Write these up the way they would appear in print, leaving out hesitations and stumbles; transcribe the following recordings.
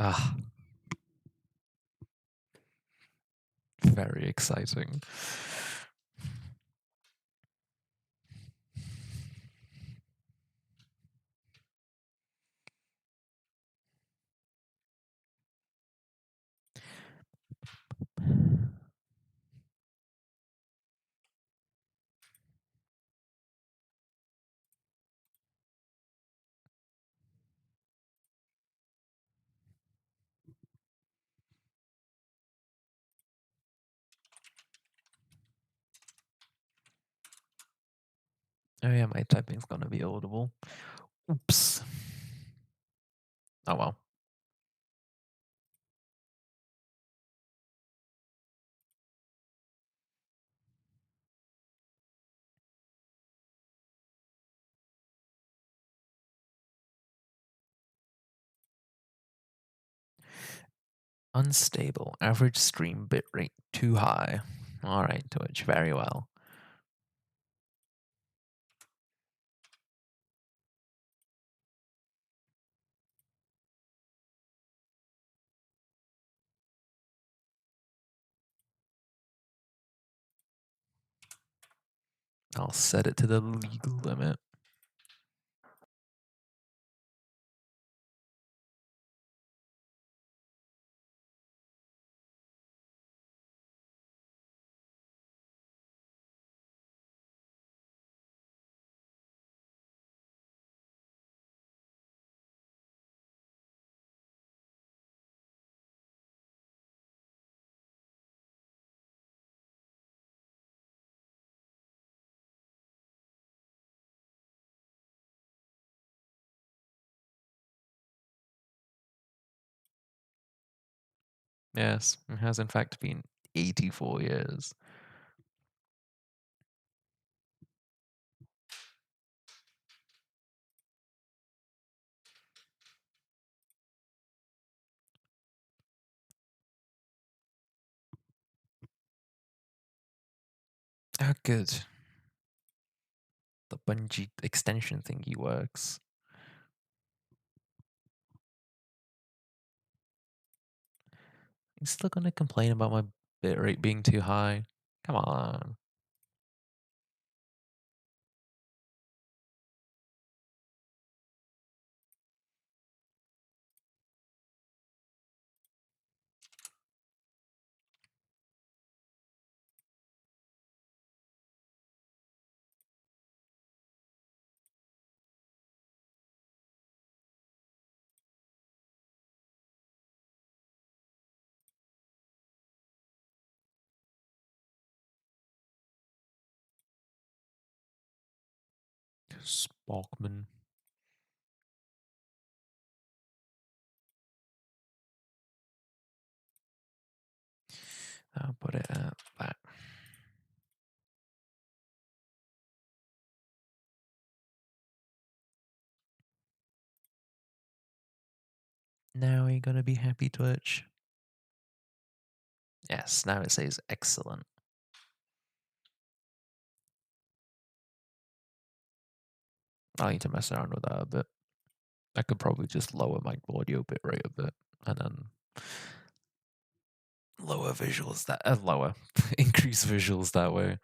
Ah, very exciting. Oh yeah, my typing's gonna be audible. Oops. Oh well. Unstable. Average stream bitrate too high. Alright, Twitch, very well. I'll set it to the legal limit. Yes, it has in fact been 84 years. Oh, good. The bungee extension thingy works. You still gonna complain about my bitrate being too high? Come on. Spockman. I'll put it at that. Now you're gonna be happy, Twitch. Yes, now it says excellent. I need to mess around with that a bit. I could probably just lower my audio bitrate a bit and then lower visuals that lower increase visuals that way.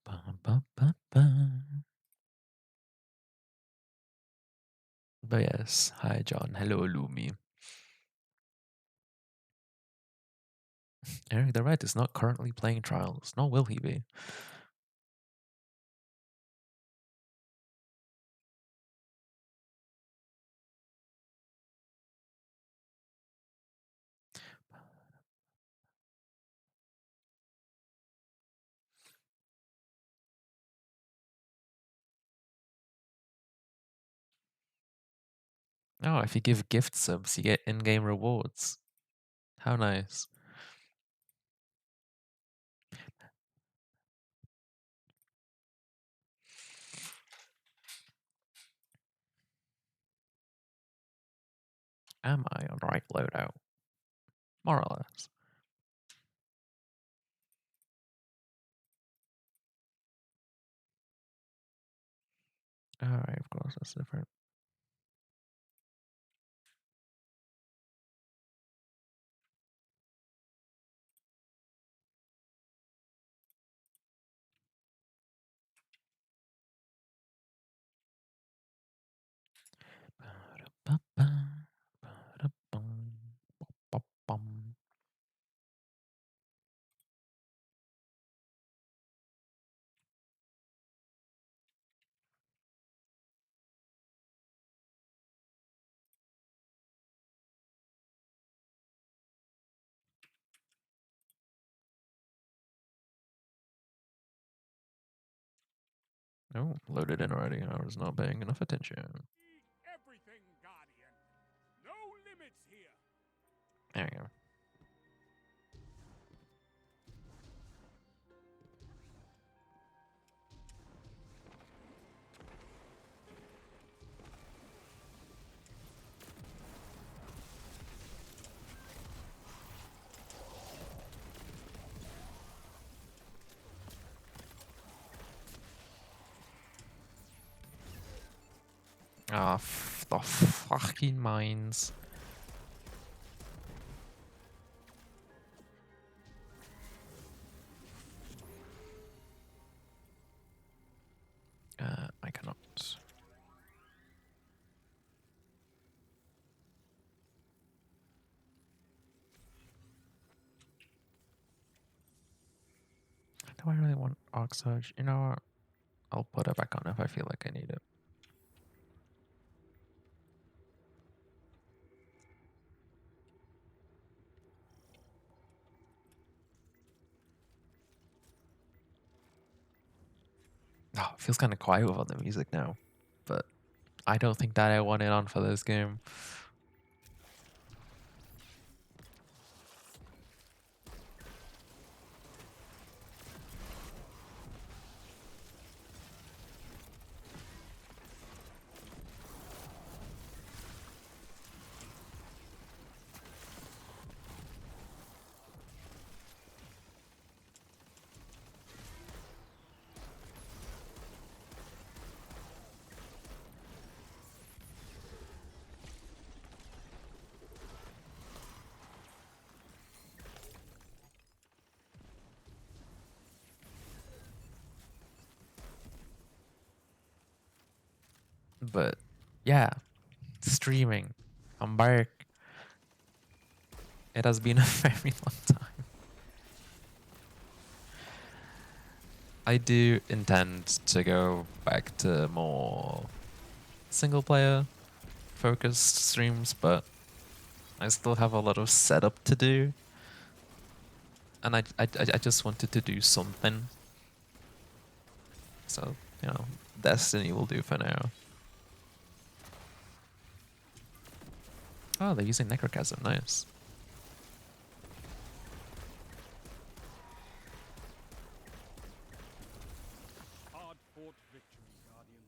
Ba, ba, ba, ba. But yes, hi John, hello Lumi. Eryk the Red is not currently playing trials, nor will he be. Oh, if you give gift subs, you get in-game rewards. How nice. Am I on the right loadout? More or less. Alright, of course, that's different. Ba-da-ba-ba, ba-da-bum, bum. Oh, loaded in already. I was not paying enough attention. Everything, Guardian. No limits here. There we go. Ah, the fucking mines. I cannot. Do I really want Arc Surge? You know what? I'll put it back on if I feel like I need it. Oh, it feels kind of quiet without the music now, but I don't think that I want it on for this game. But yeah, streaming. I'm back. It has been a very long time. I do intend to go back to more single player focused streams, but I still have a lot of setup to do. And I just wanted to do something. So, you know, Destiny will do for now. Oh, they're using Necrochasm, nice. Hard fought victory, Guardian.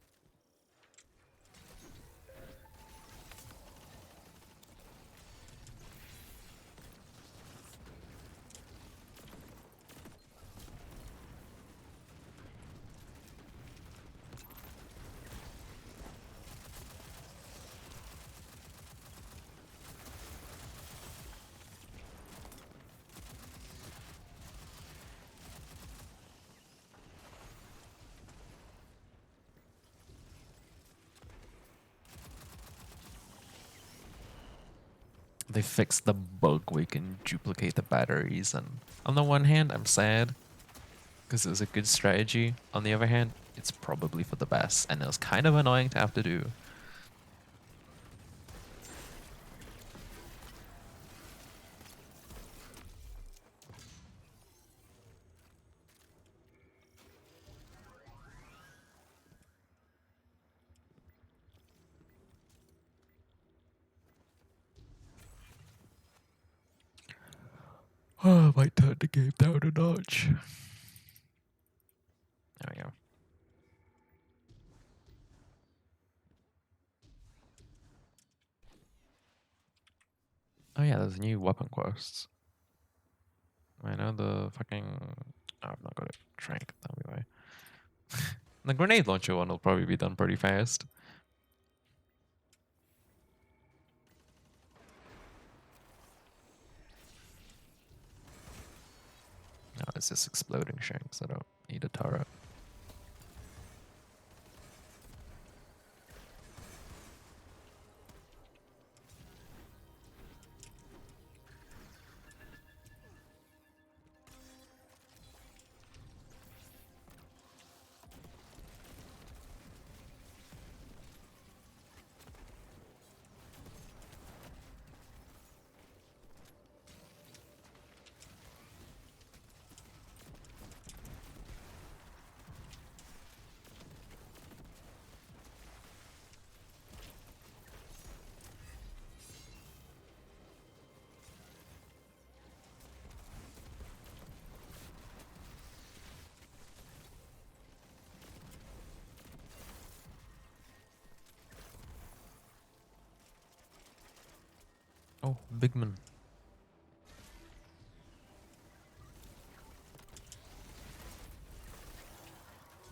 They fixed the bug where you can duplicate the batteries, and on the one hand, I'm sad because it was a good strategy. On the other hand, it's probably for the best, and it was kind of annoying to have to do. Oh, I might turn the game down a notch. There we go. Oh yeah, there's new weapon quests. I know the fucking... Oh, I've not got it. Trank, that'll be why. The grenade launcher one will probably be done pretty fast. No, it's just exploding Shaxx. I don't need a turret. Oh, Bigman.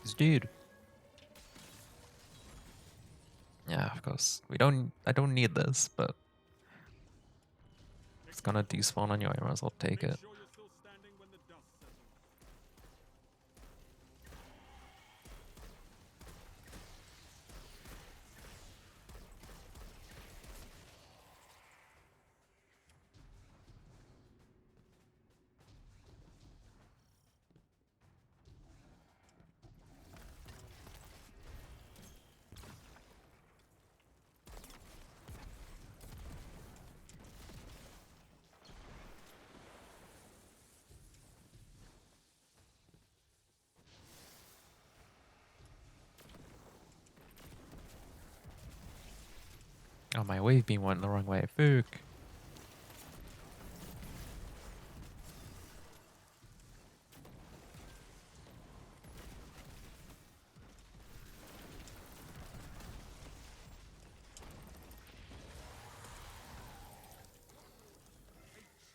He's dead. Yeah, of course. I don't need this, but it's gonna despawn on you, I might as well take Make it. sure you're still standing when the dust settles. Oh, my wave beam went the wrong way. Fuck.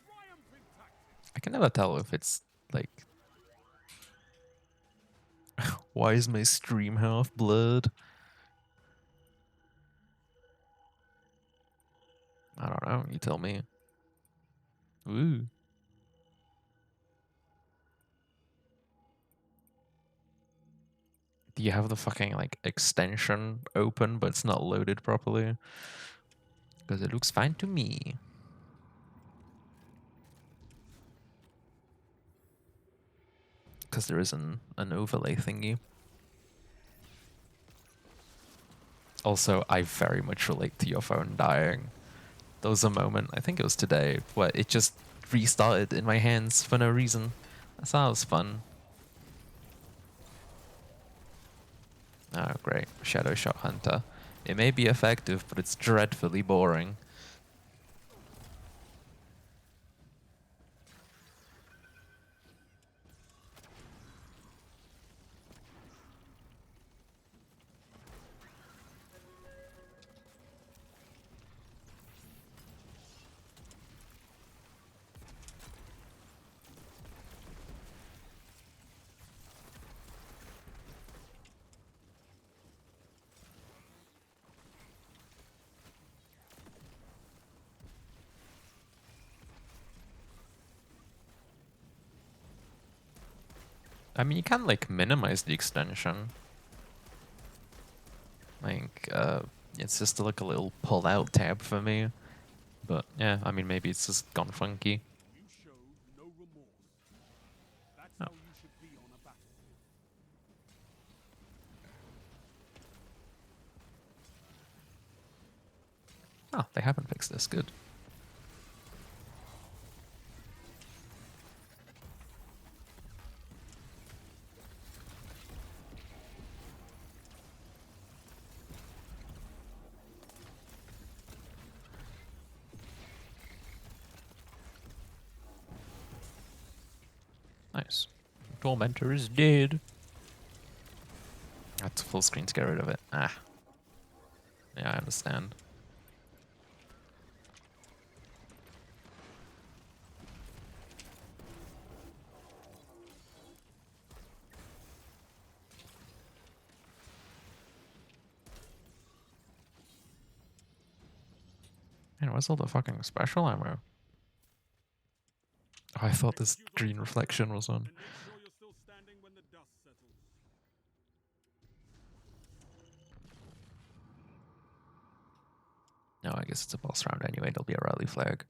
Triumphant tactics. I can never tell if it's like. Why is my stream half blurred? I don't know. You tell me. Ooh. Do you have the fucking like extension open, but it's not loaded properly? Because it looks fine to me. Because there is an overlay thingy. Also, I very much relate to your phone dying. There was a moment, I think it was today, where it just restarted in my hands for no reason. That was fun. Oh, great. Shadow Shot Hunter. It may be effective, but it's dreadfully boring. I mean, you can, like, minimize the extension. Like, it's just like a little pull-out tab for me. But, yeah, I mean, maybe it's just gone funky. You showed no remorse. That's Oh. how you should be on a battlefield. Oh, they haven't fixed this. Good. Nice. Tormentor is dead. That's full screen to get rid of it. Ah. Yeah, I understand. Man, where's all the fucking special ammo? Oh, I thought this green reflection was on. And make sure you're still standing when the dust settles. No, I guess it's a boss round anyway. There'll be a rally flag.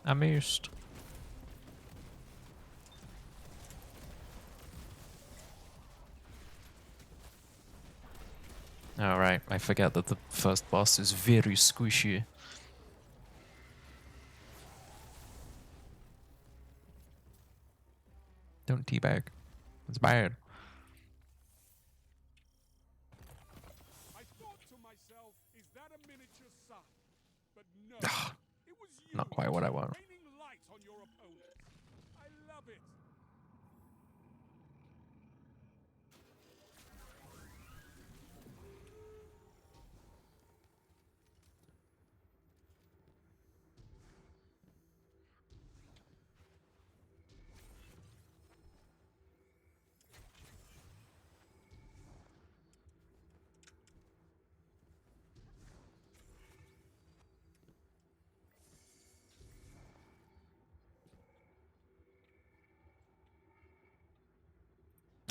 I missed. Alright, I forget that the first boss is very squishy. Don't teabag. It's bad. I thought to myself, is that a miniature sun? But no, it was you. Not quite what I want. Raining light on your opponents. I love it.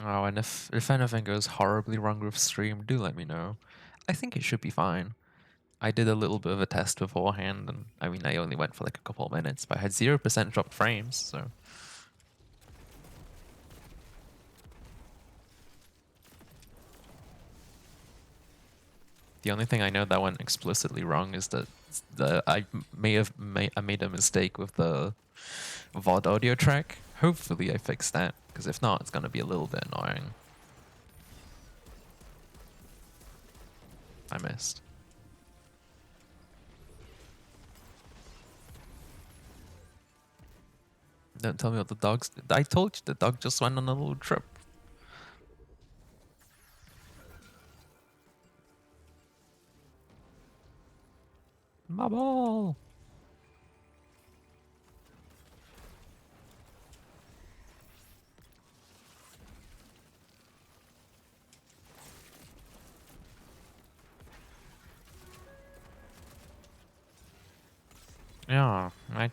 Oh, and if anything goes horribly wrong with stream, do let me know. I think it should be fine. I did a little bit of a test beforehand, and I mean, I only went for like a couple of minutes, but I had 0% dropped frames, so. The only thing I know that went explicitly wrong is that I made a mistake with the VOD audio track. Hopefully I fixed that, because if not, it's gonna be a little bit annoying. I missed. Don't tell me what the dogs did. I told you the dog just went on a little trip. My ball! Yeah, I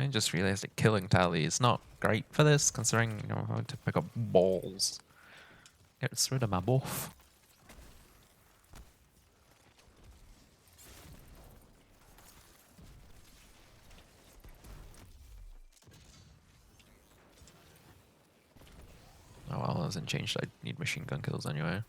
just realized that killing tally is not great for this, considering, you know, how to pick up balls. Gets rid of my buff. Oh well, it hasn't changed. I need machine gun kills anyway.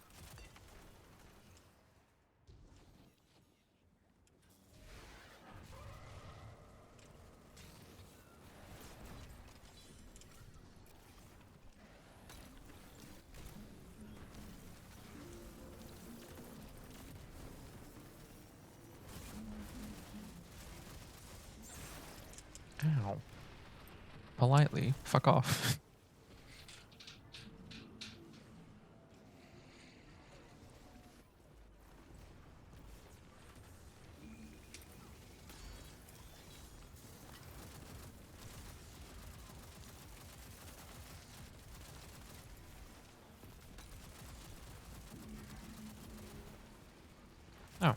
Ow. Politely, fuck off. Oh.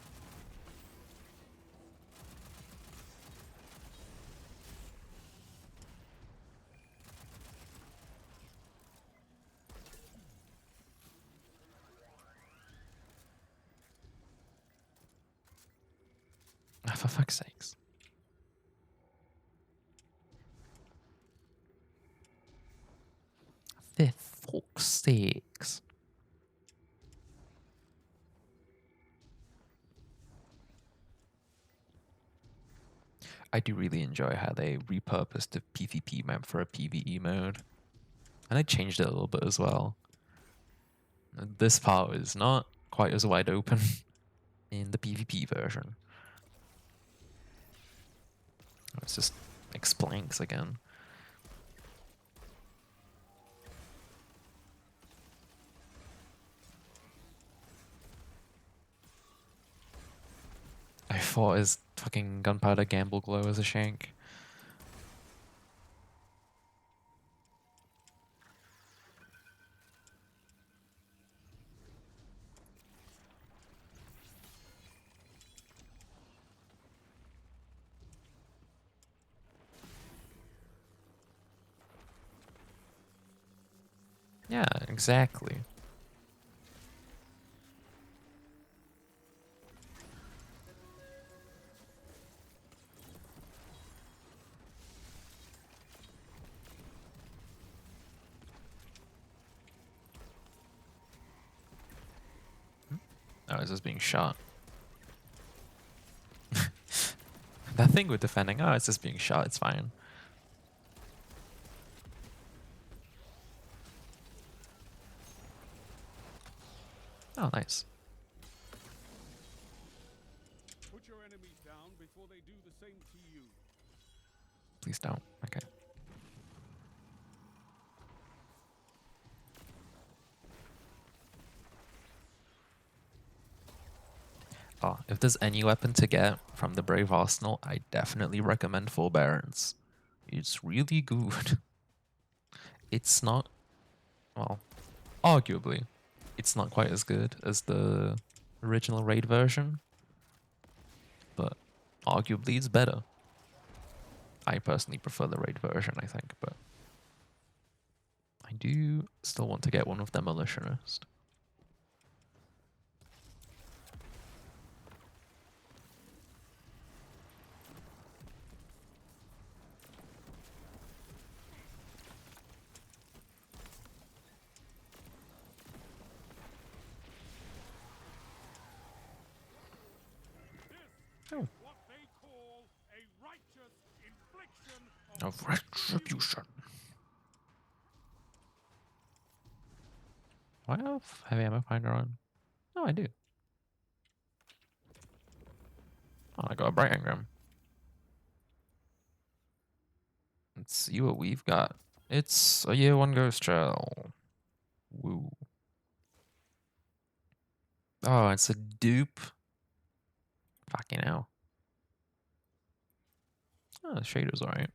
Ah, for fuck's sakes. For fuck's sakes. I do really enjoy how they repurposed the PvP map for a PvE mode. And they changed it a little bit as well. This part is not quite as wide open in the PvP version. It's just Explanks again. I thought his fucking gunpowder gamble glow as a shank. Yeah, exactly. Oh, it's just being shot. That thing with defending, oh, it's just being shot, it's fine. Oh, nice. Put your enemies down before they do the same to you. Please don't. Okay. Oh, if there's any weapon to get from the Brave Arsenal, I definitely recommend Forbearance. It's really good. It's not, well, arguably, it's not quite as good as the original Raid version, but arguably it's better. I personally prefer the Raid version, I think, but I do still want to get one of Demolitionist. This is what they call a righteous infliction Of retribution. Do I have heavy ammo finder on? No, I do. Oh, I got a bright engram. Let's see what we've got. It's a year 1 ghost shell. Woo. Oh, it's a dupe. Fucking hell. Oh, the shader's alright.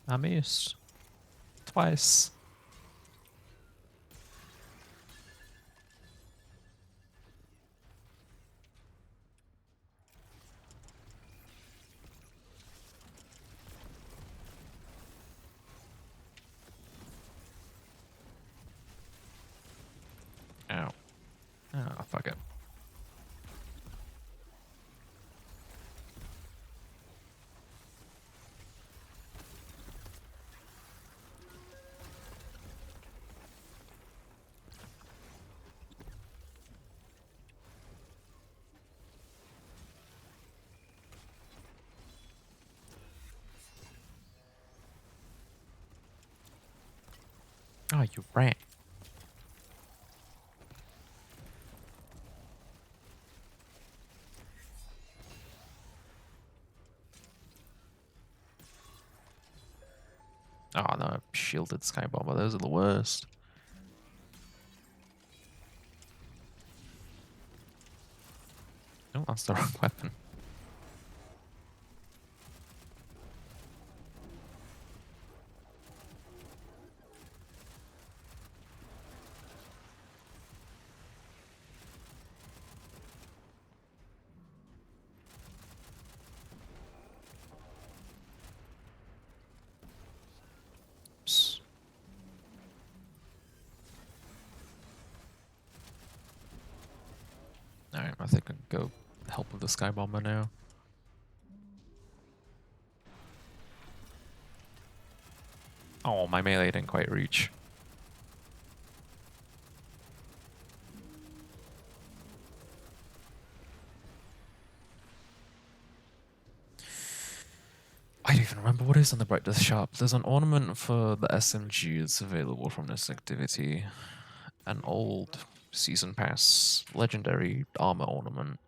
I missed. Twice. Ow. Oh, fuck it. Oh, you ran. Oh no, shielded skybomber. Those are the worst. Oh, that's the wrong weapon. Psst. Alright, I think I can go help with the skybomber now. Oh, my melee didn't quite reach. I don't even remember what is on the Bright Death shop. There's an ornament for the SMG that's available from this activity. An old season pass legendary armor ornament.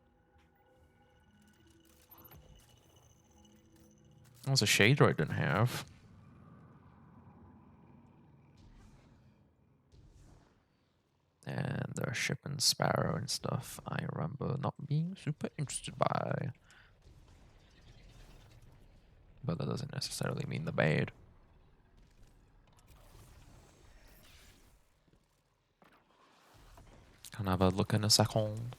There's a shader I didn't have. And they're shipping Sparrow and stuff I remember not being super interested by. But that doesn't necessarily mean the bad. Can I have a look in a second?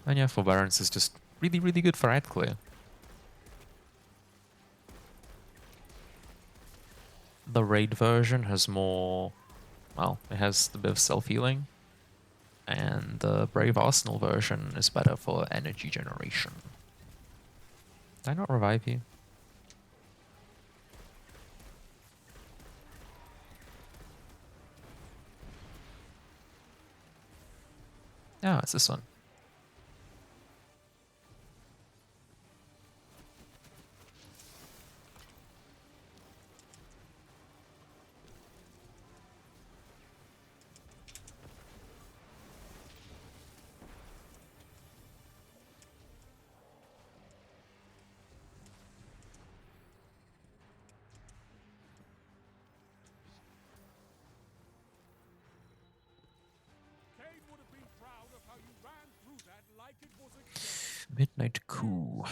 And yeah, Forbearance is just really, really good for ad clear. The raid version has more, well, it has a bit of self-healing. And the Brave Arsenal version is better for energy generation. Did I not revive you? Yeah, it's this one. Kane would have been proud of how you ran through that like it was a game. Midnight Coup.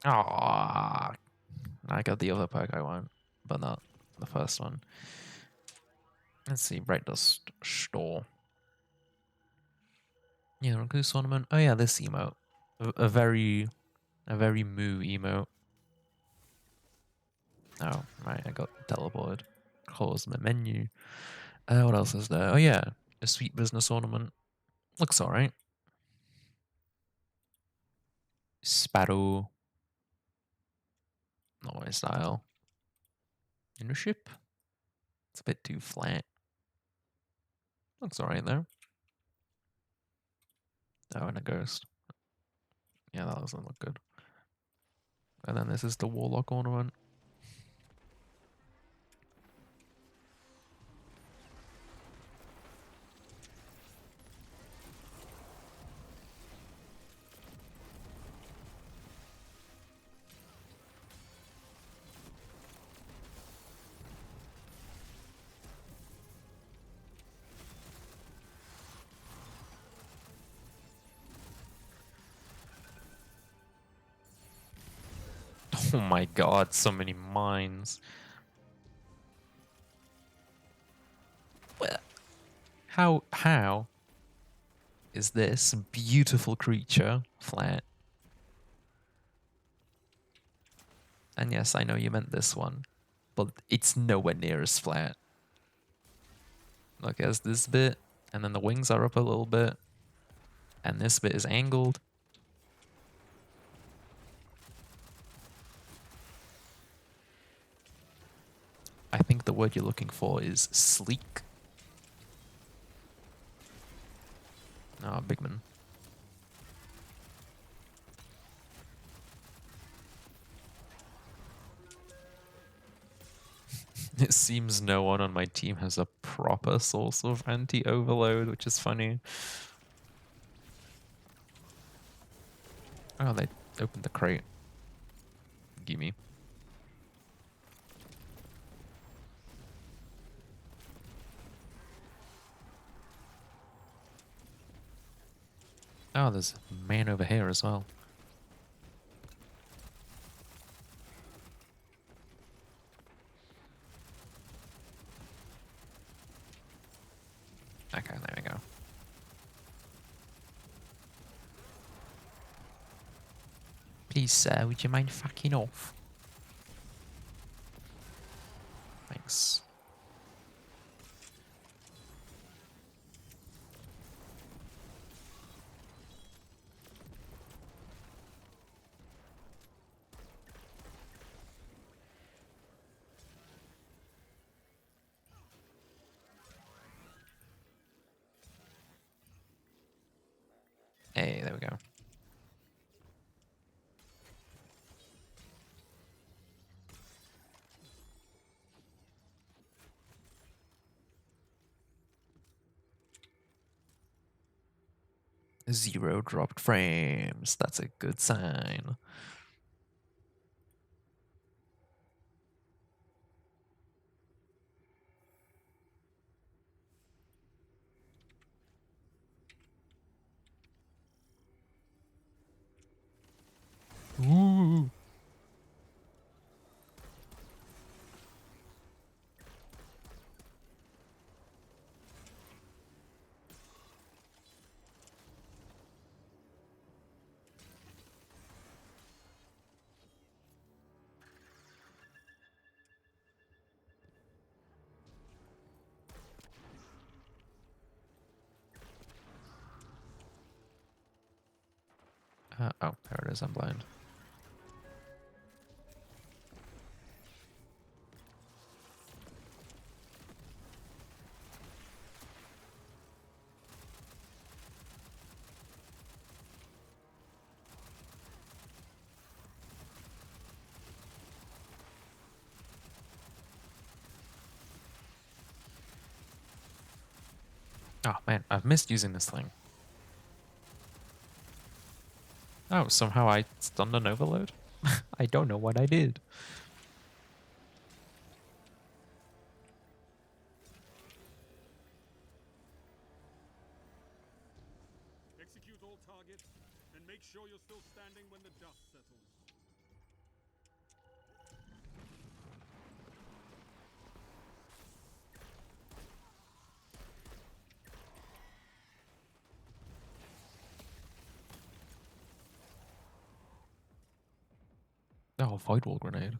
Ah, I got the other perk I want, but not the first one. Let's see, Bright Dust Store. Yeah, Recluse Ornament. Oh yeah, this emote. A very moo emote. Oh, right, I got teleported. Close my menu. What else is there? Oh yeah, a sweet business ornament. Looks alright. Sparrow. Not my style. Innership? It's a bit too flat. Looks alright though. Oh, and a ghost. Yeah, that doesn't look good. And then this is the Warlock ornament. Oh my god, so many mines. Well, how is this beautiful creature flat? And yes, I know you meant this one, but it's nowhere near as flat. Look, there's this bit, and then the wings are up a little bit, and this bit is angled. I think the word you're looking for is sleek. Oh, Bigman. It seems no one on my team has a proper source of anti-overload, which is funny. Oh, they opened the crate. Gimme. Oh, there's a man over here as well. Okay, there we go. Please, sir, would you mind fucking off? Thanks. Hey, there we go. Zero dropped frames. That's a good sign. Ooh. Oh, there it is. I'm blind. Oh man, I've missed using this thing. Oh, somehow I stunned an overload? I don't know what I did. Execute all targets, and make sure you're still standing when the dust settles. Oh, void wall grenade.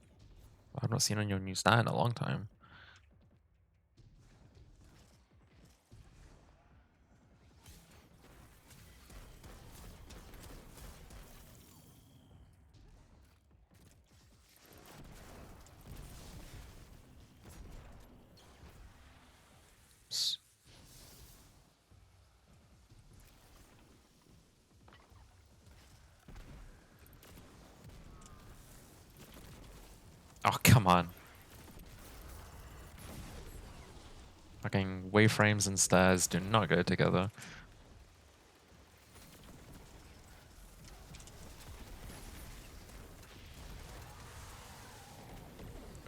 I've not seen on your new stat in a long time. Oh, come on. Fucking wayframes and stairs do not go together.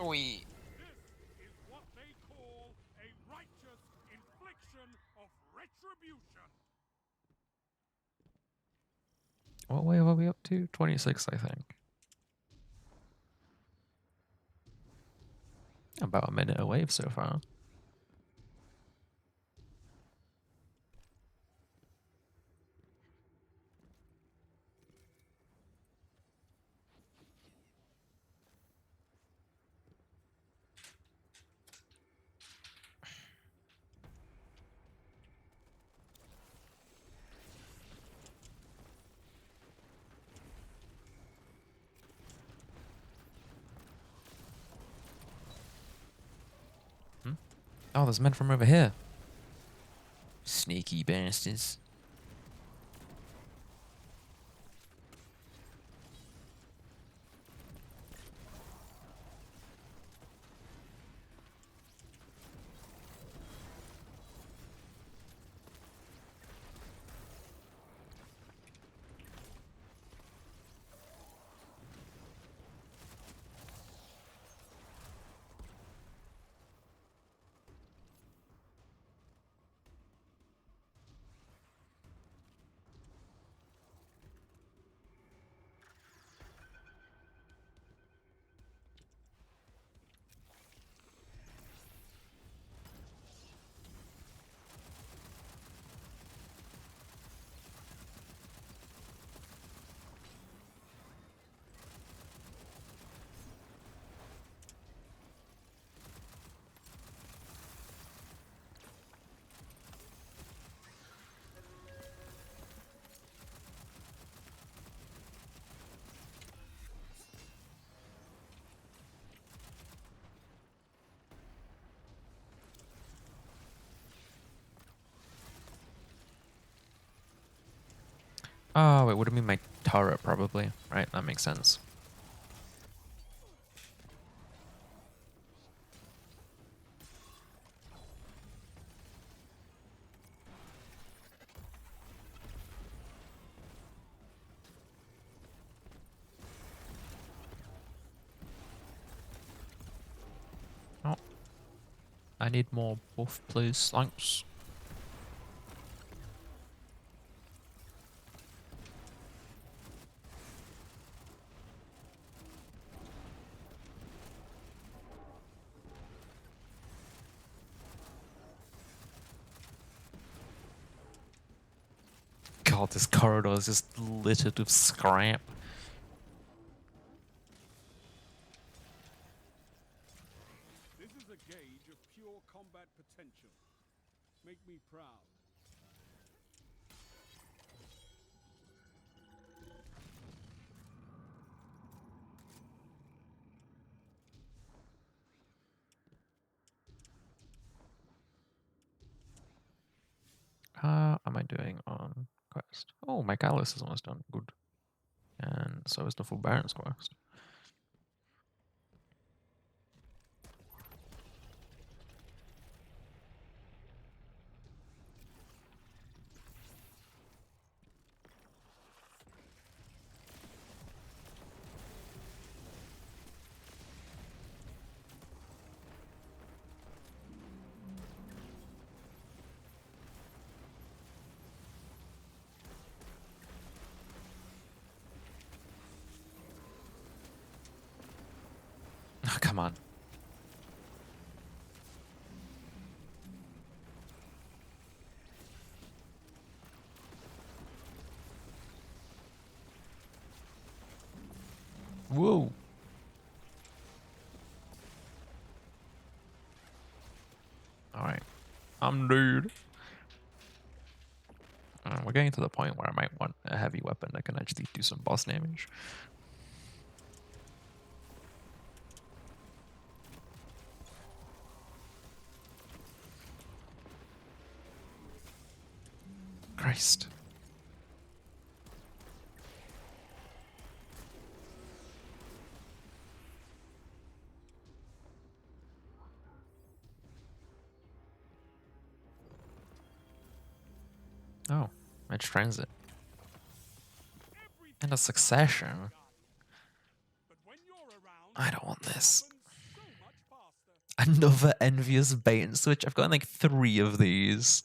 We. This is what they call a righteous infliction of retribution. What wave are we up to? 26, I think. About a minute a wave so far. Oh, there's men from over here. Sneaky bastards. Oh, it would have been my turret probably. Right, that makes sense. Oh, I need more buff, please. Thanks. God, this corridor is just littered with scrap. This is a gauge of pure combat potential. Make me proud. How am I doing on quest? Oh, my catalyst is almost done. Good. And so is the full Baron's quest. Oh, come on. Whoa. Alright. I'm dude. We're getting to the point where I might want a heavy weapon that can actually do some boss damage. Christ. Oh, edge transit. And a succession. But when you're around, I don't want this. so much faster. Another envious bait and switch. I've gotten like 3 of these.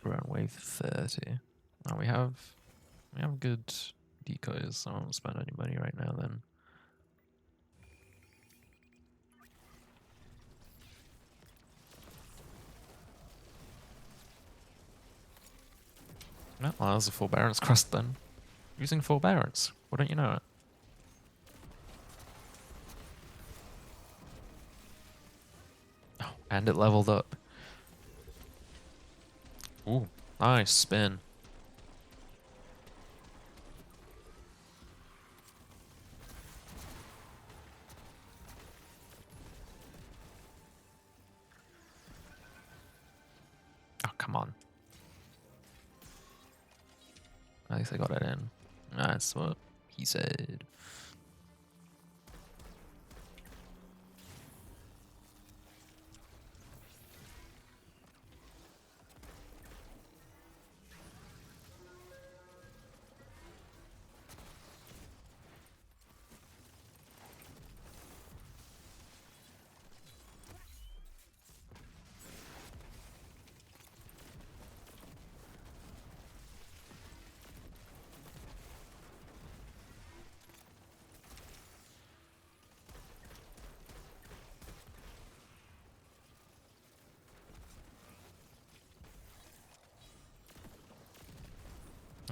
We're on wave 30. Oh, we have good decoys, so I won't spend any money right now then. No, well, that was a full Baron's crust then. Using full Barons. Why don't you know it? Oh, and it leveled up. Ooh, nice spin. Oh, come on. At least I got it in. That's what he said.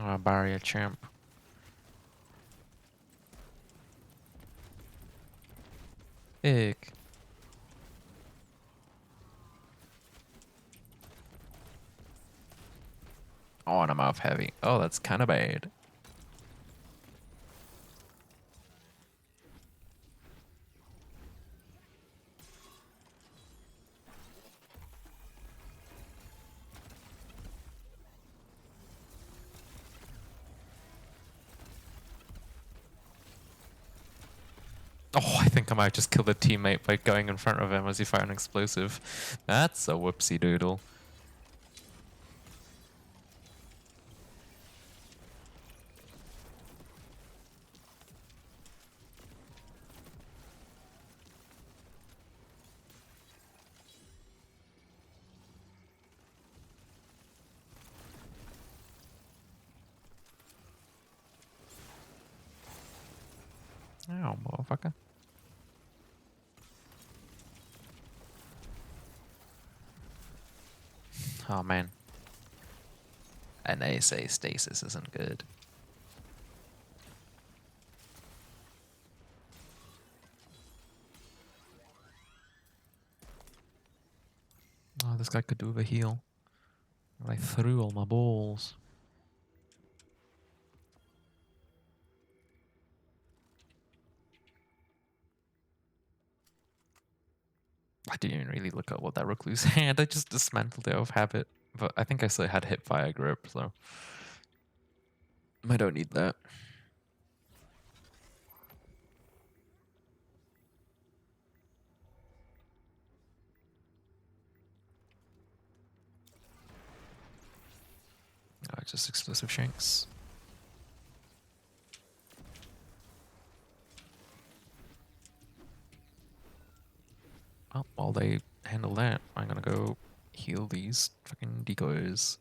Oh, barrier champ. Ick. Oh, and I'm off heavy. Oh, that's kind of bad. Oh, I think I might just kill a teammate by going in front of him as he fired an explosive. That's a whoopsie doodle. Oh, motherfucker. Oh, man. And they say stasis isn't good. Oh, this guy could do with a heal. I threw all my balls. I didn't even really look at what that recluse had. I just dismantled it out of habit. But I think I still had hip fire grip, so I don't need that. Oh, just explosive Shaxx. Well, while they handle that, I'm gonna go heal these fucking decoys.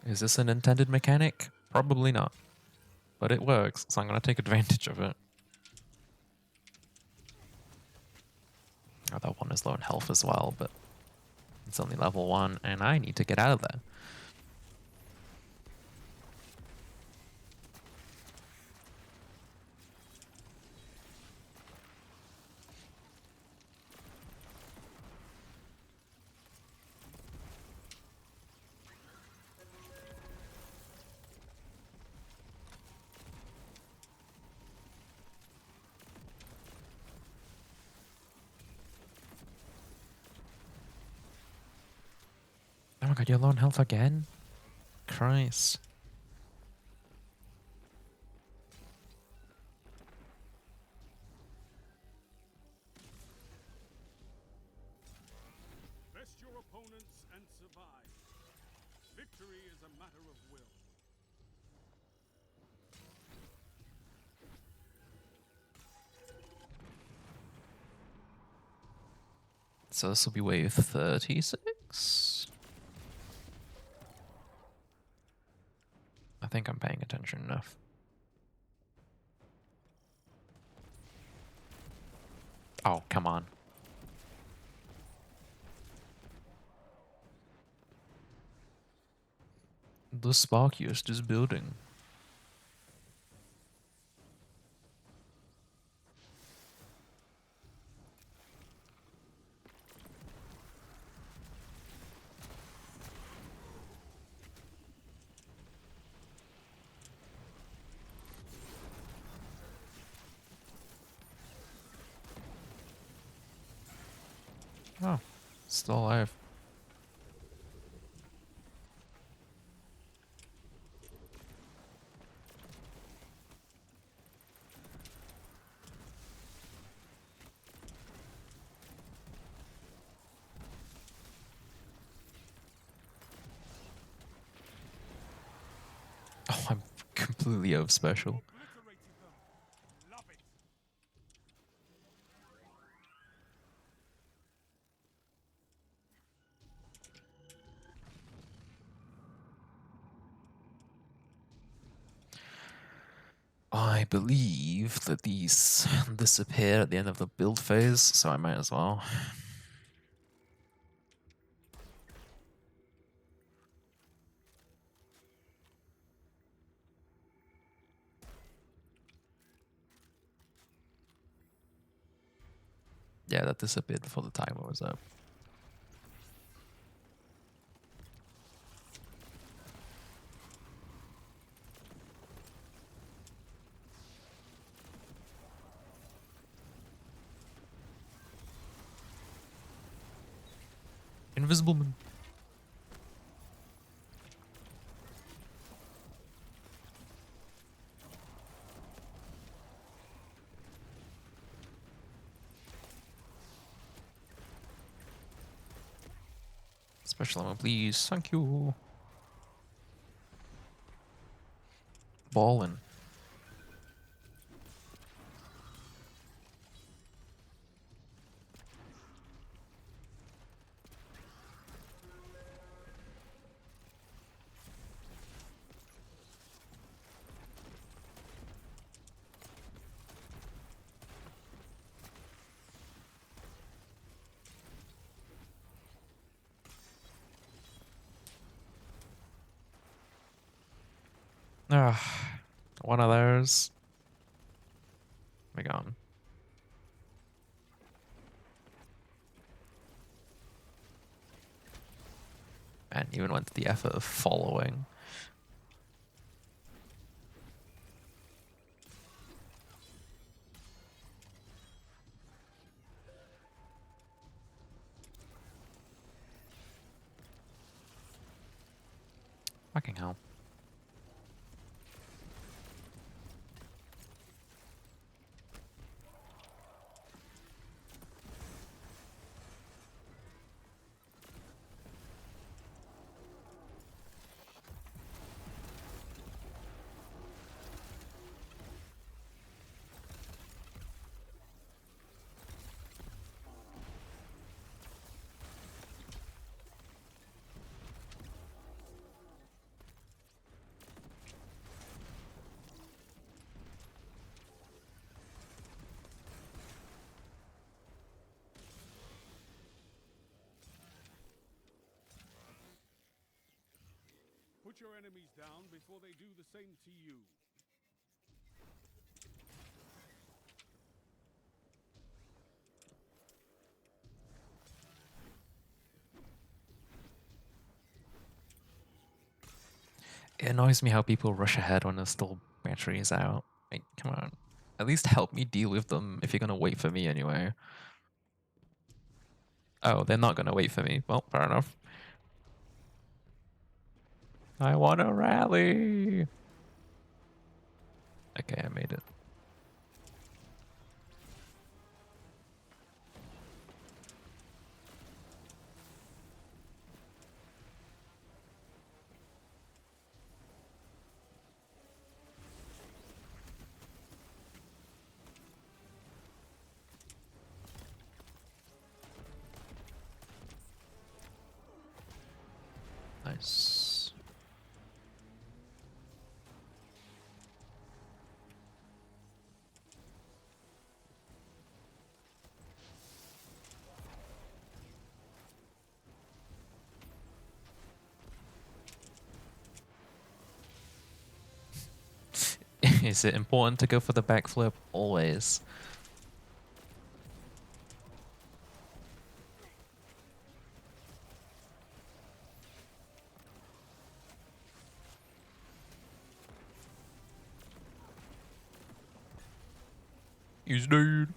Is this an intended mechanic? Probably not. But it works, so I'm gonna take advantage of it. Oh, that one is low in health as well, but it's only level 1, and I need to get out of there. Oh my god, you're low in health again? Christ. Best your opponents and survive. Victory is a matter of will. So this will be wave 36? I think I'm paying attention enough. Oh, come on. The Sparkiest is building. Oh, still alive. Oh, I'm completely out of special. Obliterated them. Love it. I believe that these disappear at the end of the build phase, so I might as well. Yeah, that disappeared before the timer was up. Invisible Man. Special ammo, please. Thank you. Ballin'. Ah, one of those. Be gone. And even went to the effort of following. Fucking hell. Put your enemies down before they do the same to you. It annoys me how people rush ahead when there's still batteries out. Like, come on. At least help me deal with them if you're gonna wait for me anyway. Oh, they're not gonna wait for me. Well, fair enough. I wanna rally. Okay, I made it. Nice. Is it important to go for the backflip? Always. He's dead.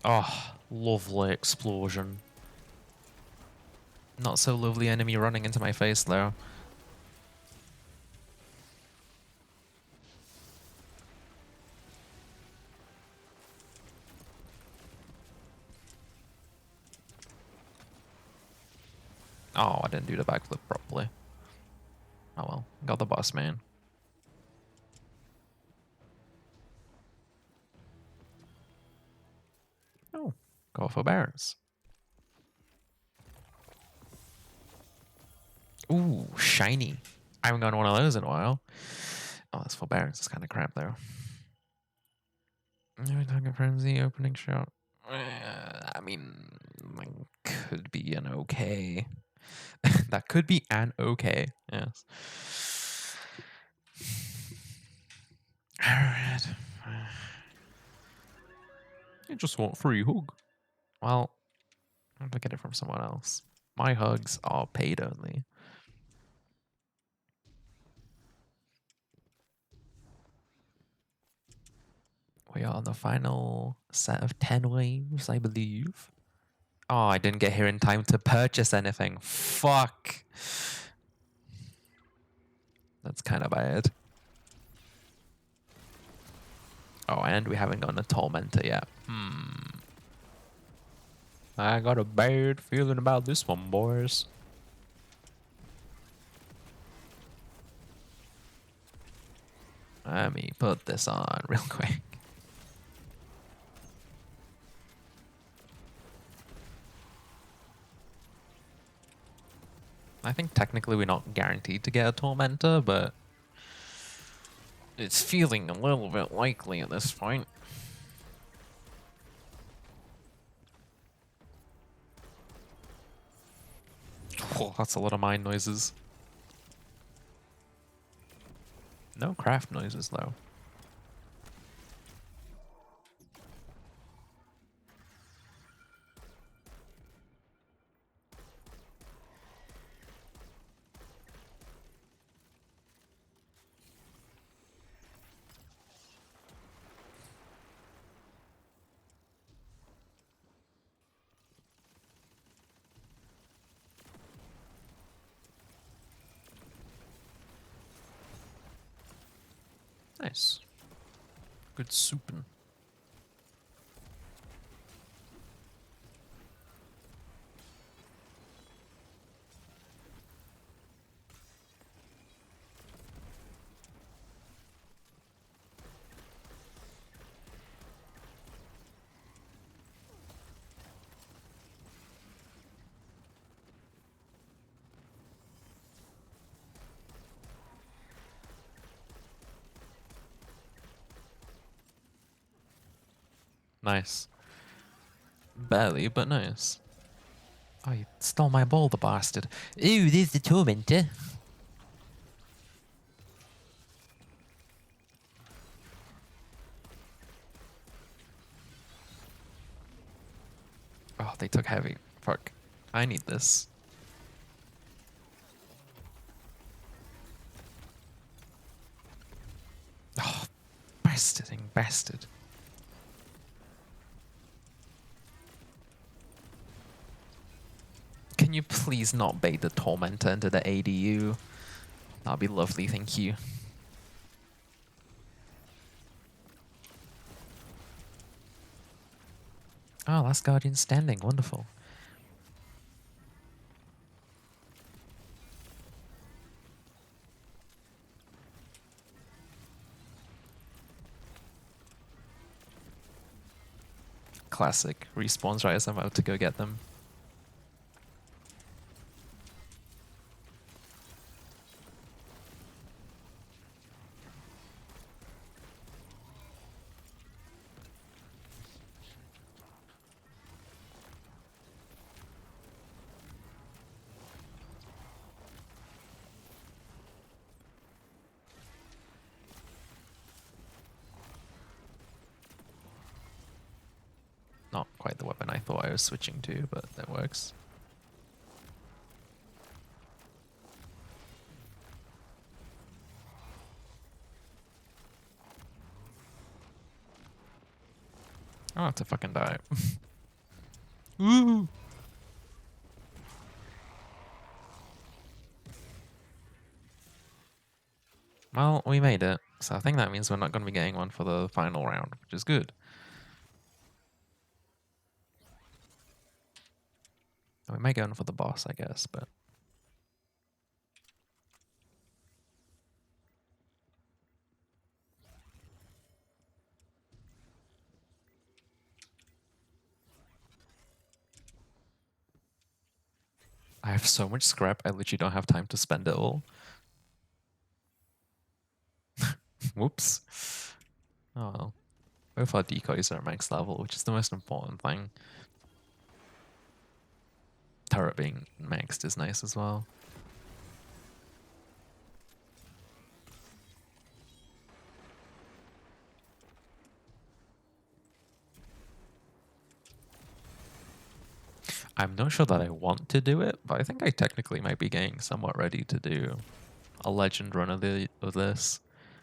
Oh, lovely explosion. Not so lovely enemy running into my face though. Oh, I didn't do the backflip properly. Oh well, got the boss man. Oh, go for Barons. Ooh, shiny. I haven't gotten one of those in a while. Oh, that's for Barons. It's kind of crap though. Target Frenzy, opening shot. I mean, could be an okay. That could be an okay. Yes. Alright. You just want free hug. Well, I'm gonna get it from someone else. My hugs are paid only. We are on the final set of 10 waves, I believe. Oh, I didn't get here in time to purchase anything. Fuck. That's kind of bad. Oh, and we haven't gotten a Tormentor yet. I got a bad feeling about this one, boys. Let me put this on real quick. I think technically we're not guaranteed to get a Tormentor, but it's feeling a little bit likely at this point. Oh, that's a lot of mine noises. No craft noises, though. Nice. Good souping. Nice. Barely, but nice. Oh, you stole my ball, the bastard. Ooh, there's the Tormentor. Oh, they took heavy. Fuck. I need this. Oh, bastarding bastard. Can you please not bait the Tormentor into the ADU? That'd be lovely, thank you. Oh, last Guardian standing, wonderful. Classic. Respawns right as I'm about to go get them. Not quite the weapon I thought I was switching to, but that works. I'll have to fucking die. Woo! Well, we made it. So I think that means we're not going to be getting one for the final round, which is good. We may go in for the boss, I guess, but have so much scrap, I literally don't have time to spend it all. Whoops. Oh well. Both our decoys are max level, which is the most important thing. Turret being maxed is nice as well. I'm not sure that I want to do it, but I think I technically might be getting somewhat ready to do a legend run of this.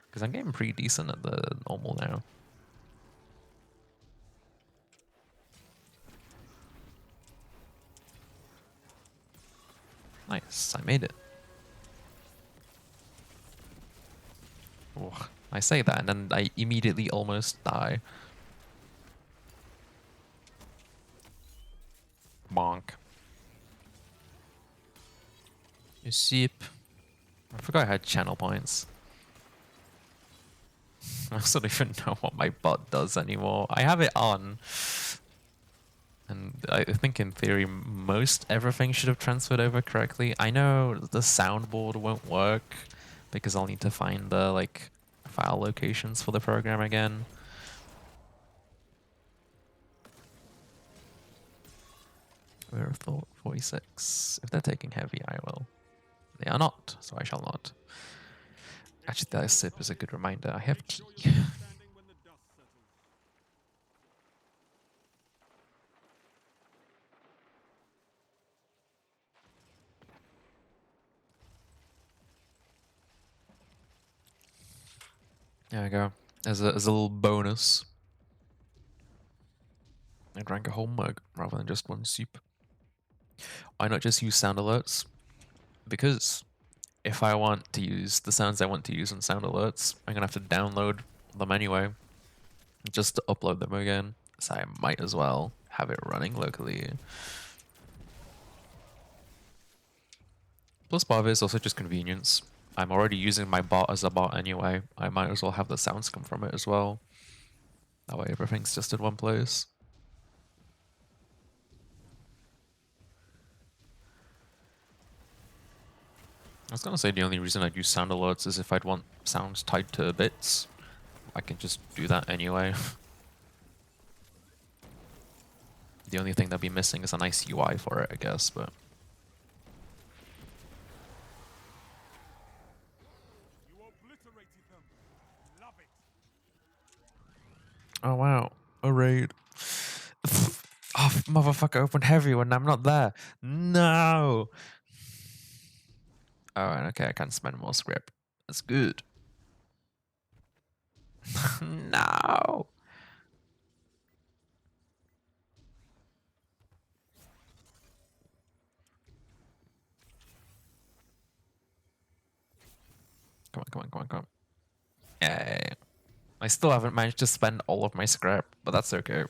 Because I'm getting pretty decent at the normal now. Nice, I made it. Ugh, I say that and then I immediately almost die. Bonk. You sip. I forgot I had channel points. I also don't even know what my bot does anymore. I have it on. And I think in theory most everything should have transferred over correctly. I know the soundboard won't work because I'll need to find the like file locations for the program again. We're at 46. If they're taking heavy, I will. They are not, so I shall not. Actually, that sip is a good reminder. I have tea. Standing when the dust settles. There we go. As a little bonus. I drank a whole mug rather than just one sip. Why not just use sound alerts? Because if I want to use the sounds I want to use in sound alerts, I'm gonna have to download them anyway, just to upload them again. So I might as well have it running locally. Plus part of it is also just convenience. I'm already using my bot as a bot anyway. I might as well have the sounds come from it as well. That way everything's just in one place. I was gonna say the only reason I'd use sound alerts is if I'd want sounds tied to bits. I can just do that anyway. The only thing that'd be missing is a nice UI for it, I guess, but... You obliterated them. Love it. Oh wow, a raid. Oh, motherfucker, open heavy when I'm not there. No! Alright, okay, I can spend more script. That's good. No! Come on, come on, come on, come on. Yay. I still haven't managed to spend all of my scrap, but that's okay.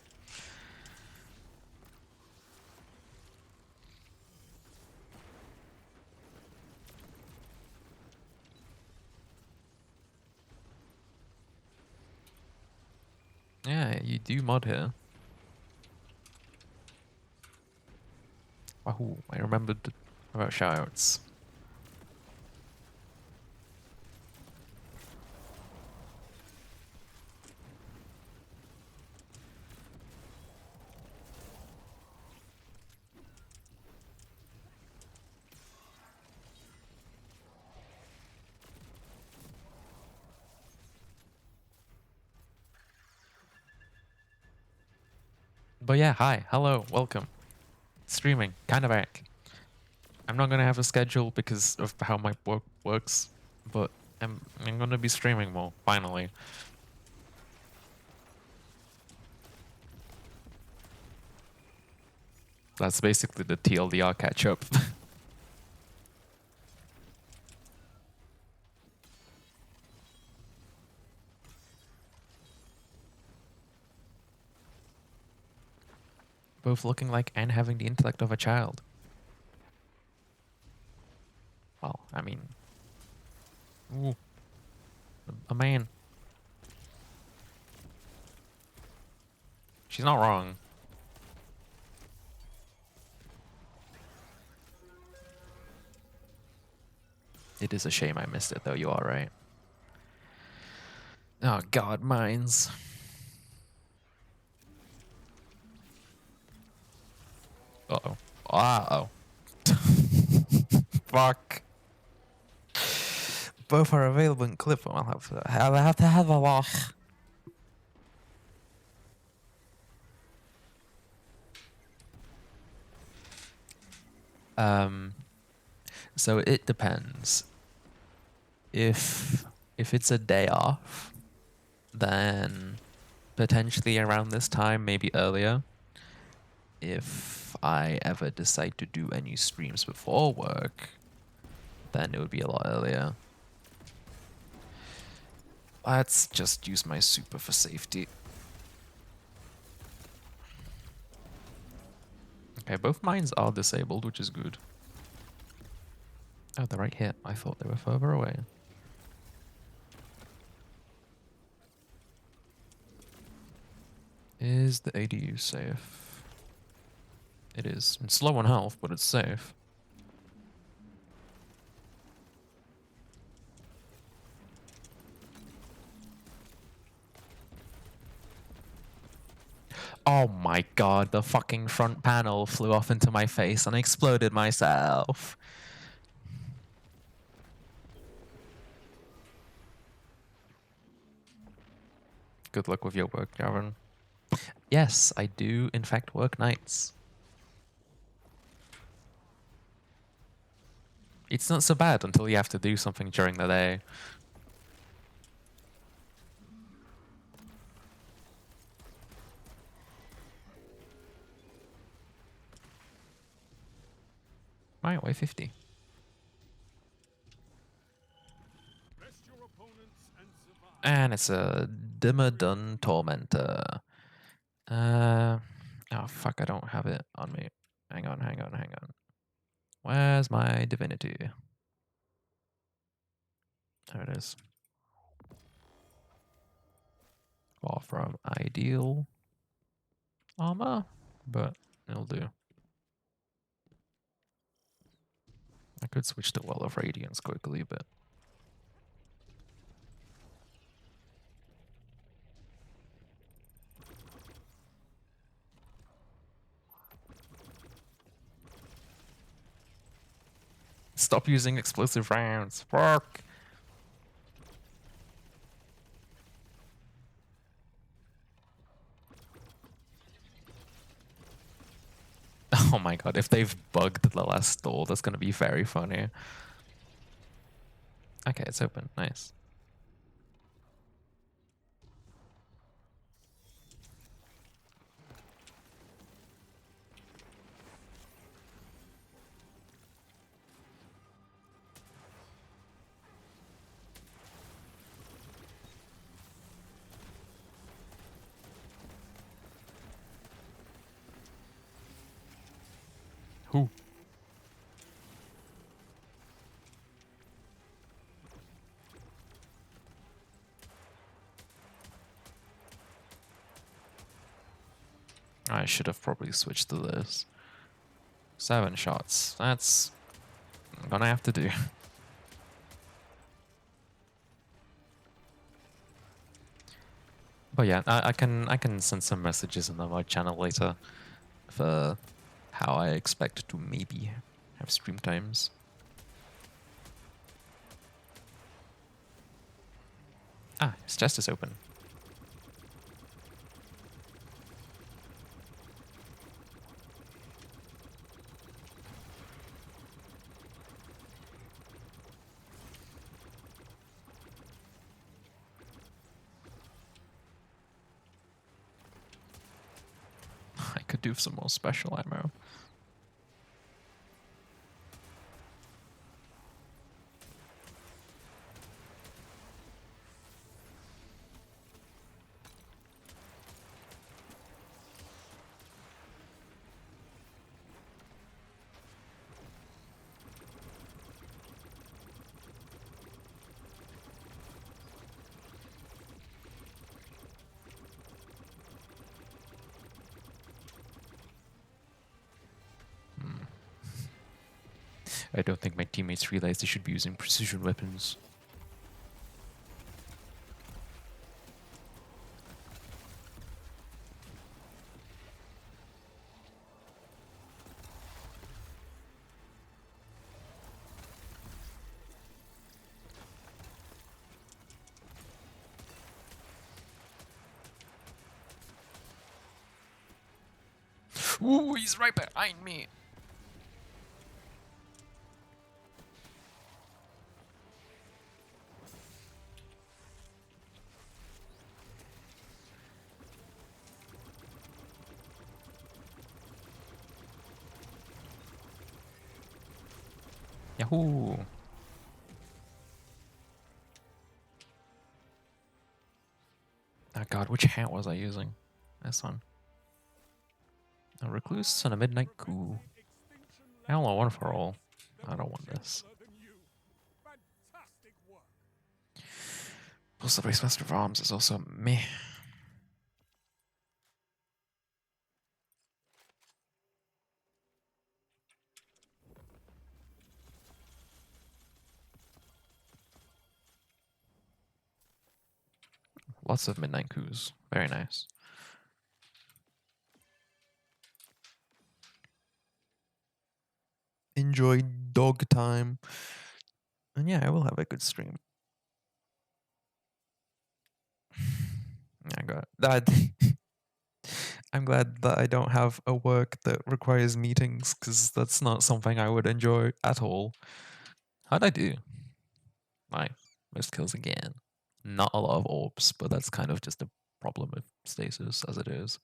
Yeah, you do mod here. Wahoo, I remembered about shoutouts. But yeah, hi, hello, welcome. Streaming, kind of back. I'm not gonna have a schedule because of how my work works, but I'm gonna be streaming more, finally. That's basically the TLDR catch up. Both looking like and having the intellect of a child. Well, I mean... Ooh. A man. She's not wrong. It is a shame I missed it, though. You are right. Oh, God, mines. Uh-oh. Uh-oh. Fuck. Both are available in clip. I'll have to have a lock. So it depends. If it's a day off, then potentially around this time, maybe earlier. If I ever decide to do any streams before work, then it would be a lot earlier. Let's just use my super for safety. Okay, both mines are disabled, which is good. Oh, they're right here. I thought they were further away. Is the ADU safe? It is. It's low on health, but it's safe. Oh my god, the fucking front panel flew off into my face and I exploded myself. Good luck with your work, Javon. Yes, I do in fact work nights. It's not so bad until you have to do something during the day. Right, way 50. Rest your opponents and survive. And it's a Dimmadun Tormentor. Oh fuck, I don't have it on me. Hang on. Where's my divinity? There it is. Far from ideal armor, but it'll do. I could switch to Well of Radiance quickly, but stop using explosive rounds. Fuck. Oh my god, if they've bugged the last door, that's gonna be very funny. Okay, it's open. Nice. Who? I should have probably switched to this. 7 shots. That's I'm gonna have to do. But yeah, I can send some messages in the mod channel later for how I expect to maybe have stream times. Ah, his chest is open. I could do some more special ammo. I don't think my teammates realize they should be using precision weapons. Ooh, he's right behind me. Yahoo! Oh god, which hat was I using? This one. A recluse and a midnight coup. Hello, one for all. I don't want this. Plus the Race Master of Arms is also meh. Lots of midnight coups. Very nice. Enjoy dog time. And yeah, I will have a good stream. I got that. I'm glad that I don't have a work that requires meetings, because that's not something I would enjoy at all. How'd I do? Nice. Most kills again. Not a lot of orbs, but that's kind of just a problem with stasis as it is.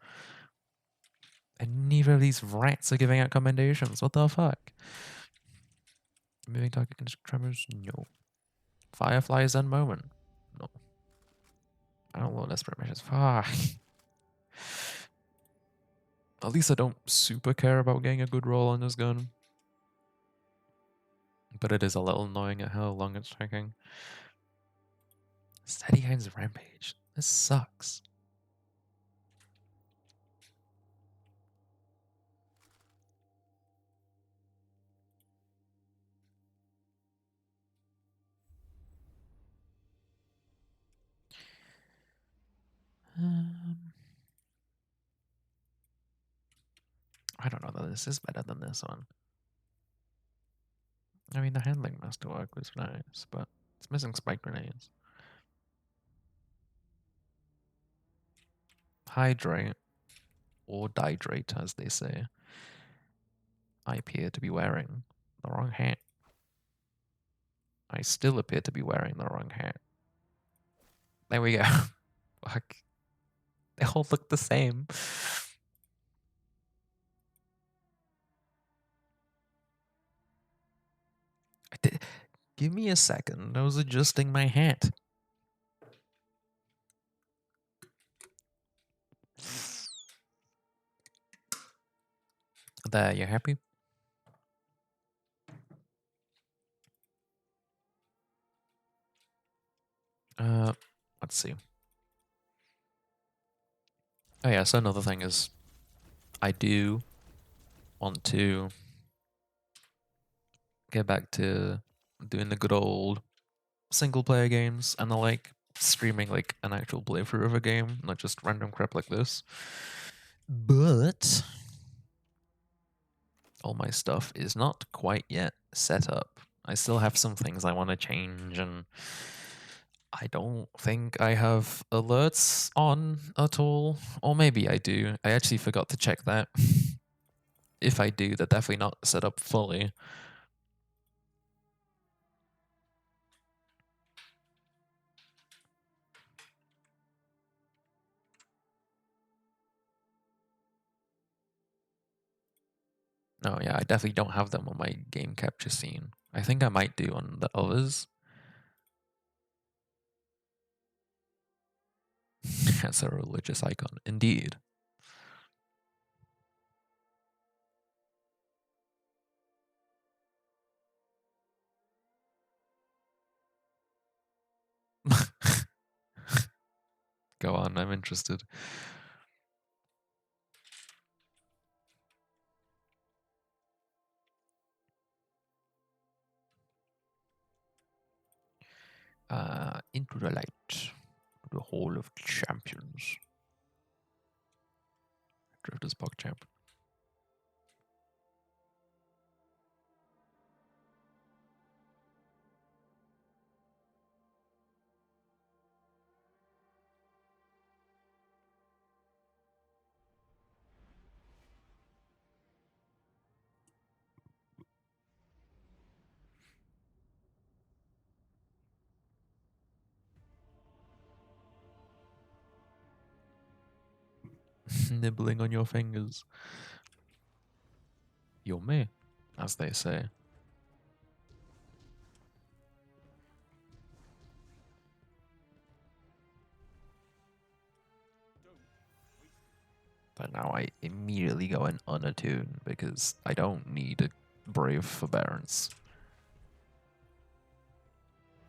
And neither of these rats are giving out commendations. What the fuck? Moving target against tremors? No. Firefly Zen moment? No. I don't want desperate measures. Fuck. At least I don't super care about getting a good roll on this gun. But it is a little annoying at how long it's taking. Steady hands rampage. This sucks. I don't know that this is better than this one. I mean, the handling masterwork was nice, but it's missing spike grenades. Hydrate, or dihydrate, as they say. I appear to be wearing the wrong hat. I still appear to be wearing the wrong hat. There we go. Fuck. They all look the same. Give me a second. I was adjusting my hat. There, you happy? Let's see. Oh yeah, so another thing is I do want to get back to doing the good old single player games, and I like streaming like an actual playthrough of a game, not just random crap like this. But all my stuff is not quite yet set up. I still have some things I want to change, and I don't think I have alerts on at all. Or maybe I do. I actually forgot to check that. If I do, they're definitely not set up fully. No, yeah, I definitely don't have them on my game capture scene. I think I might do on the others. That's a religious icon, indeed. Go on, I'm interested. Into the light. The Hall of Champions. Drifters PogChamp. Nibbling on your fingers. You're me, as they say. But now I immediately go and unattune because I don't need a brave forbearance.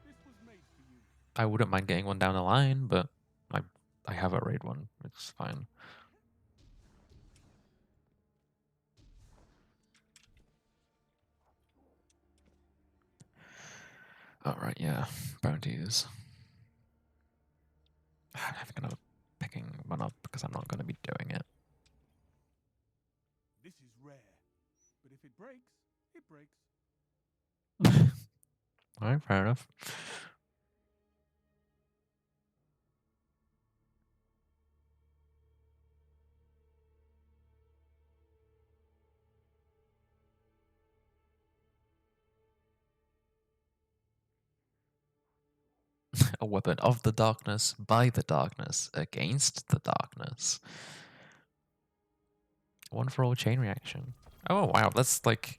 This was made for you. I wouldn't mind getting one down the line, but I have a raid one. It's fine. Alright, yeah. Bounties. I'm gonna picking one up because I'm not gonna be doing it. This is rare, but if it breaks, it breaks. Alright, fair enough. A weapon of the darkness, by the darkness, against the darkness. One for all chain reaction. Oh wow, that's like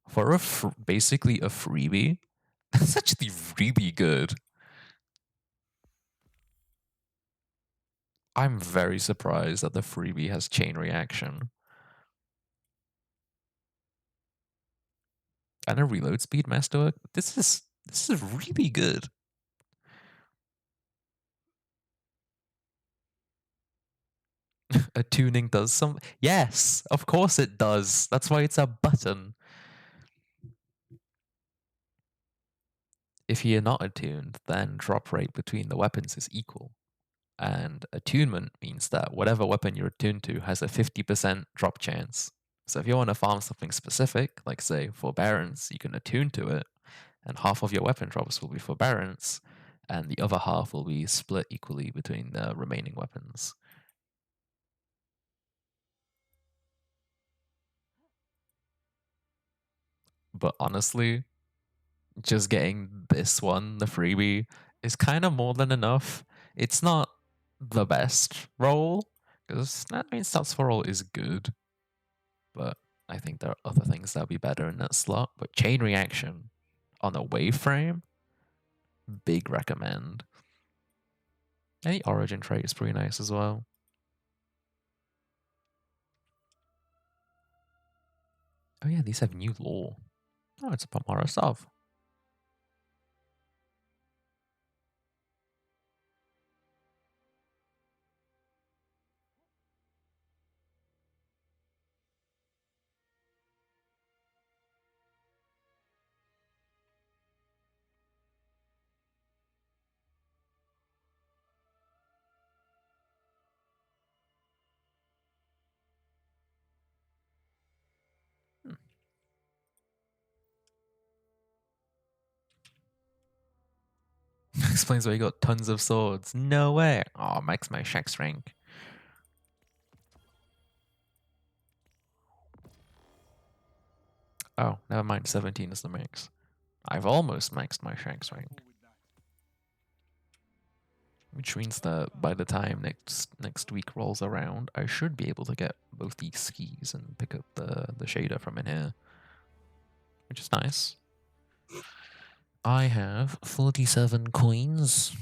for a basically a freebie. That's actually really good. I'm very surprised that the freebie has chain reaction. And a reload speed master. This is really good. Attuning does some. Yes, of course it does. That's why it's a button. If you're not attuned, then drop rate between the weapons is equal. And attunement means that whatever weapon you're attuned to has a 50% drop chance. So if you want to farm something specific, like say forbearance, you can attune to it, and half of your weapon drops will be forbearance, and the other half will be split equally between the remaining weapons. But honestly, just getting this one, the freebie, is kind of more than enough. It's not the best roll, because I mean, stats for roll is good, but I think there are other things that would be better in that slot. But chain reaction on a wave frame, big recommend. Any origin trait is pretty nice as well. Oh yeah, these have new lore. Oh, it's a Pomara stuff. Explains why you got tons of swords. No way. Oh, max my Shaxx rank. Oh, never mind. 17 is the max. I've almost maxed my Shaxx rank. Which means that by the time next week rolls around, I should be able to get both these skis and pick up the shader from in here. Which is nice. I have 47 coins.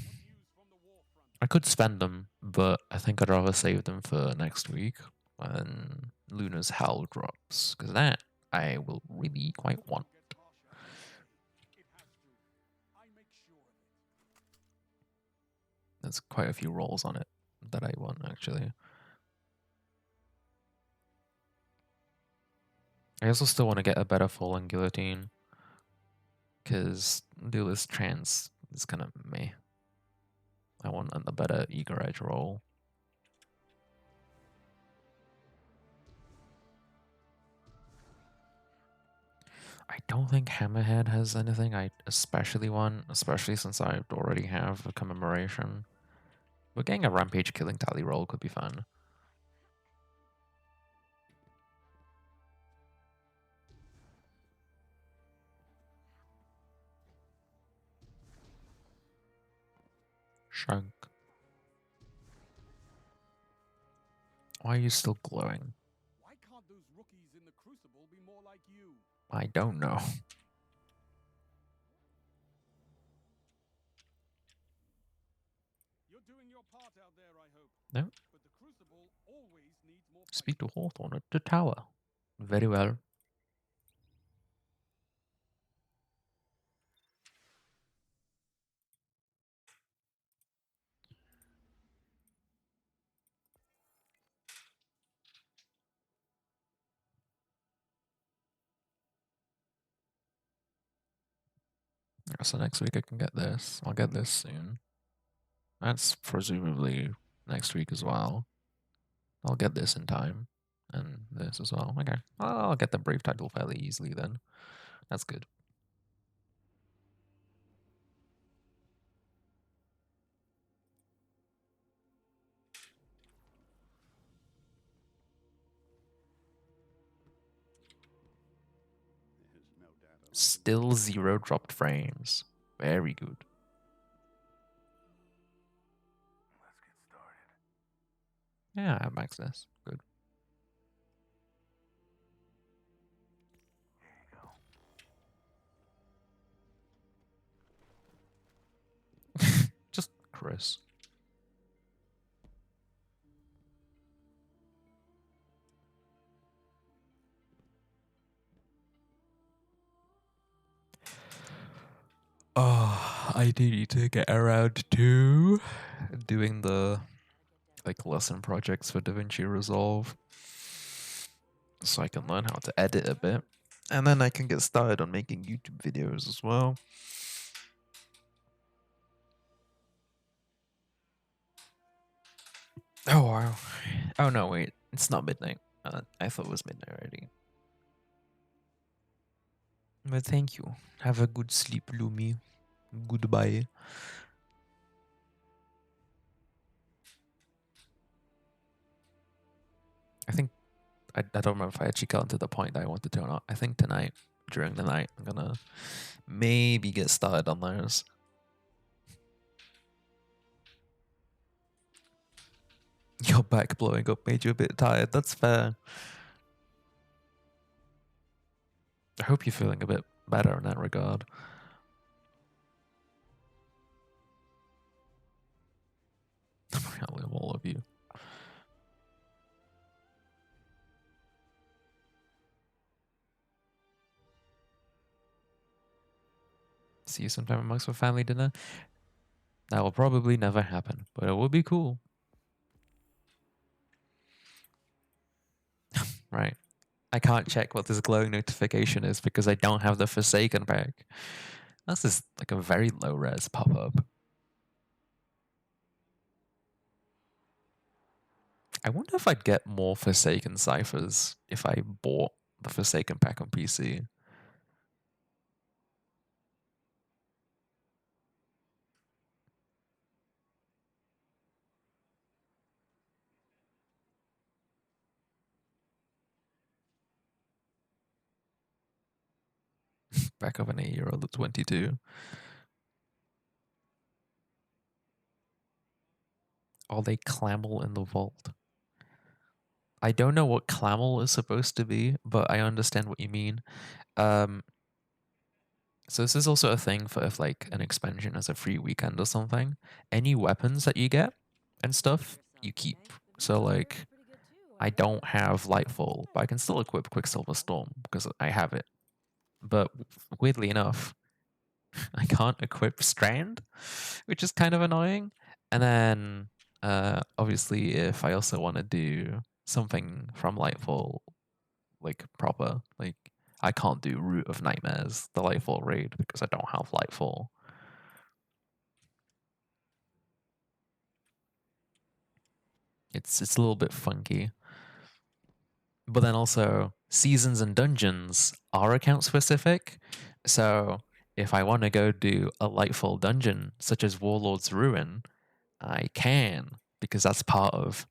I could spend them, but I think I'd rather save them for next week when Luna's Howl drops, because that I will really quite want. There's quite a few rolls on it that I want, actually. I also still want to get a better falling guillotine. because Duelist Trance is kind of meh. I want a better Eager Edge roll. I don't think Hammerhead has anything I especially want, especially since I already have a commemoration. But getting a Rampage Killing Tally roll could be fun. Shunk. Why are you still glowing? Why can't those rookies in the Crucible be more like you? I don't know. You're doing your part out there, I hope. No. But the Crucible always needs more Speak to fighting. Hawthorne at the tower. Very well. So next week I can get this. I'll get this soon. That's presumably next week as well. I'll get this in time. And this as well. Okay. I'll get the Brave title fairly easily then. That's good. There's no doubt a lot of Still 0 dropped frames. Very good. Let's get started. Yeah, I have max this. Good. Here you go. Just Chris. Oh, I do need to get around to doing the lesson projects for DaVinci Resolve, so I can learn how to edit a bit, and then I can get started on making YouTube videos as well. Oh wow! Oh no, wait, it's not midnight. I thought it was midnight already. But thank you. Have a good sleep, Lumi. Goodbye. I think I don't remember if I actually got to the point that I wanted to or not. I think tonight, during the night, I'm gonna maybe get started on those. Your back blowing up made you a bit tired. That's fair. I hope you're feeling a bit better in that regard. I love all of you. See you sometime amongst for family dinner. That will probably never happen, but it would be cool. Right. I can't check what this glowing notification is because I don't have the Forsaken pack. This is like a very low res pop up. I wonder if I'd get more Forsaken ciphers if I bought the Forsaken pack on PC. Back of an 8-year-old at 22. Oh, they clamel in the vault. I don't know what clamel is supposed to be, but I understand what you mean. So this is also a thing for if like an expansion has a free weekend or something. Any weapons that you get and stuff, you keep. So like I don't have Lightfall, but I can still equip Quicksilver Storm because I have it. But weirdly enough, I can't equip Strand, which is kind of annoying. And then obviously if I also want to do something from Lightfall like proper, like I can't do Root of Nightmares, the Lightfall raid, because I don't have Lightfall. It's a little bit funky. But then also, seasons and dungeons are account specific. So if I want to go do a Lightfall dungeon, such as Warlord's Ruin, I can, because that's part of.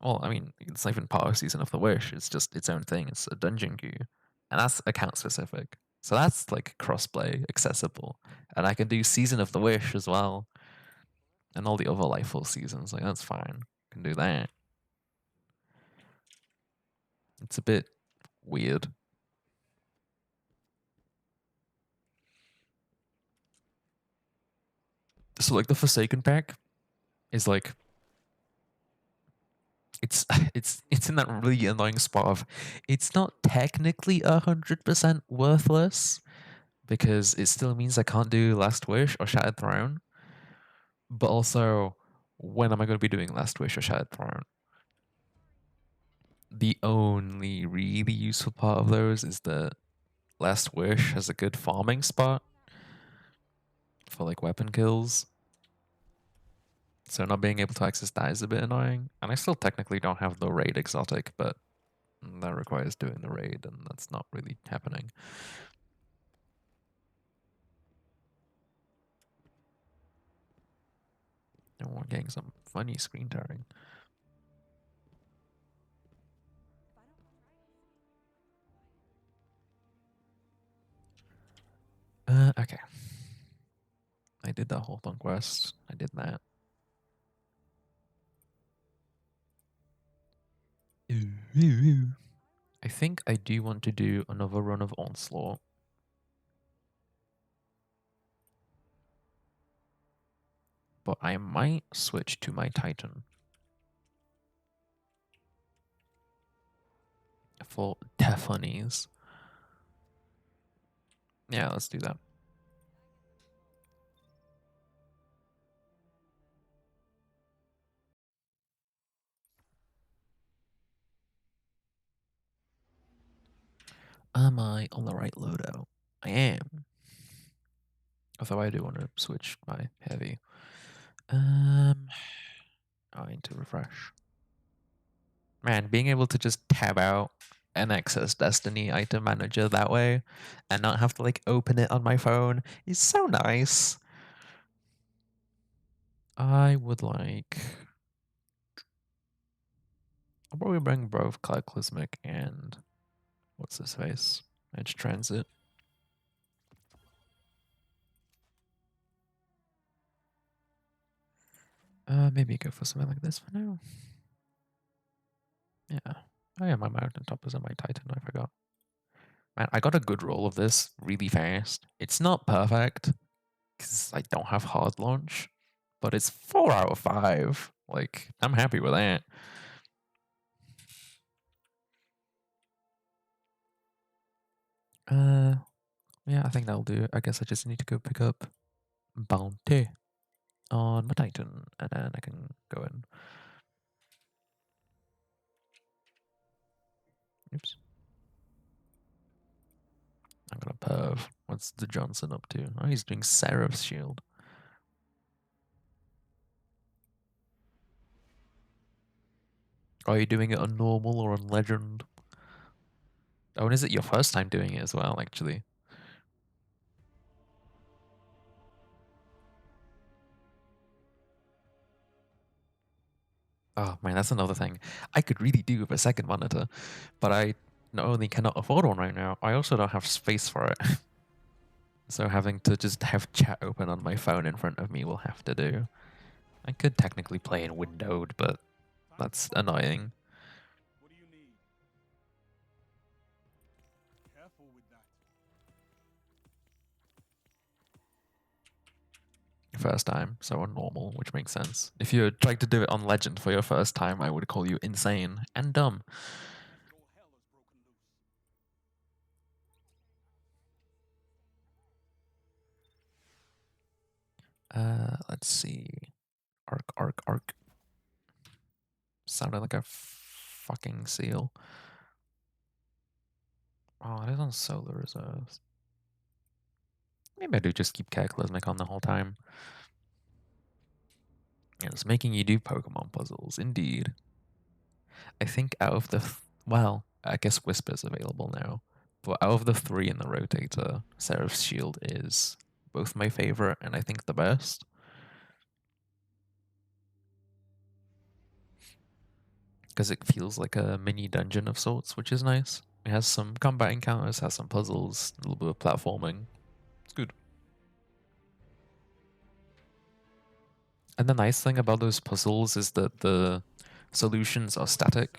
Well, I mean, it's not even part of Season of the Wish. It's just its own thing. It's a dungeon queue, and that's account specific. So that's like crossplay accessible, and I can do Season of the Wish as well, and all the other Lightfall seasons. Like that's fine. I can do that. It's a bit weird. So like the Forsaken pack is like it's it's in that really annoying spot of it's not technically 100% worthless because it still means I can't do Last Wish or Shattered Throne. But also, when am I going to be doing Last Wish or Shattered Throne? The only really useful part of those is that Last Wish has a good farming spot for like weapon kills. So not being able to access that is a bit annoying. And I still technically don't have the raid exotic, but that requires doing the raid, and that's not really happening. And we're getting some funny screen tearing. Okay. I did that whole conquest. I did that. I think I do want to do another run of Onslaught. But I might switch to my Titan for Tefanies. Yeah, let's do that. Am I on the right loadout? I am. Although I do want to switch my heavy. I need to refresh. Man, being able to just tab out and access Destiny item manager that way and not have to like open it on my phone is so nice. I would like. I'll probably bring both Cataclysmic and what's his face? Edge Transit. Maybe go for something like this for now. Yeah. Oh yeah, my Mountain Top is on my Titan, I forgot. Man, I got a good roll of this really fast. It's not perfect, because I don't have hard launch, but it's 4 out of 5. Like, I'm happy with that. Yeah, I think that'll do. I guess I just need to go pick up Bounty on my Titan, and then I can go in. Oops. I'm gonna perv. What's the Johnson up to? Oh, he's doing Seraph's Shield. Are you doing it on normal or on legend? Oh, and is it your first time doing it as well, actually? Oh man, that's another thing. I could really do with a second monitor, but I not only cannot afford one right now, I also don't have space for it. So having to just have chat open on my phone in front of me will have to do. I could technically play in windowed, but that's annoying. What do you need? Careful with that. First time, so on normal, which makes sense. If you're trying to do it on legend for your first time, I would call you insane and dumb. Your hell has broken loose. Let's see. Arc. Sounded like a fucking seal. Oh, it is on solo reserves. Maybe I do just keep Cataclysmic on the whole time. It's making you do Pokemon puzzles, indeed. I think out of the well, I guess Whisper's available now, but out of the three in the rotator, Seraph's Shield is both my favorite and I think the best. Because it feels like a mini dungeon of sorts, which is nice. It has some combat encounters, has some puzzles, a little bit of platforming. It's good. And the nice thing about those puzzles is that the solutions are static.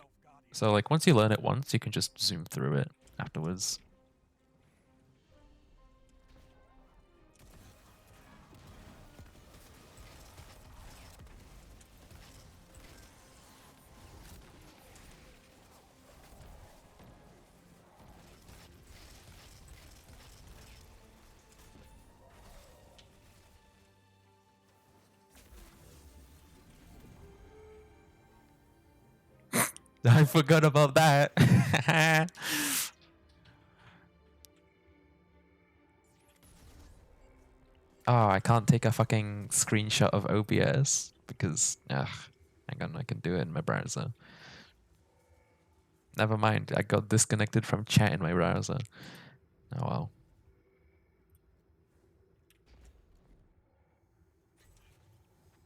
So like once you learn it once, you can just zoom through it afterwards. I forgot about that. Oh, I can't take a fucking screenshot of OBS because, hang on, I can do it in my browser. Never mind, I got disconnected from chat in my browser. Oh well.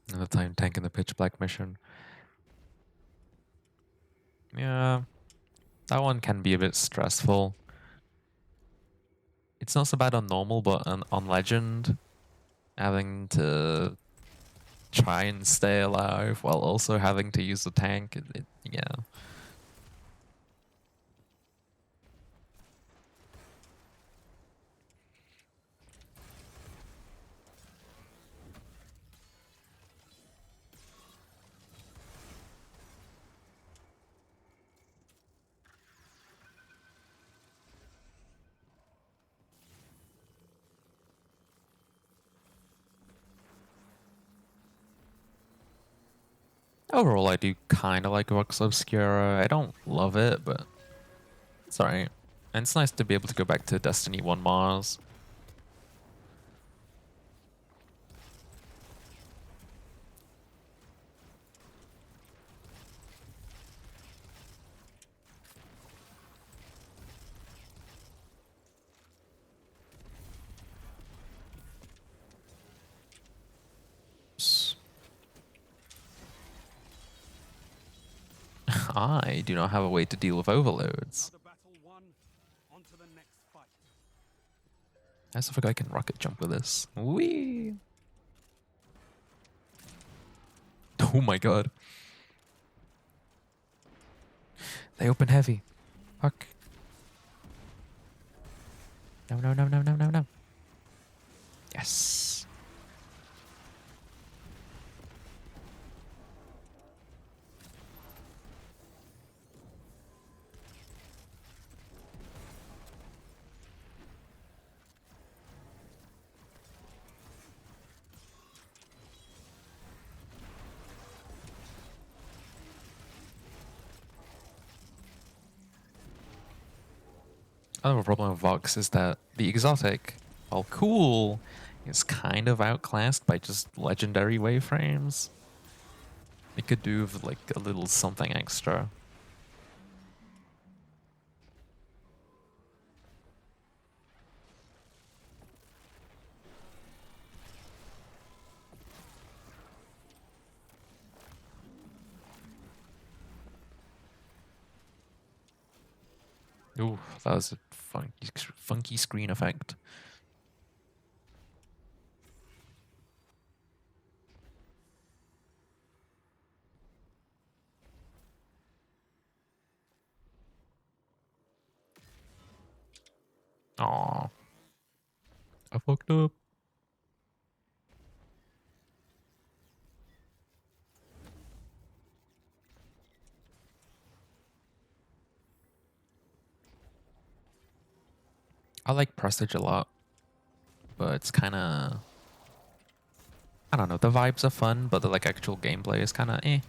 Another time tank in the pitch black mission. Yeah, that one can be a bit stressful. It's not so bad on normal, but on legend, having to try and stay alive while also having to use the tank, yeah. Overall, I do kind of like Vox Obscura. I don't love it, but it's alright. And it's nice to be able to go back to Destiny 1 Mars. I do not have a way to deal with overloads. Another battle won. On to the next fight. As if a guy can rocket jump with this. Whee! Oh my god. They open heavy. Fuck. No, no, no, no, no, no, no. Yes. Another problem with Vox is that the exotic, while cool, is kind of outclassed by just legendary waveframes. It could do with like a little something extra. Ooh, that was a funky screen effect. Aw. I fucked up. I like Prestige a lot, but it's kind of, I don't know, the vibes are fun, but the like actual gameplay is kind of eh.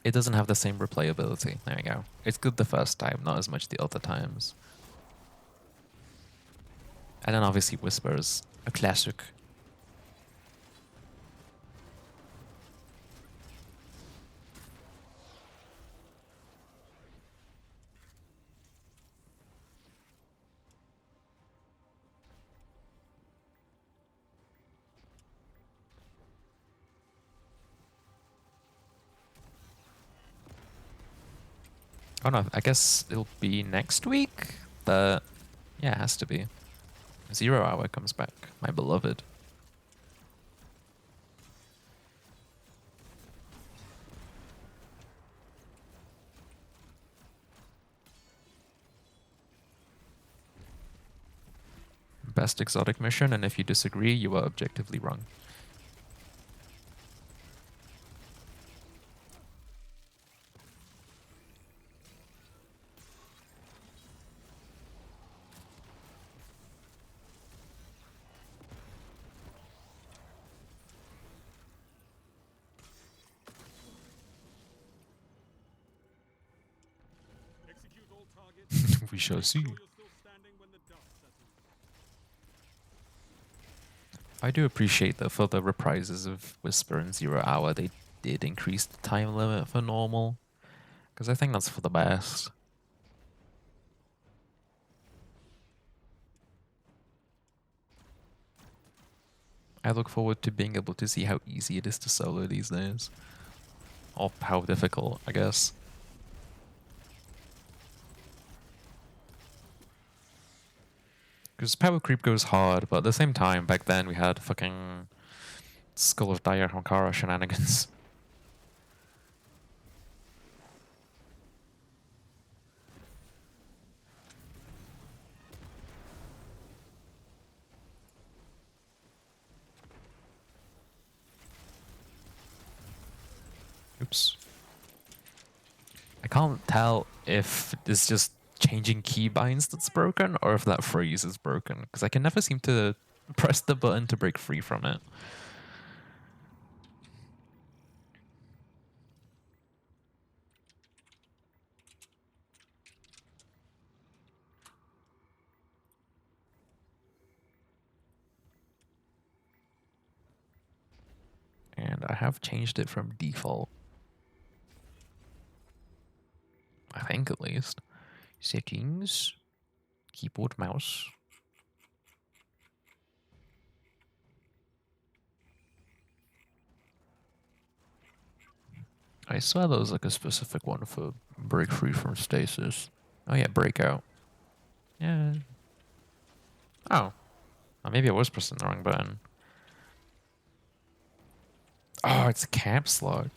It doesn't have the same replayability. There you go. It's good the first time, not as much the other times. And then obviously Whispers, a classic. Oh no, I guess it'll be next week, but yeah, it has to be. 0 Hour comes back, my beloved. Best exotic mission, and if you disagree, you are objectively wrong. Execute all targets. We shall see. Make sure you're still standing when the dust settles. I do appreciate that for the reprises of Whisper and 0 Hour, they did increase the time limit for normal, because I think that's for the best. I look forward to being able to see how easy it is to solo these days. Or how difficult, I guess. Because power creep goes hard, but at the same time, back then we had fucking Skull of Dire Hankara shenanigans. Oops. I can't tell if it's just changing keybinds that's broken or if that freeze is broken, because I can never seem to press the button to break free from it. And I have changed it from default. I think at least. Settings. Keyboard, mouse. I saw there was like a specific one for break free from stasis. Oh yeah, breakout. Yeah. Oh. Oh, maybe I was pressing the wrong button. Oh, it's a caps lock.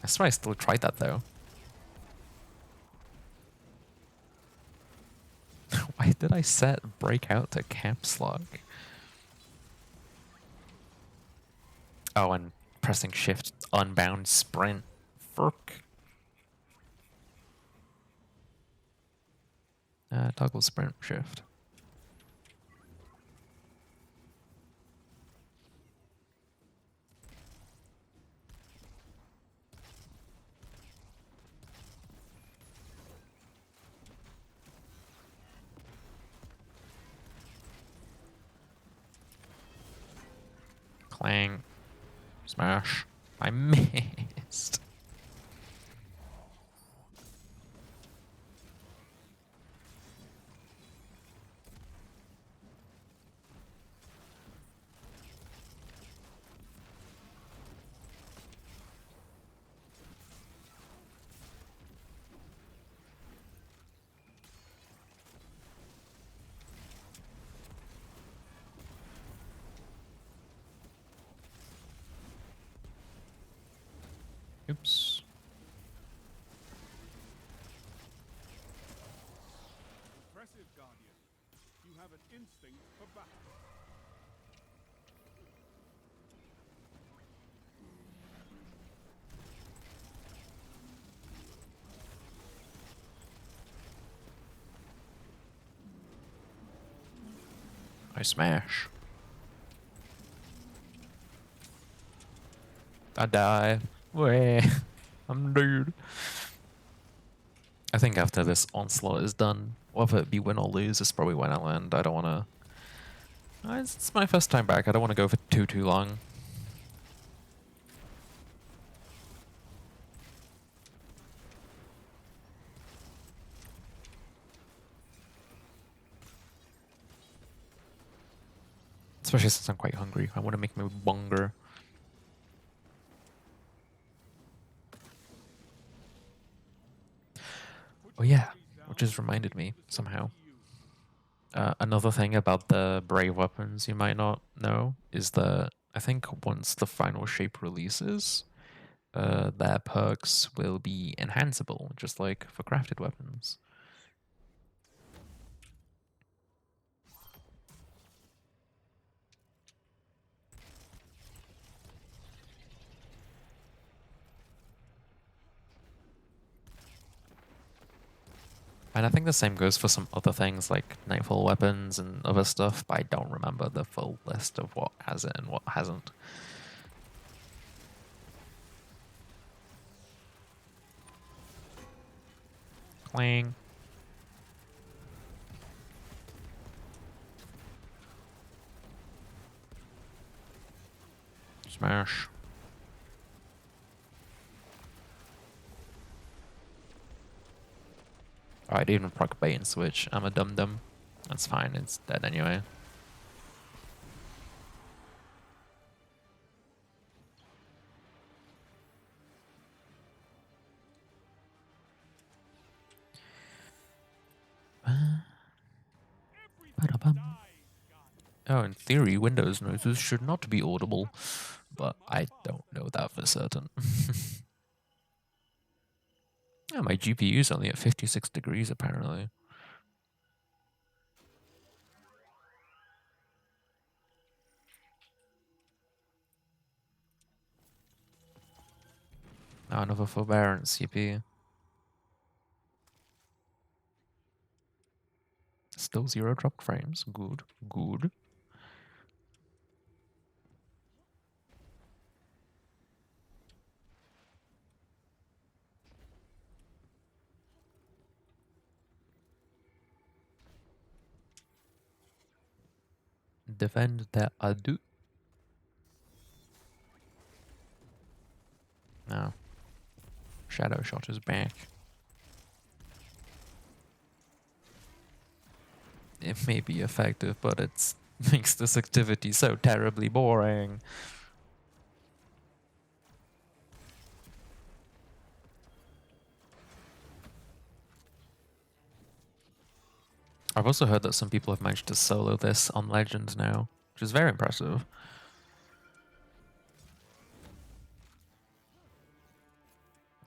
I swear I still tried that though. Why did I set breakout to caps lock? Oh, and pressing shift unbound sprint. Fuck. Toggle sprint shift. Clang. Smash. I missed. Oops. Impressive, Guardian. You have an instinct for battle. I smash. I die. Wait. I'm dead. I think after this onslaught is done, whether it be win or lose, is probably when I'll end. I don't want to... It's my first time back. I don't want to go for too long. Especially since I'm quite hungry. I want to make me bonger. Oh yeah, which has reminded me somehow. Another thing about the brave weapons you might not know is that I think once the final shape releases, their perks will be enhanceable, just like for crafted weapons. And I think the same goes for some other things like Nightfall weapons and other stuff, but I don't remember the full list of what has it and what hasn't. Clang. Smash. Oh, I didn't even proc bait and switch. I'm a dum-dum. That's fine, it's dead anyway. Oh, in theory, Windows noises should not be audible, but I don't know that for certain. Oh, my GPU's only at 56 degrees apparently. Oh, another forbearance CP. Still 0 dropped frames. Good, good. Defend that adu. No. Shadow shot is back. It may be effective, but it makes this activity so terribly boring. I've also heard that some people have managed to solo this on Legends now, which is very impressive.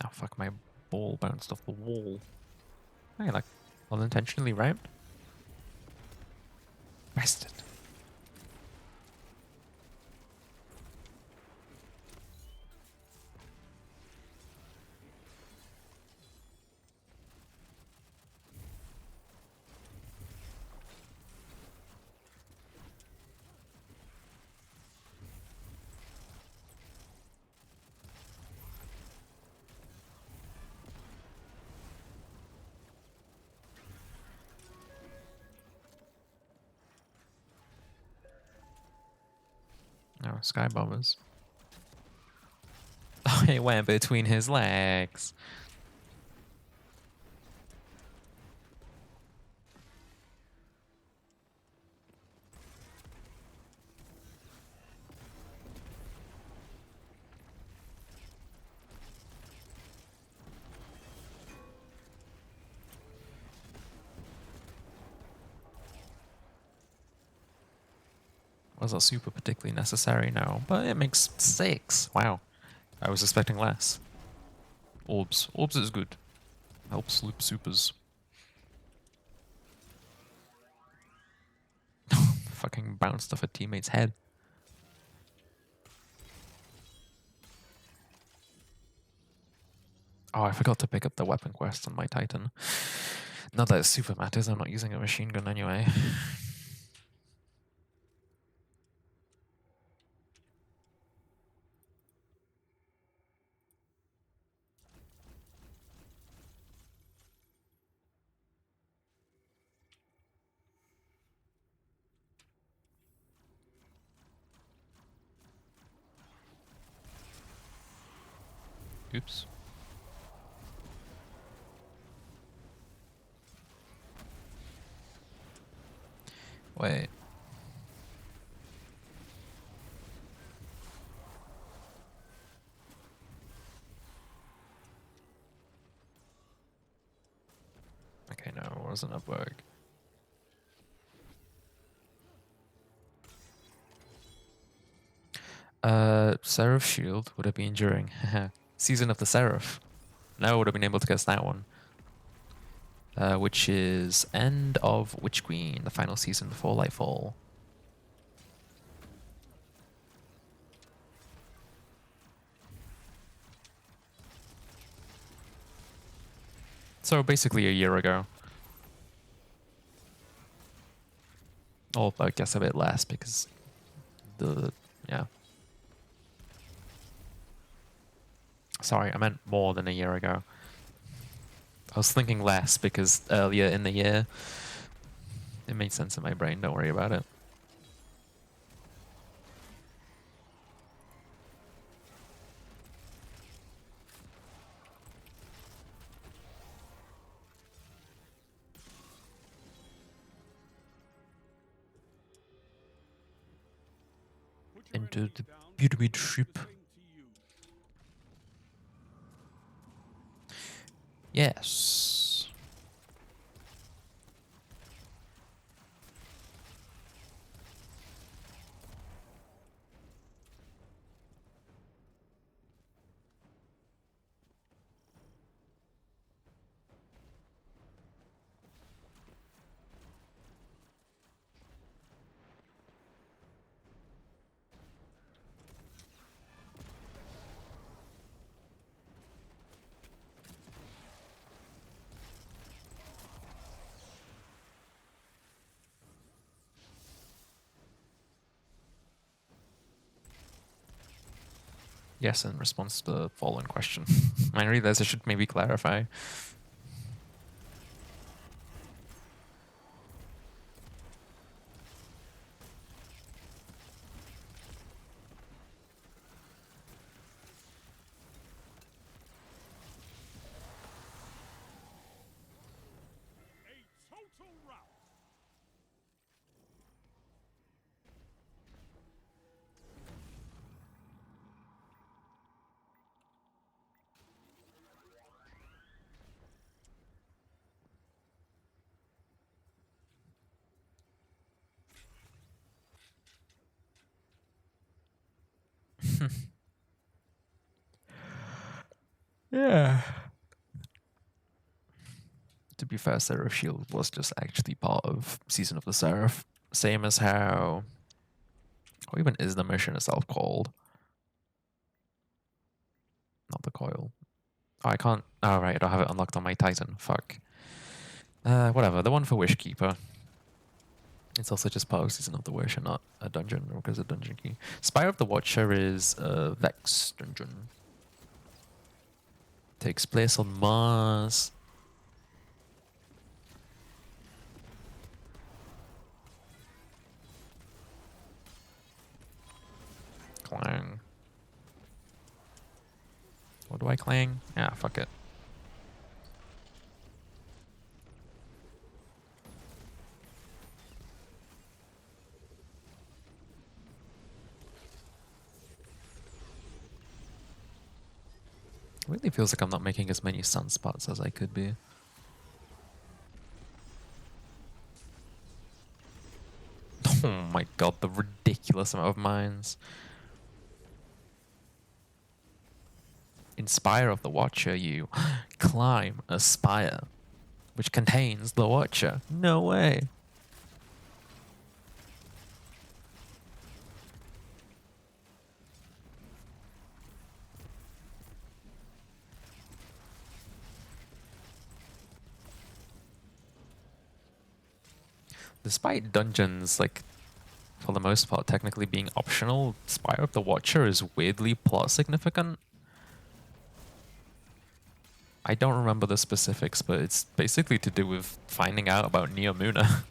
Oh fuck, my ball bounced off the wall. Hey, like, unintentionally rammed? Bastard. Oh, sky bombers. Oh, it went between his legs. Wasn't super particularly necessary now, but it makes 6. Wow. I was expecting less. Orbs. Orbs is good. Helps loop supers. Fucking bounced off a teammate's head. Oh, I forgot to pick up the weapon quest on my Titan. Not that it super matters, I'm not using a machine gun anyway. Oops. Wait. Okay, no, it wasn't a bug. Seraph Shield would have been during Season of the Seraph. Now I would have been able to guess that one. Which is End of Witch Queen, the final season before Lightfall. So basically a year ago. Or I guess a bit less because yeah. Sorry, I meant more than a year ago. I was thinking less because earlier in the year, it made sense in my brain, don't worry about it. Put your Into enemies the down, pyramid do ship. the same to you. Yes. Yes, in response to the following question. I realize I should maybe clarify. A total rout. Yeah. To be fair, Seraph Shield was just actually part of Season of the Seraph. Same as how... What even is the mission itself called? Not the coil. Oh, I can't... Oh, right, I don't have it unlocked on my Titan. Fuck. Whatever, the one for Wishkeeper. It's also just part of Season of the Wish and not a dungeon, because a dungeon key. Spire of the Watcher is a Vex dungeon. Takes place on Mars. Clang. What do I clang? Yeah, fuck it. It really feels like I'm not making as many sunspots as I could be. Oh my god, the ridiculous amount of mines. In Spire of the Watcher, you climb a spire, which contains the Watcher. No way. Despite dungeons, like, for the most part, technically being optional, Spire of the Watcher is weirdly plot significant. I don't remember the specifics, but it's basically to do with finding out about Neomuna.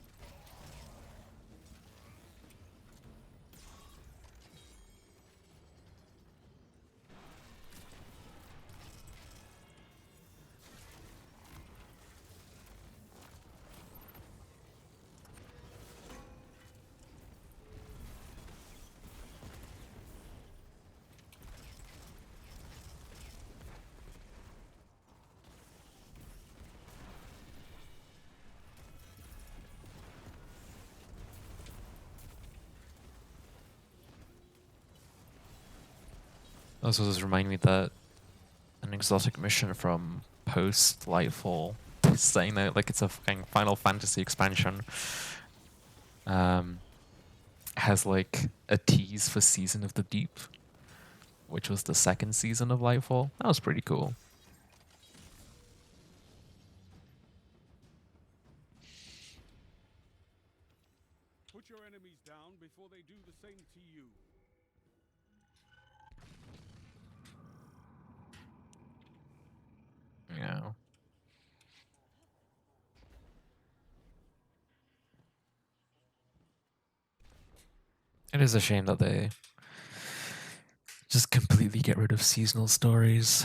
Also, just remind me that an exotic mission from post Lightfall, saying that like it's a fucking Final Fantasy expansion, um, has like a tease for Season of the Deep, which was the second season of Lightfall. That was pretty cool. Put your enemies down before they do the same to you. Yeah. It is a shame that they just completely get rid of seasonal stories.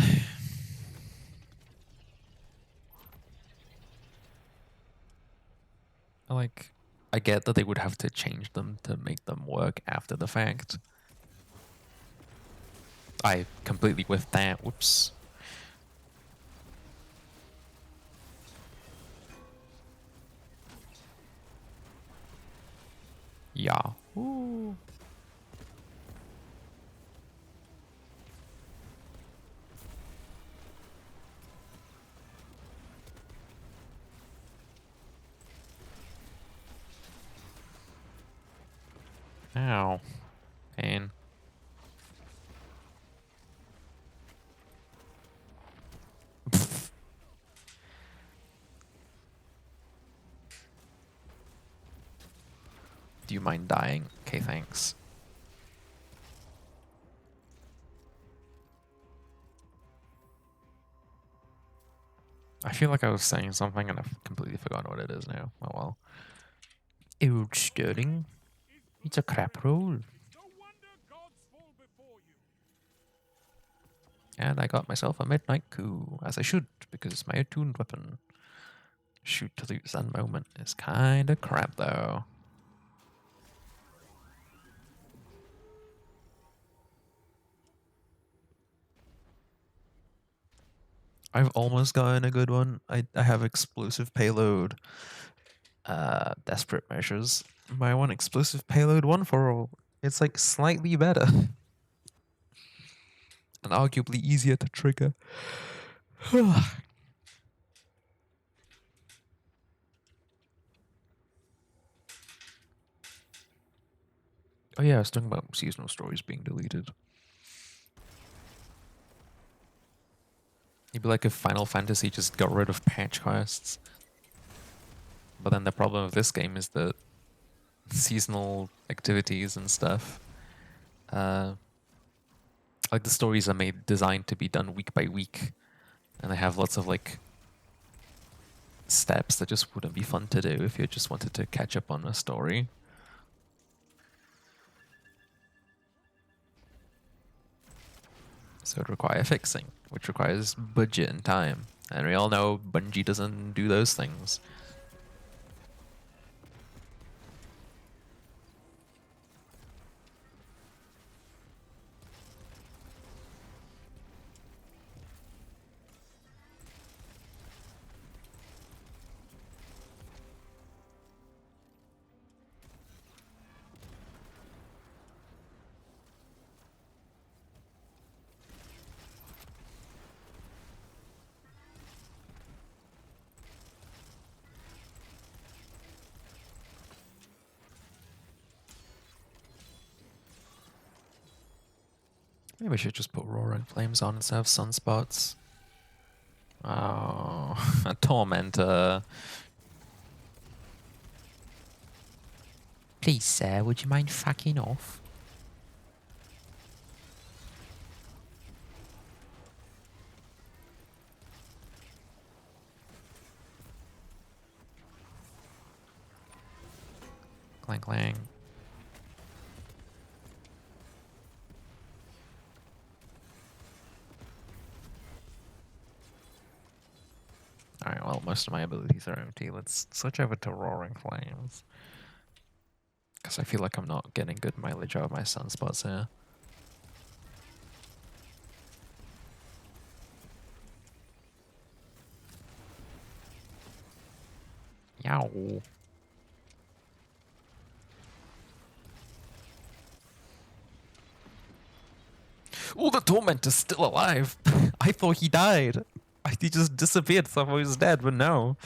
Like, I get that they would have to change them to make them work after the fact. I completely with that. Whoops. Yeah. Ooh. Ow. Pain. Do you mind dying? Okay, thanks. I feel like I was saying something and I've completely forgotten what it is now. Oh well. Old Sterling. It's a crap roll. It's no wonder gods fall before you. And I got myself a midnight coup, as I should, because it's my attuned weapon. Shoot to lose that moment is kinda crap though. I've almost gotten a good one. I have explosive payload, desperate measures. My one explosive payload one for all. It's like slightly better. And arguably easier to trigger. Oh yeah, I was talking about seasonal stories being deleted. It'd be like if Final Fantasy just got rid of patch quests. But then the problem with this game is that seasonal activities and stuff, uh, like the stories are designed to be done week by week, and they have lots of like steps that just wouldn't be fun to do if you just wanted to catch up on a story. So it require fixing, which requires budget and time. And we all know Bungie doesn't do those things. Maybe we should just put roaring flames on instead of sunspots. Oh, a tormentor. Please, sir, would you mind fucking off? Clang clang. Alright, well, most of my abilities are empty. Let's switch over to Roaring Flames. Because I feel like I'm not getting good mileage out of my sunspots here. Yow. Oh, the Tormentor's still alive. I thought he died. He just disappeared, so I thought he was dead, but no.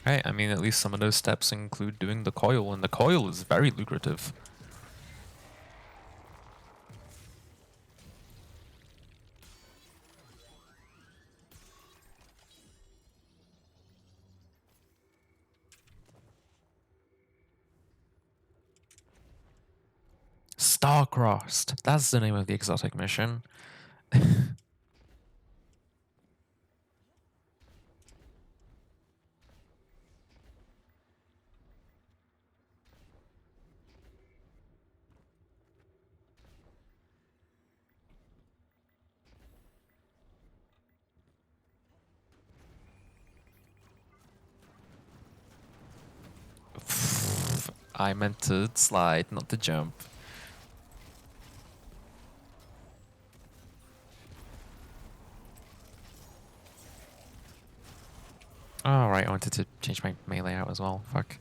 Right, I mean, at least some of those steps include doing the coil, and the coil is very lucrative. Star-crossed. That's the name of the exotic mission. I meant to slide, not to jump. Oh, right, I wanted to change my melee out as well. Fuck.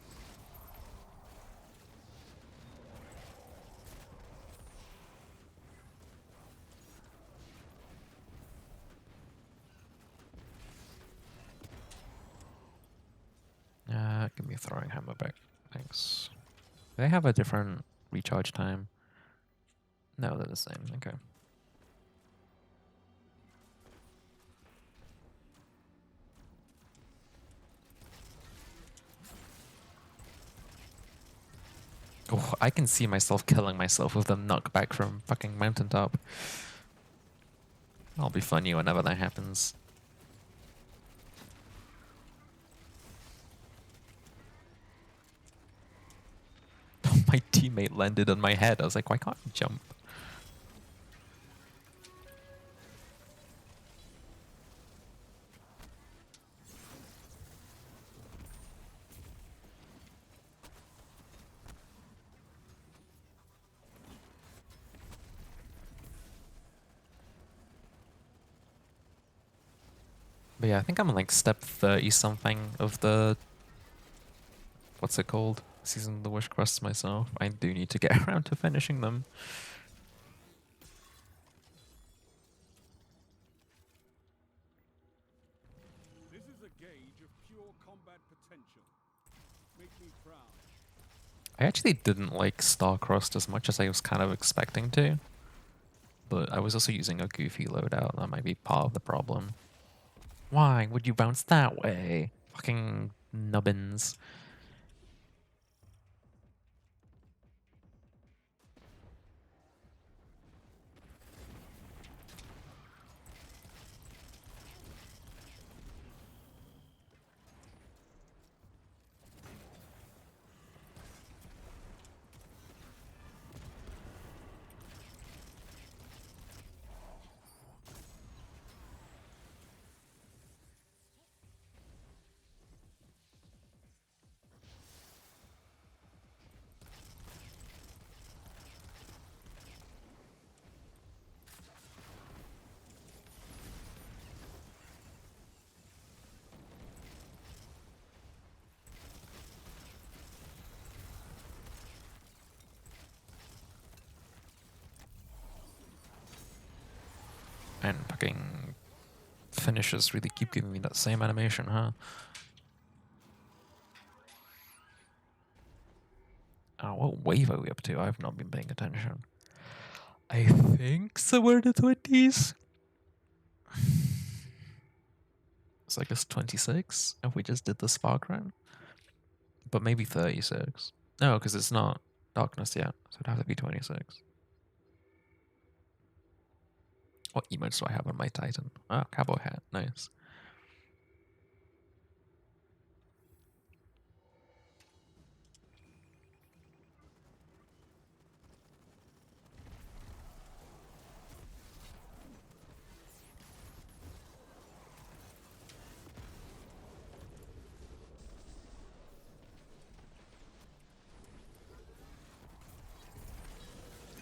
Give me a throwing hammer back. Thanks. Do they have a different recharge time? No, they're the same. Okay. Oh, I can see myself killing myself with the knockback from fucking mountaintop. I'll be funny whenever that happens. My teammate landed on my head. I was like, why can't I jump? But yeah, I think I'm on like step 30 something of the... What's it called? Season of the Wish quests myself. I do need to get around to finishing them. This is a gauge of pure combat potential. Make me proud. I actually didn't like Star-crossed as much as I was kind of expecting to. But I was also using a goofy loadout. That might be part of the problem. Why would you bounce that way? Fucking nubbins. And fucking finishers really keep giving me that same animation, huh? Oh, what wave are we up to? I've not been paying attention. I think somewhere in the 20s. So I guess 26 if we just did the spark run. But maybe 36. No, because it's not darkness yet, so it'd have to be 26. What emotes do I have on my Titan? Oh, cowboy hat. Nice.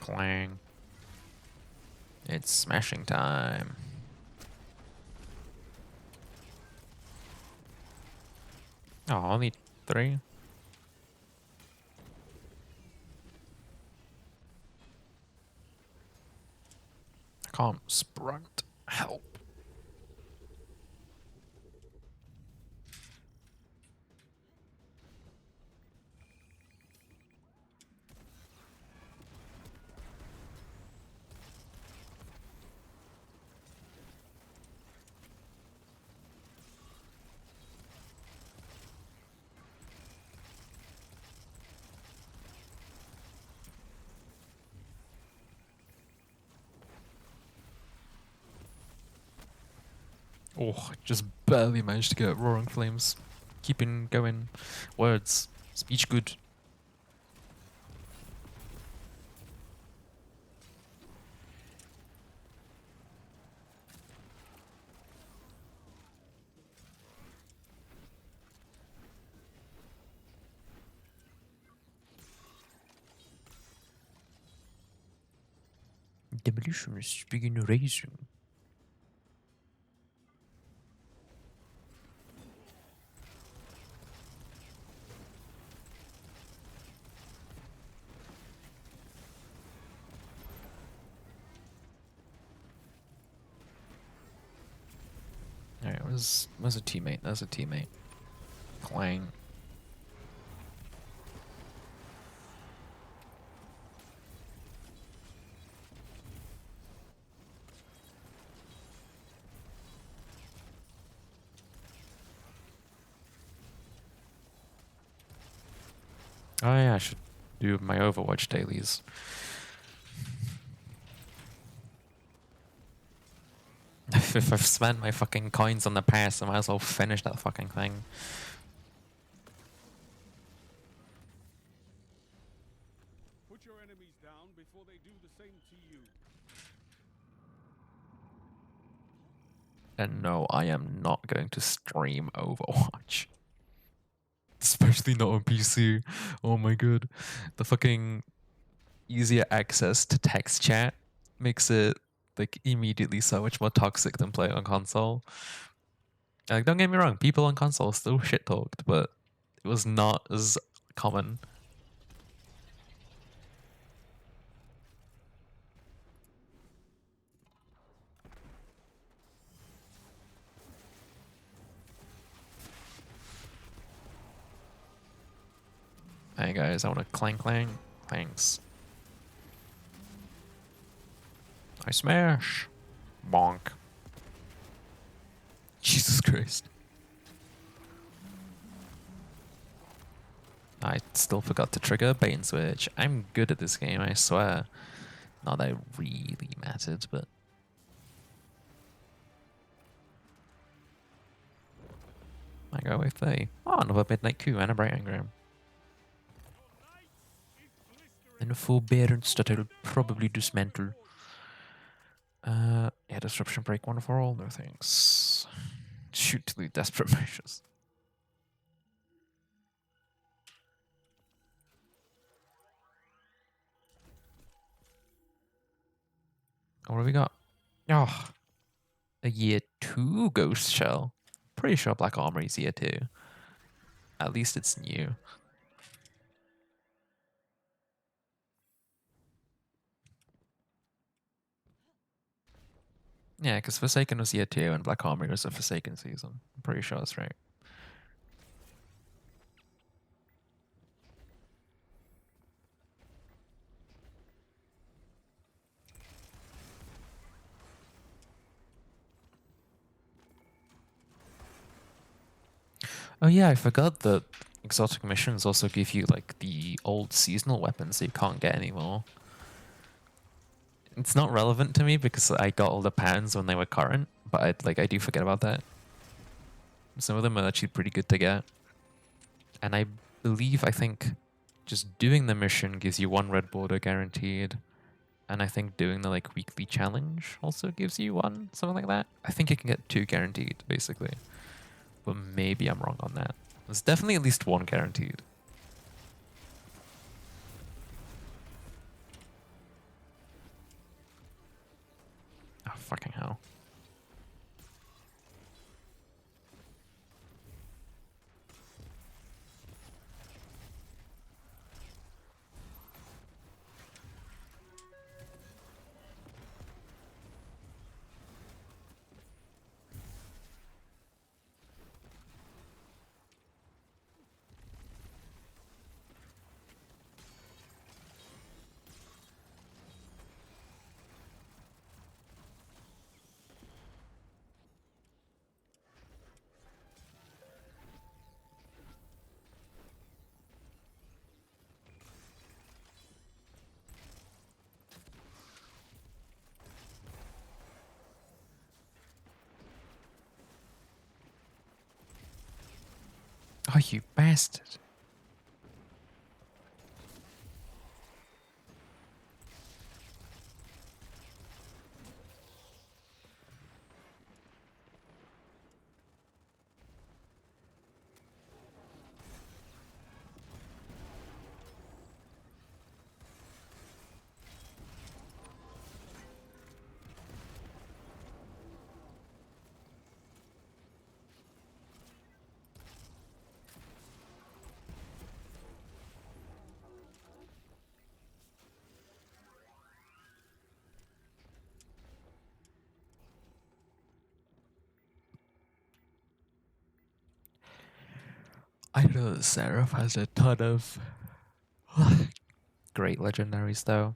Clang. It's smashing time. Oh, only 3? I can't sprint. Help. Oh, just barely managed to get Roaring Flames. Keeping going. Words. Speech good. Demolition is begin raising. Alright, where's a teammate? There's a teammate. Clang. Oh yeah, I should do my Overwatch dailies. If I've spent my fucking coins on the pass, I might as well finish that fucking thing. Put your enemies down before they do the same to you. And no, I am not going to stream Overwatch. Especially not on PC. Oh my god. The fucking easier access to text chat makes it like immediately so much more toxic than playing on console. Like, don't get me wrong, people on console still shit talked, but it was not as common. Hey guys, I want to clang clang. Thanks. I smash. Bonk. Jesus Christ. I still forgot to trigger bait and switch. I'm good at this game, I swear. Not that it really mattered, but... I go with a... Oh, another Midnight Coup and a Bright Engram. And a forbearance that I'll probably dismantle. Yeah, disruption break one for all, no thanks. Shoot to the desperate measures. What have we got? Oh, a year 2 Ghost Shell. Pretty sure Black Armor is year 2. At least it's new. Yeah, because Forsaken was year 2 and Black Armor was a Forsaken season. I'm pretty sure that's right. Oh yeah, I forgot that exotic missions also give you like the old seasonal weapons that you can't get anymore. It's not relevant to me because I got all the patterns when they were current, but I do forget about that. Some of them are actually pretty good to get. And I think just doing the mission gives you 1 red border guaranteed. And I think doing the like weekly challenge also gives you 1, something like that. I think you can get 2 guaranteed, basically. But maybe I'm wrong on that. There's definitely at least 1 guaranteed. Fucking hell. Oh, you bastard. I know that Seraph has a ton of great legendaries, though.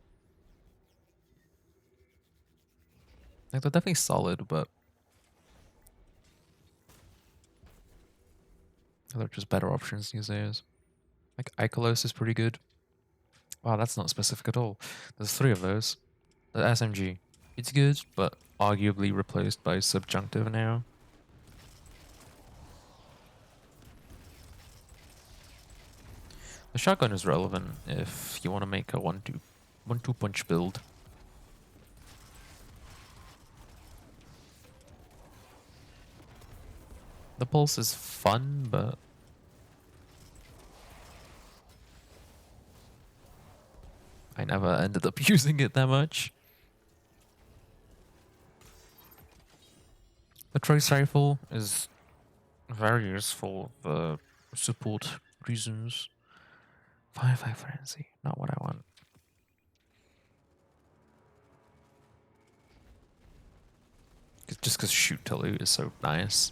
Like, they're definitely solid, but they're just better options these days. Like, Ikelos is pretty good. Wow, that's not specific at all. There's 3 of those. The SMG. It's good, but arguably replaced by Subjunctive now. The shotgun is relevant if you want to make a 1-2 punch build. The pulse is fun, but I never ended up using it that much. The trace rifle is very useful for support reasons. Firefly Frenzy, not what I want. Just because shoot to loot is so nice.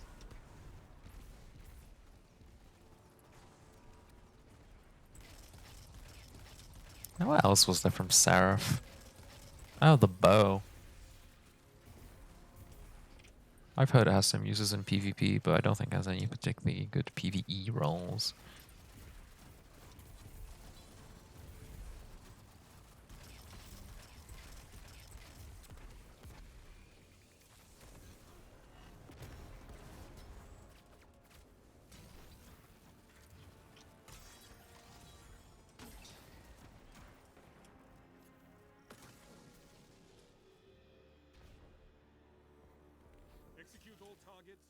Now what else was there from Seraph? Oh, the bow. I've heard it has some uses in PvP, but I don't think it has any particularly good PvE roles. Execute all targets,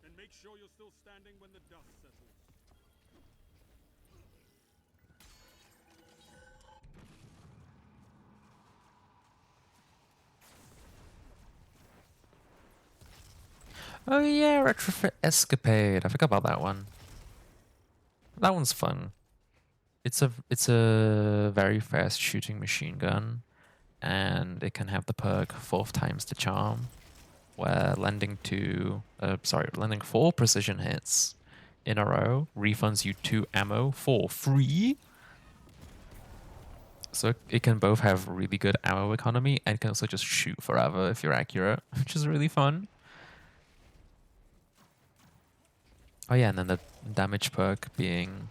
and make sure you're still standing when the dust settles. Oh yeah, Retrofit Escapade. I forgot about that one. That one's fun. It's a very fast shooting machine gun, and it can have the perk 4 times the charm, where landing 4 precision hits in a row refunds you 2 ammo for free. So it can both have really good ammo economy and can also just shoot forever if you're accurate, which is really fun. Oh yeah, and then the damage perk being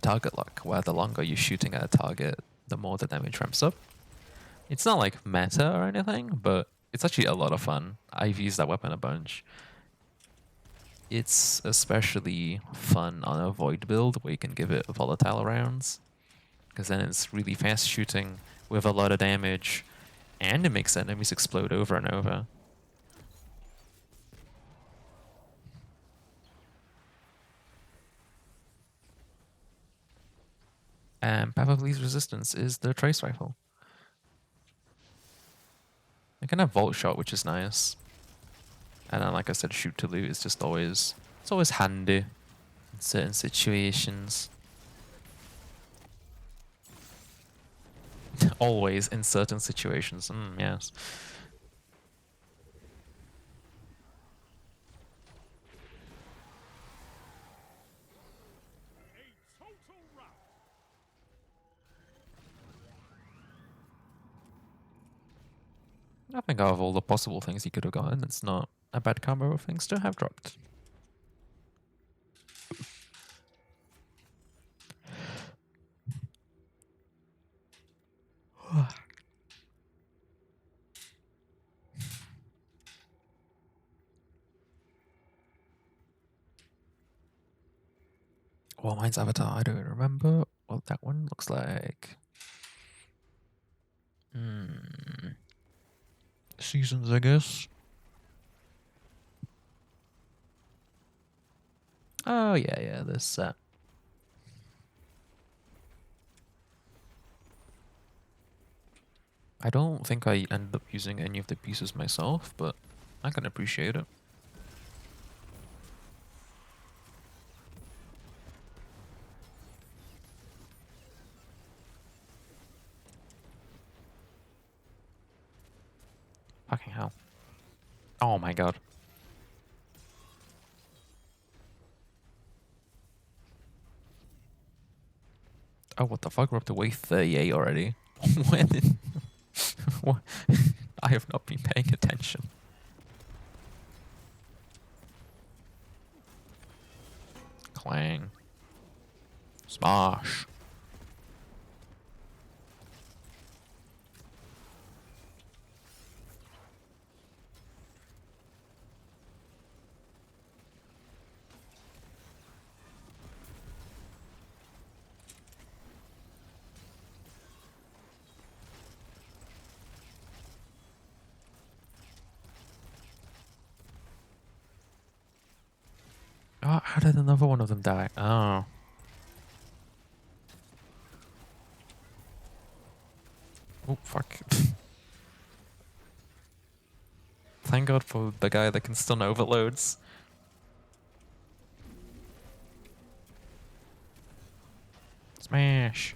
target lock, where the longer you're shooting at a target, the more the damage ramps up. It's not like meta or anything, but it's actually a lot of fun. I've used that weapon a bunch. It's especially fun on a void build where you can give it volatile rounds, because then it's really fast shooting with a lot of damage, and it makes enemies explode over and over. And Path of Least Resistance is the trace rifle. Like can have vault shot, which is nice. And then, like I said, shoot to loot is just always, it's always handy in certain situations. Always in certain situations. Yes. A total rout. I think out of all the possible things he could have gotten, it's not a bad combo of things to have dropped. Well, mine's Avatar. I don't remember what that one looks like. Seasons, I guess. Oh, yeah, this set. I don't think I ended up using any of the pieces myself, but I can appreciate it. Fucking hell. Oh my god. Oh, what the fuck? We're up to wave 38 already. When did... What? I have not been paying attention. Clang. Smash. Oh, how did another one of them die? Oh. Oh, fuck. Thank God for the guy that can stun overloads. Smash.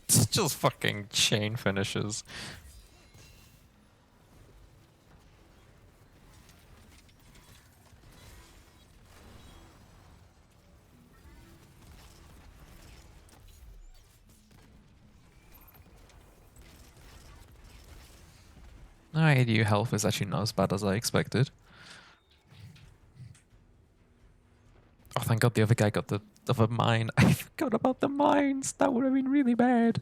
It's just fucking chain finishes. No, ADU health is actually not as bad as I expected. Oh, thank God the other guy got the other mine. I forgot about the mines. That would have been really bad.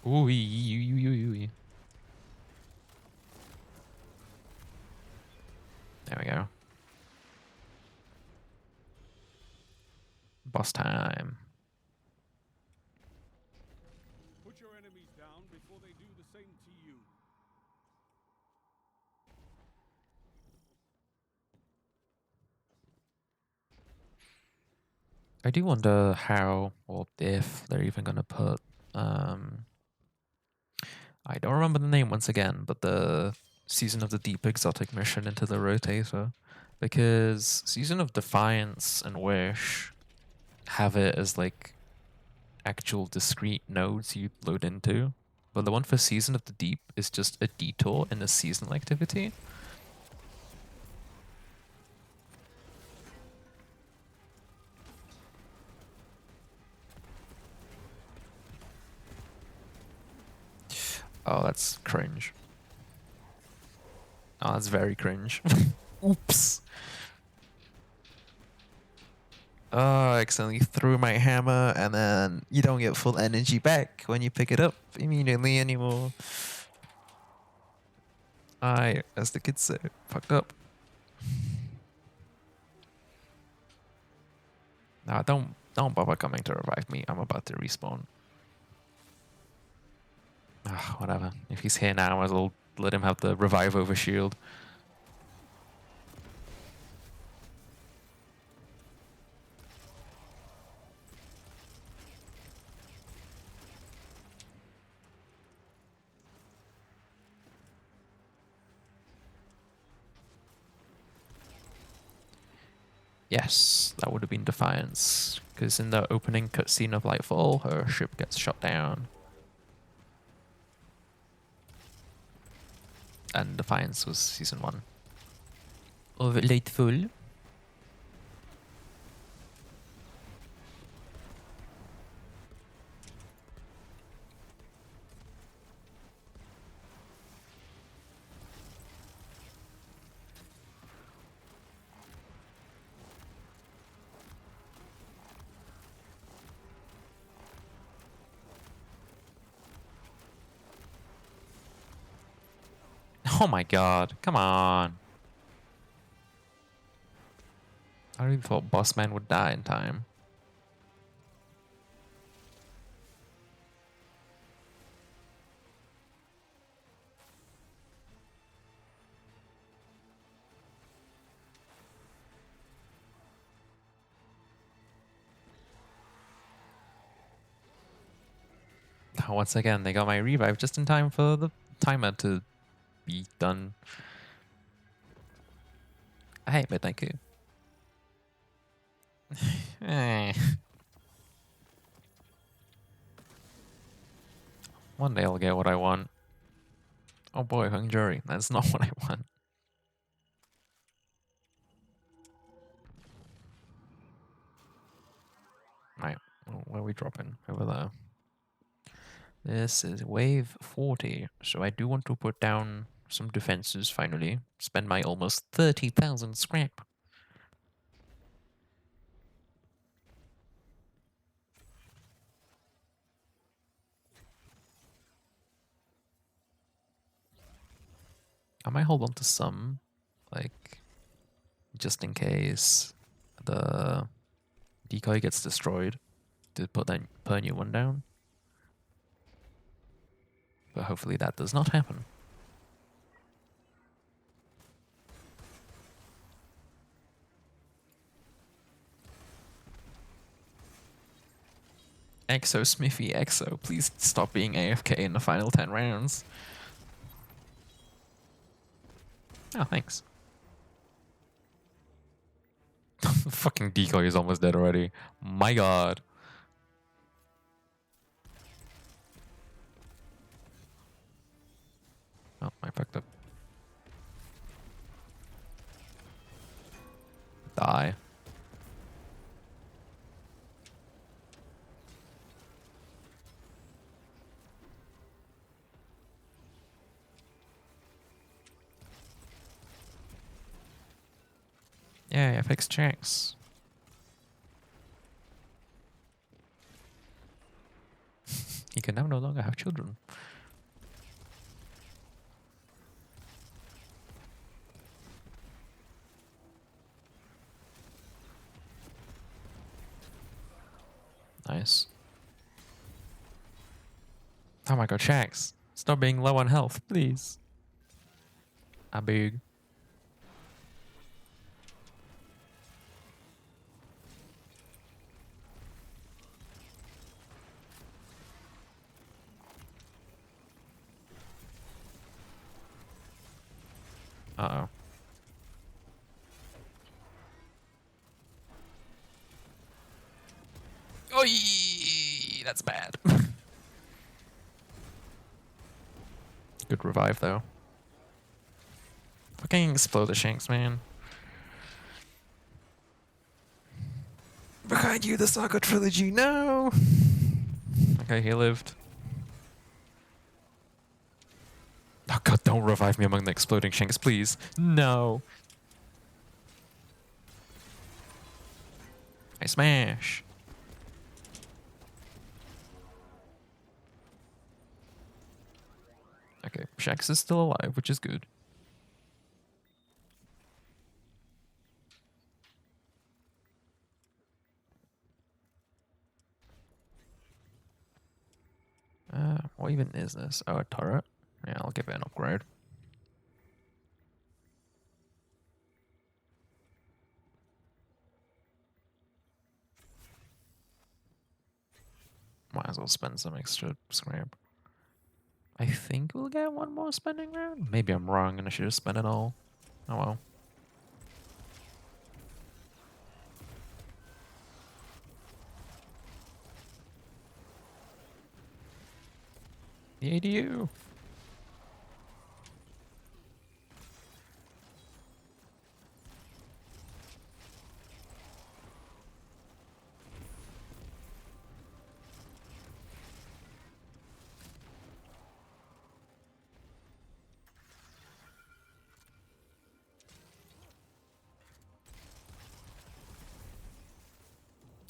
Ooh, there we go. Boss time. Put your enemies down before they do the same to you. I do wonder how or if they're even gonna put I don't remember the name once again, but the Season of the Deep exotic mission into the rotator. Because Season of Defiance and Wish have it as like actual discrete nodes you load into. But the one for Season of the Deep is just a detour in a seasonal activity. Oh, that's cringe. Oh, that's very cringe. Oops. Oh, I accidentally threw my hammer, and then you don't get full energy back when you pick it up immediately anymore. I, as the kids say, fucked up. Nah, don't bother coming to revive me. I'm about to respawn. Ah, whatever. If he's here now, I might as well let him have the revive over shield. Yes, that would have been Defiance. Because in the opening cutscene of Lightfall, her ship gets shot down. And Defiance was season 1. Of Lightfall. Oh my god, come on. I really thought Bossman would die in time. Once again, they got my revive just in time for the timer to be done. I hate Midnight Coup. Eh. One day I'll get what I want. Oh boy, hung jury. That's not what I want. Right, where are we dropping? Over there. This is wave 40, so I do want to put down some defenses finally. Spend my almost 30,000 scrap. I might hold on to some, like, just in case the decoy gets destroyed, to put that per new one down. But hopefully that does not happen. Exo Smithy, Exo, please stop being AFK in the final 10 rounds. Oh, thanks. Fucking decoy is almost dead already. My god. Oh, I fucked up. Die. Yeah, I fixed Shaxx. He can now no longer have children. Nice. Oh my god, Shaxx. Stop being low on health, please. I beg. Uh-oh. Oi! That's bad. Good revive, though. Fucking explode the Shanks, man. Behind you, the Saga Trilogy, no! Okay, he lived. Oh god, don't revive me among the exploding Shanks, please. No! I smash. Okay, Shaxx is still alive, which is good. What even is this? Oh, a turret? Yeah, I'll give it an upgrade. Might as well spend some extra scrap. I think we'll get one more spending round. Maybe I'm wrong and I should have spent it all. Oh well. The ADU.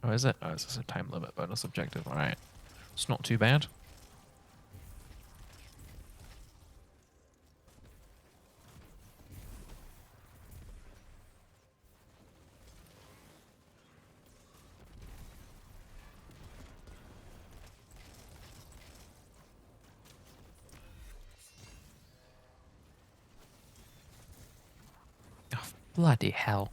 Oh, is it? Oh, it's just a time limit bonus objective. Alright. It's not too bad. Oh, bloody hell.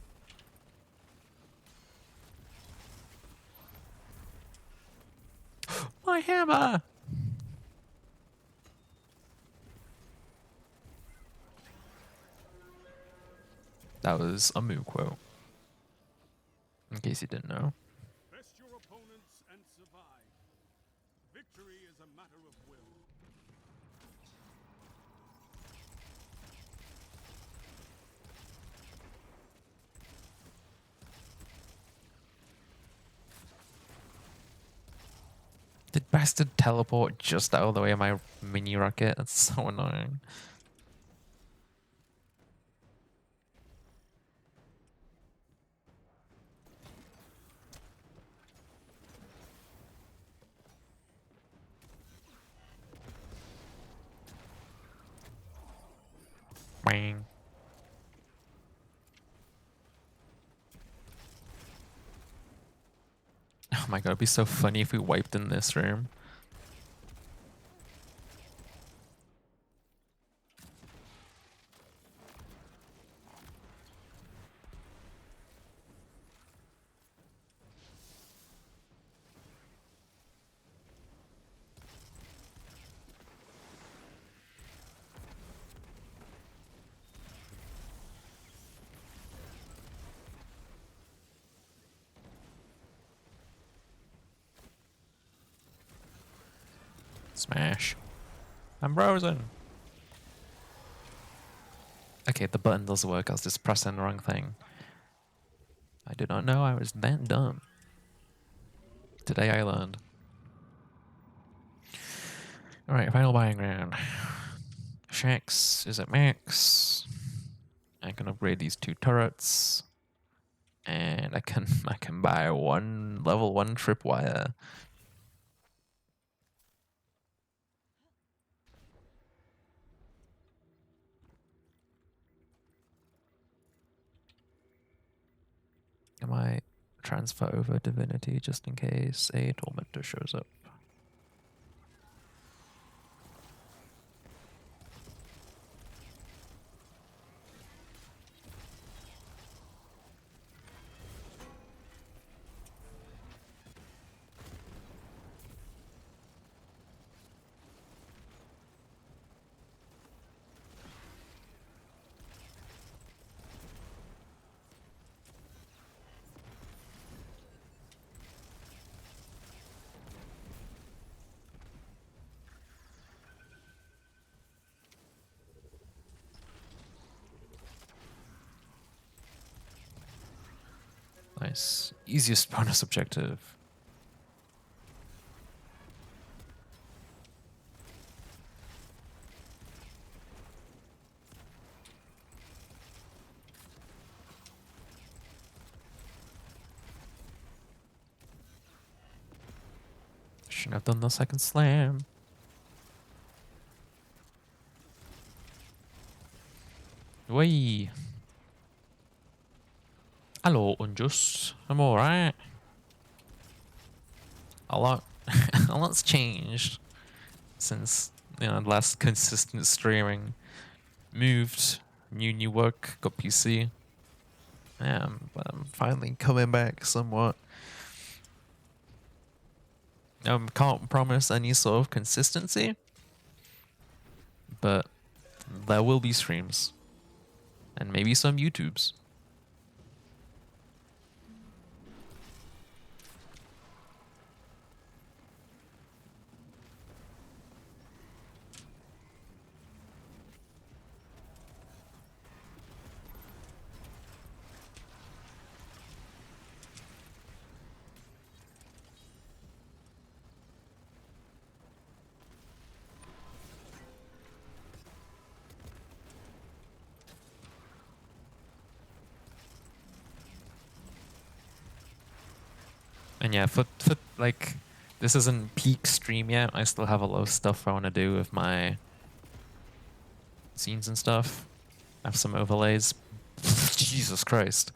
My hammer! That was a moo quote. In case you didn't know. Best your opponents and survive. Victory is a matter of will. Did bastard teleport just out of the way of my mini rocket? That's so annoying. Bang. Oh my god, it'd be so funny if we wiped in this room. Smash. I'm frozen. Okay, the button does work. I was just pressing the wrong thing. I did not know I was that dumb. Today I learned. Alright, final buying round. Shaxx is at max. I can upgrade these 2 turrets. And I can buy 1 level 1 tripwire. I might transfer over divinity just in case a tormentor shows up. Nice. Easiest bonus objective. Shouldn't have done the second slam. Whee! Hello, Unjust. I'm alright. A lot, a lot's changed since last consistent streaming. Moved, new work, got PC. Yeah, but I'm finally coming back somewhat. Can't promise any sort of consistency, but there will be streams and maybe some YouTubes. And yeah, for like, this isn't peak stream yet. I still have a lot of stuff I want to do with my scenes and stuff. I have some overlays. Jesus Christ.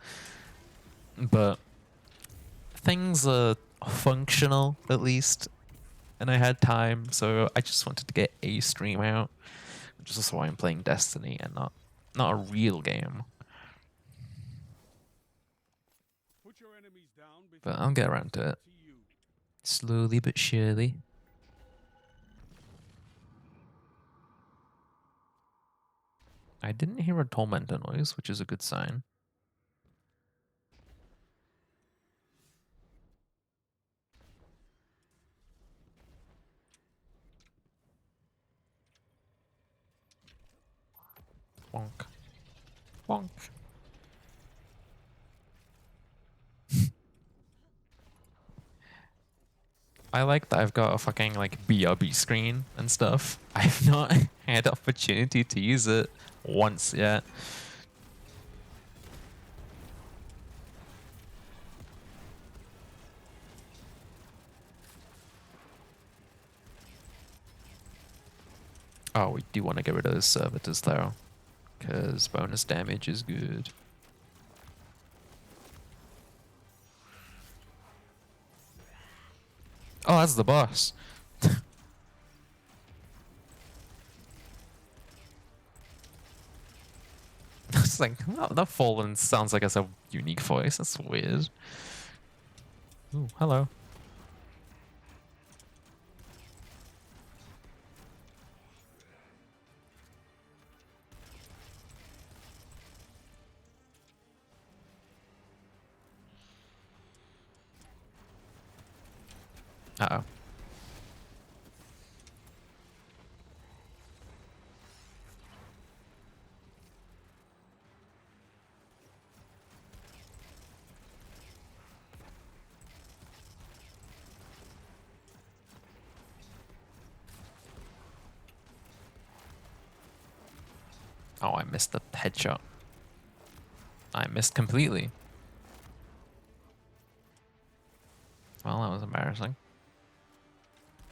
But things are functional, at least. And I had time, so I just wanted to get a stream out. Which is why I'm playing Destiny and not a real game. Put your enemies down But I'll get around to it. you. Slowly but surely. I didn't hear a tormentor noise, which is a good sign. Bonk. Bonk. I like that I've got a fucking like BRB screen and stuff. I've not had opportunity to use it once yet. Oh, we do want to get rid of those servitors though, because bonus damage is good. Oh, that's the boss. It's like, oh, that Fallen sounds like it's a unique voice. That's weird. Ooh, hello. Uh-oh. Oh, I missed the headshot. I missed completely. Well, that was embarrassing.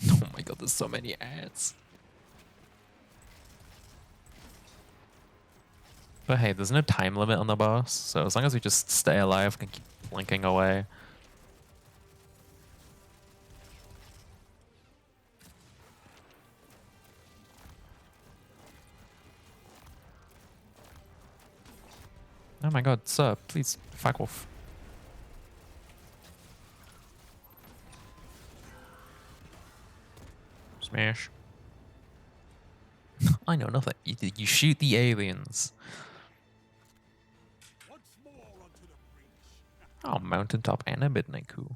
Oh my god, there's so many ads. But hey, there's no time limit on the boss, so as long as we just stay alive, we can keep blinking away. Oh my god, sir, please, fuck off. Smash. I know nothing. You shoot the aliens. Once more onto the breach. Oh, mountaintop and a midnight coup.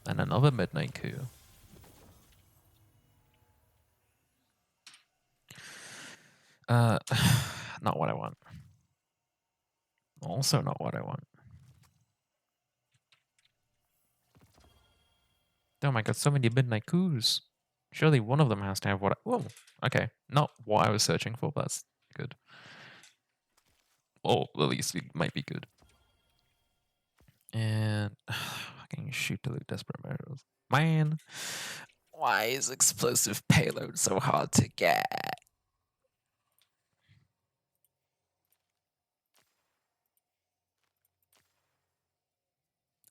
And another midnight coup. Not what I want. Also not what I want. Oh my god, so many midnight coups. Surely one of them has to have what I... Whoa, okay. Not what I was searching for, but that's good. Or at least it might be good. And fucking shoot to the desperate measures. Man, why is explosive payload so hard to get?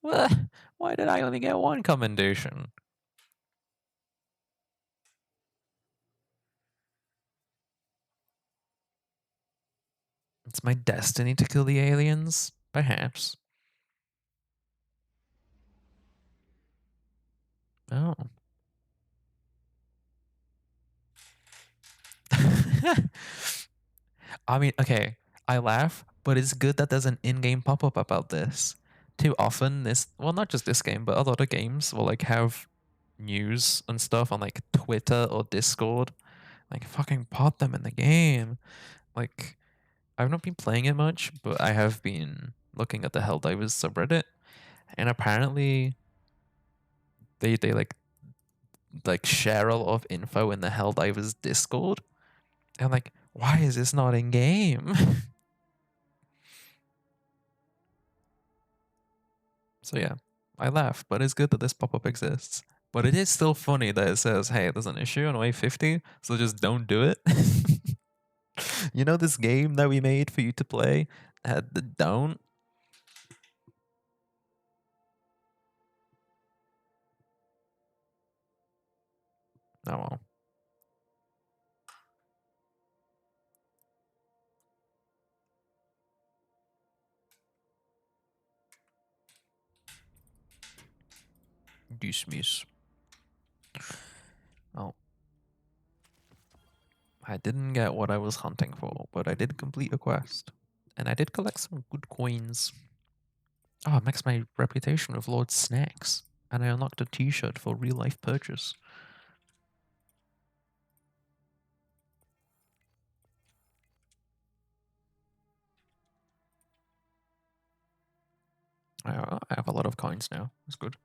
What? Why did I only get one commendation? It's my destiny to kill the aliens? Perhaps. Oh. I mean, okay, I laugh, but it's good that there's an in-game pop-up about this. Too often, well, not just this game, but a lot of games will like have news and stuff on like Twitter or Discord. Like, fucking pop them in the game. Like, I've not been playing it much, but I have been looking at the Helldivers subreddit, and apparently they like share a lot of info in the Helldivers Discord. And like, why is this not in game? So yeah, I laugh, but it's good that this pop-up exists. But it is still funny that it says, hey, there's an issue on wave 50, so just don't do it. You know this game that we made for you to play had the don't? Oh well. Dismiss. Oh. I didn't get what I was hunting for, but I did complete a quest. And I did collect some good coins. Oh, it makes my reputation with Lord Snacks. And I unlocked a t-shirt for real life purchase. I have a lot of coins now. It's good.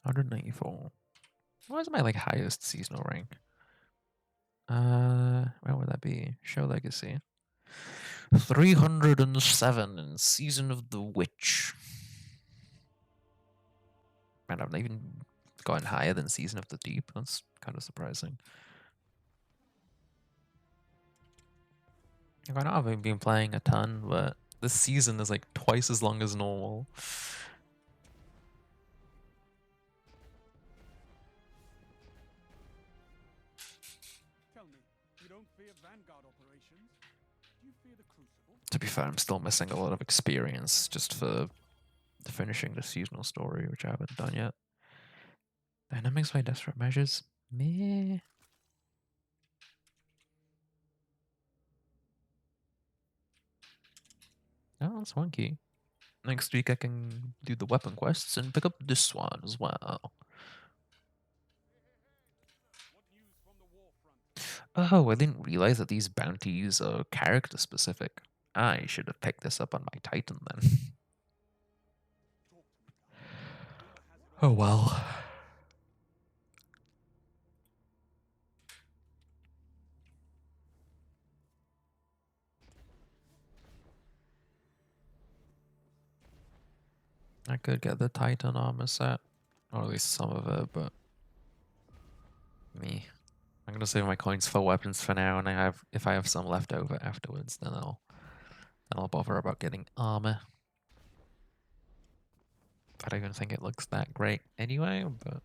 $194. What is my like highest seasonal rank? Where would that be? Show legacy. 307 in Season of the Witch. Man, I've not even gotten higher than Season of the Deep. That's kind of surprising. I know I've been playing a ton, but this season is like twice as long as normal. Tell me, you don't fear Vanguard operations? Do you fear the Crucible? To be fair, I'm still missing a lot of experience just for finishing the seasonal story, which I haven't done yet. Dynamics by desperate measures? Meh. Oh, that's one key. Next week I can do the weapon quests and pick up this one as well. What news from the war front? Oh, I didn't realize that these bounties are character specific. I should have picked this up on my Titan then. Talk to me, Rumor has it Oh well. I could get the Titan armor set. Or at least some of it, but me. I'm gonna save my coins for weapons for now, and if I have some left over afterwards, then I'll bother about getting armor. I don't even think it looks that great anyway, but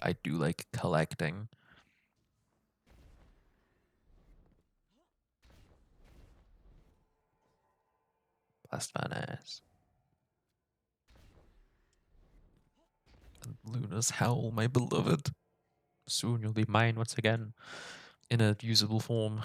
I do like collecting. Blast Furnace. And Luna's Howl, my beloved. Soon you'll be mine once again, in a usable form.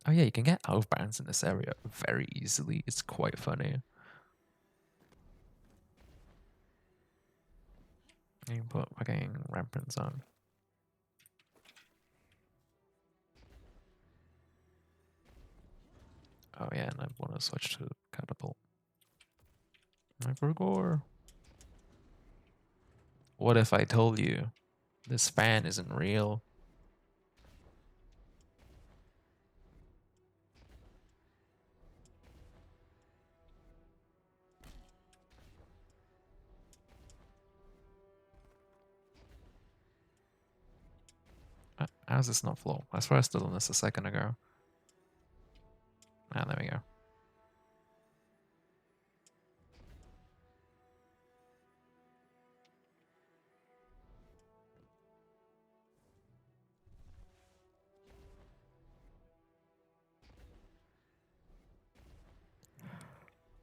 Oh yeah, you can get out of bounds in this area very easily. It's quite funny. You can put fucking ramparts on. Oh yeah, and I want to switch to catapult. Hypergore. What if I told you this fan isn't real? How's this not flow? I swear I stood on this a second ago. Ah, there we go.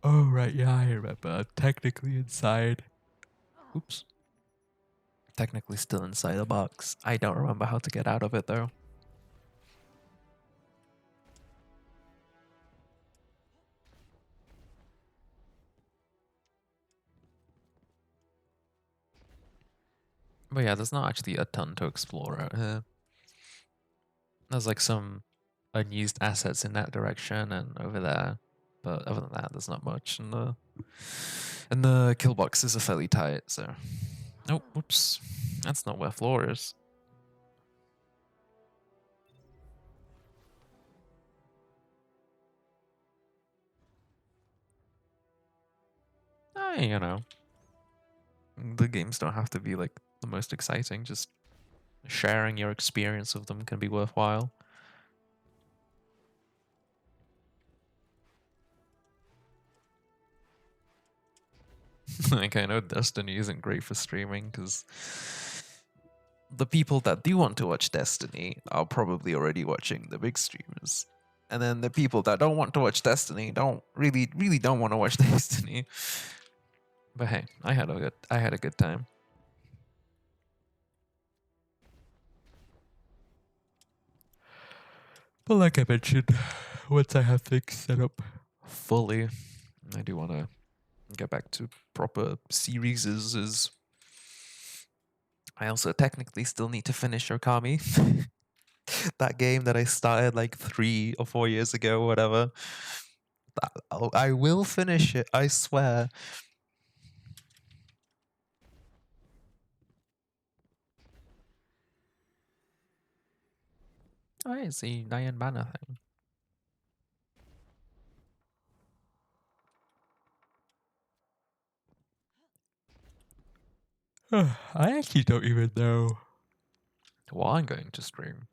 Oh, right, yeah, I remember. I'm technically inside. Oops. Technically still inside the box. I don't remember how to get out of it, though. But yeah, there's not actually a ton to explore out here. There's like some unused assets in that direction and over there. But other than that, there's not much. And the kill boxes are fairly tight, so. Oh, whoops. That's not where floor is. You know. The games don't have to be like the most exciting, just sharing your experience of them can be worthwhile. Like, I know Destiny isn't great for streaming because the people that do want to watch Destiny are probably already watching the big streamers. And then the people that don't want to watch Destiny don't really don't want to watch Destiny. But hey, I had a good time. But like I mentioned, once I have things set up fully, I do want to get back to proper series. Is I also technically still need to finish Okami. That game that I started like 3 or 4 years ago, whatever. I will finish it, I swear. Oh, it's the Diane Banner thing. I actually don't even know what I'm going to stream.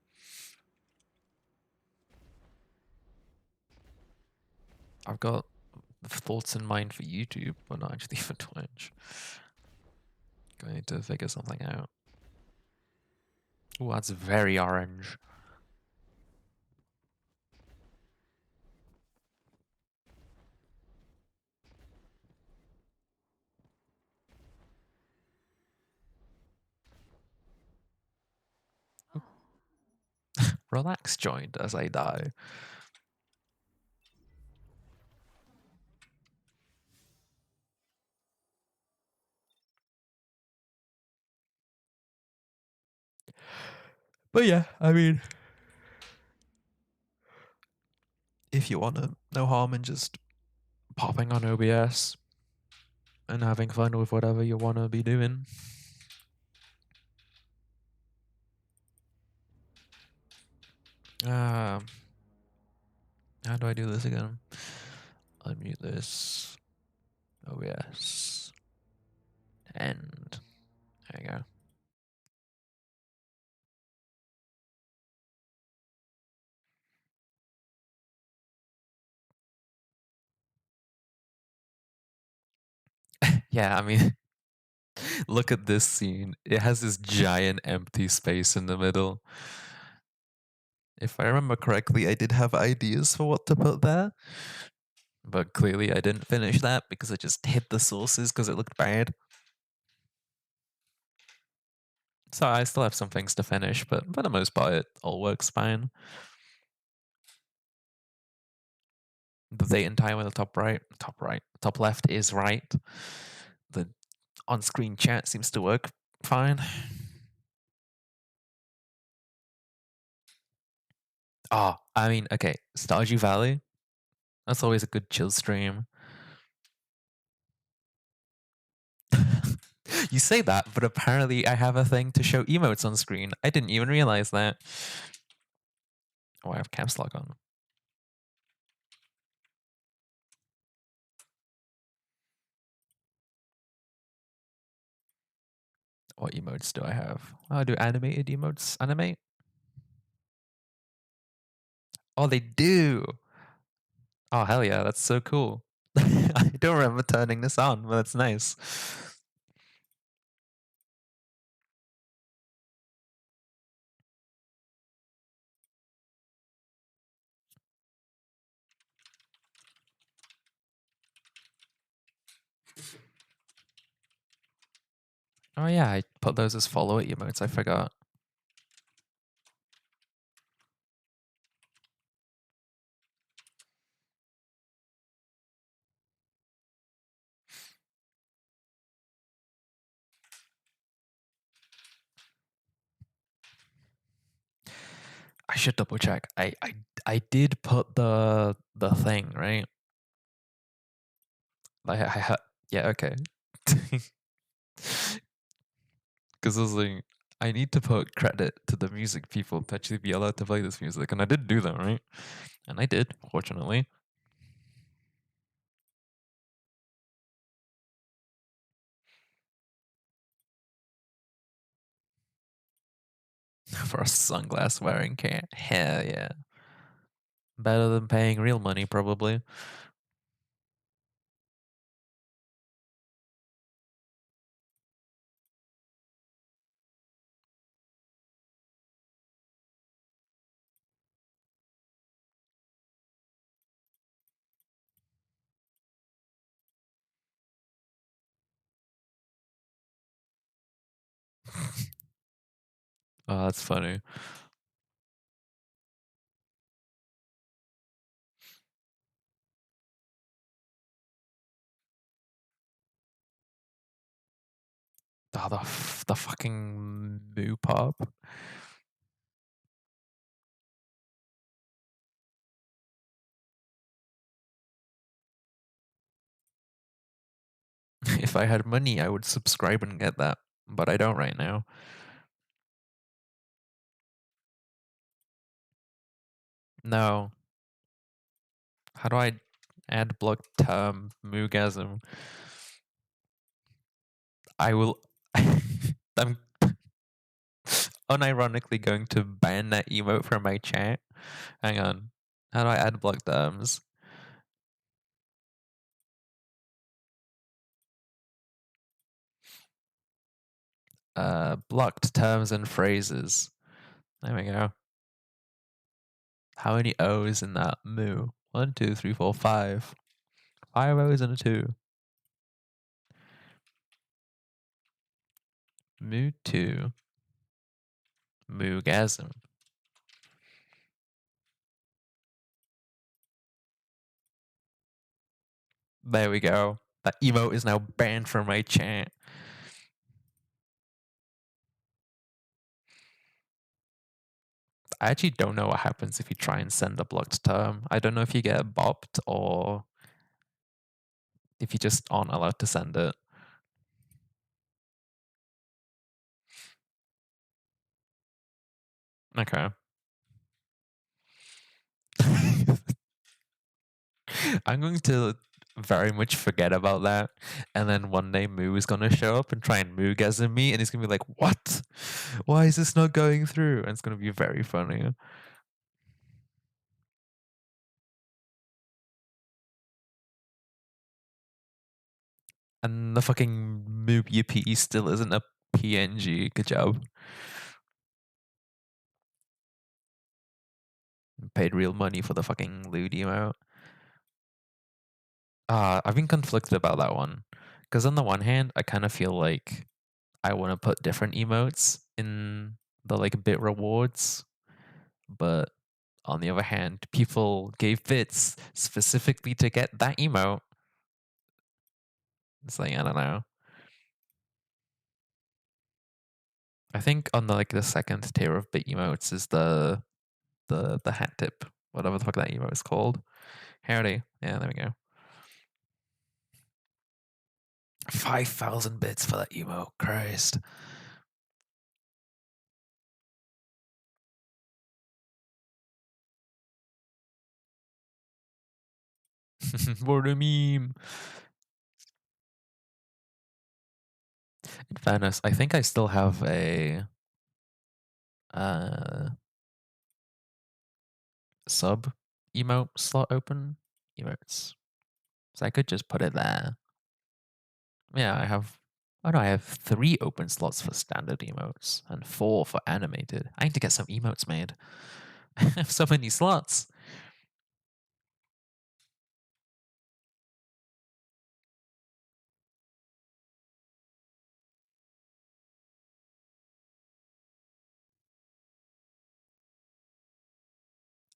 I've got thoughts in mind for YouTube, but not actually for Twitch. Going to figure something out. Oh, that's very orange. Relax joint as I die. But yeah, I mean, if you want to, no harm in just popping on OBS and having fun with whatever you want to be doing. How do I do this again? Unmute this. OBS. End. There you go. Yeah, I mean, look at this scene. It has this giant empty space in the middle. If I remember correctly, I did have ideas for what to put there. But clearly I didn't finish that because I just hit the sources because it looked bad. So I still have some things to finish, but for the most part, it all works fine. The date and time on the top right, top left is right. The on-screen chat seems to work fine. Oh, I mean, okay, Stardew Valley. That's always a good chill stream. You say that, but apparently I have a thing to show emotes on screen. I didn't even realize that. Oh, I have caps lock on. What emotes do I have? Oh, do animated emotes animate? Oh, they do. Oh, hell yeah, that's so cool. I don't remember turning this on, but that's nice. Oh yeah, I put those as follower emotes, I forgot. I should double check. I did put the thing, right? Yeah, okay. Because I was like, I need to put credit to the music people to actually be allowed to play this music, and I did do that, right? And I did, fortunately. For a sunglass wearing cat. Hell yeah. Better than paying real money, probably. Oh, that's funny. Oh, the fucking moo pop. If I had money, I would subscribe and get that, but I don't right now. No. How do I add block term moogasm? I will. I'm unironically going to ban that emote from my chat. Hang on. How do I add block terms? Blocked terms and phrases. There we go. How many O's in that moo? 1, 2, 3, 4, 5. 5 O's and a 2. Moo 2. Moogasm. There we go. That emote is now banned from my chat. I actually don't know what happens if you try and send a blocked term. I don't know if you get bopped or if you just aren't allowed to send it. Okay. I'm going to very much forget about that. And then one day Moo is going to show up and try and Moogasm me. And he's going to be like, what? Why is this not going through? And it's going to be very funny. And the fucking Moo Yippee still isn't a PNG. Good job. Paid real money for the fucking lewd emote. I've been conflicted about that one. Because on the one hand, I kind of feel like I want to put different emotes in the like bit rewards. But On the other hand, people gave bits specifically to get that emote. It's like, I don't know. I think on the second tier of bit emotes is the hat tip, whatever the fuck that emote is called. Howdy. Yeah, there we go. 5,000 bits for that emote. Christ. What a meme. In fairness, I think I still have a sub emote slot open. Emotes. So I could just put it there. Yeah, I have. Oh no, I have 3 open slots for standard emotes and 4 for animated. I need to get some emotes made. I have so many slots.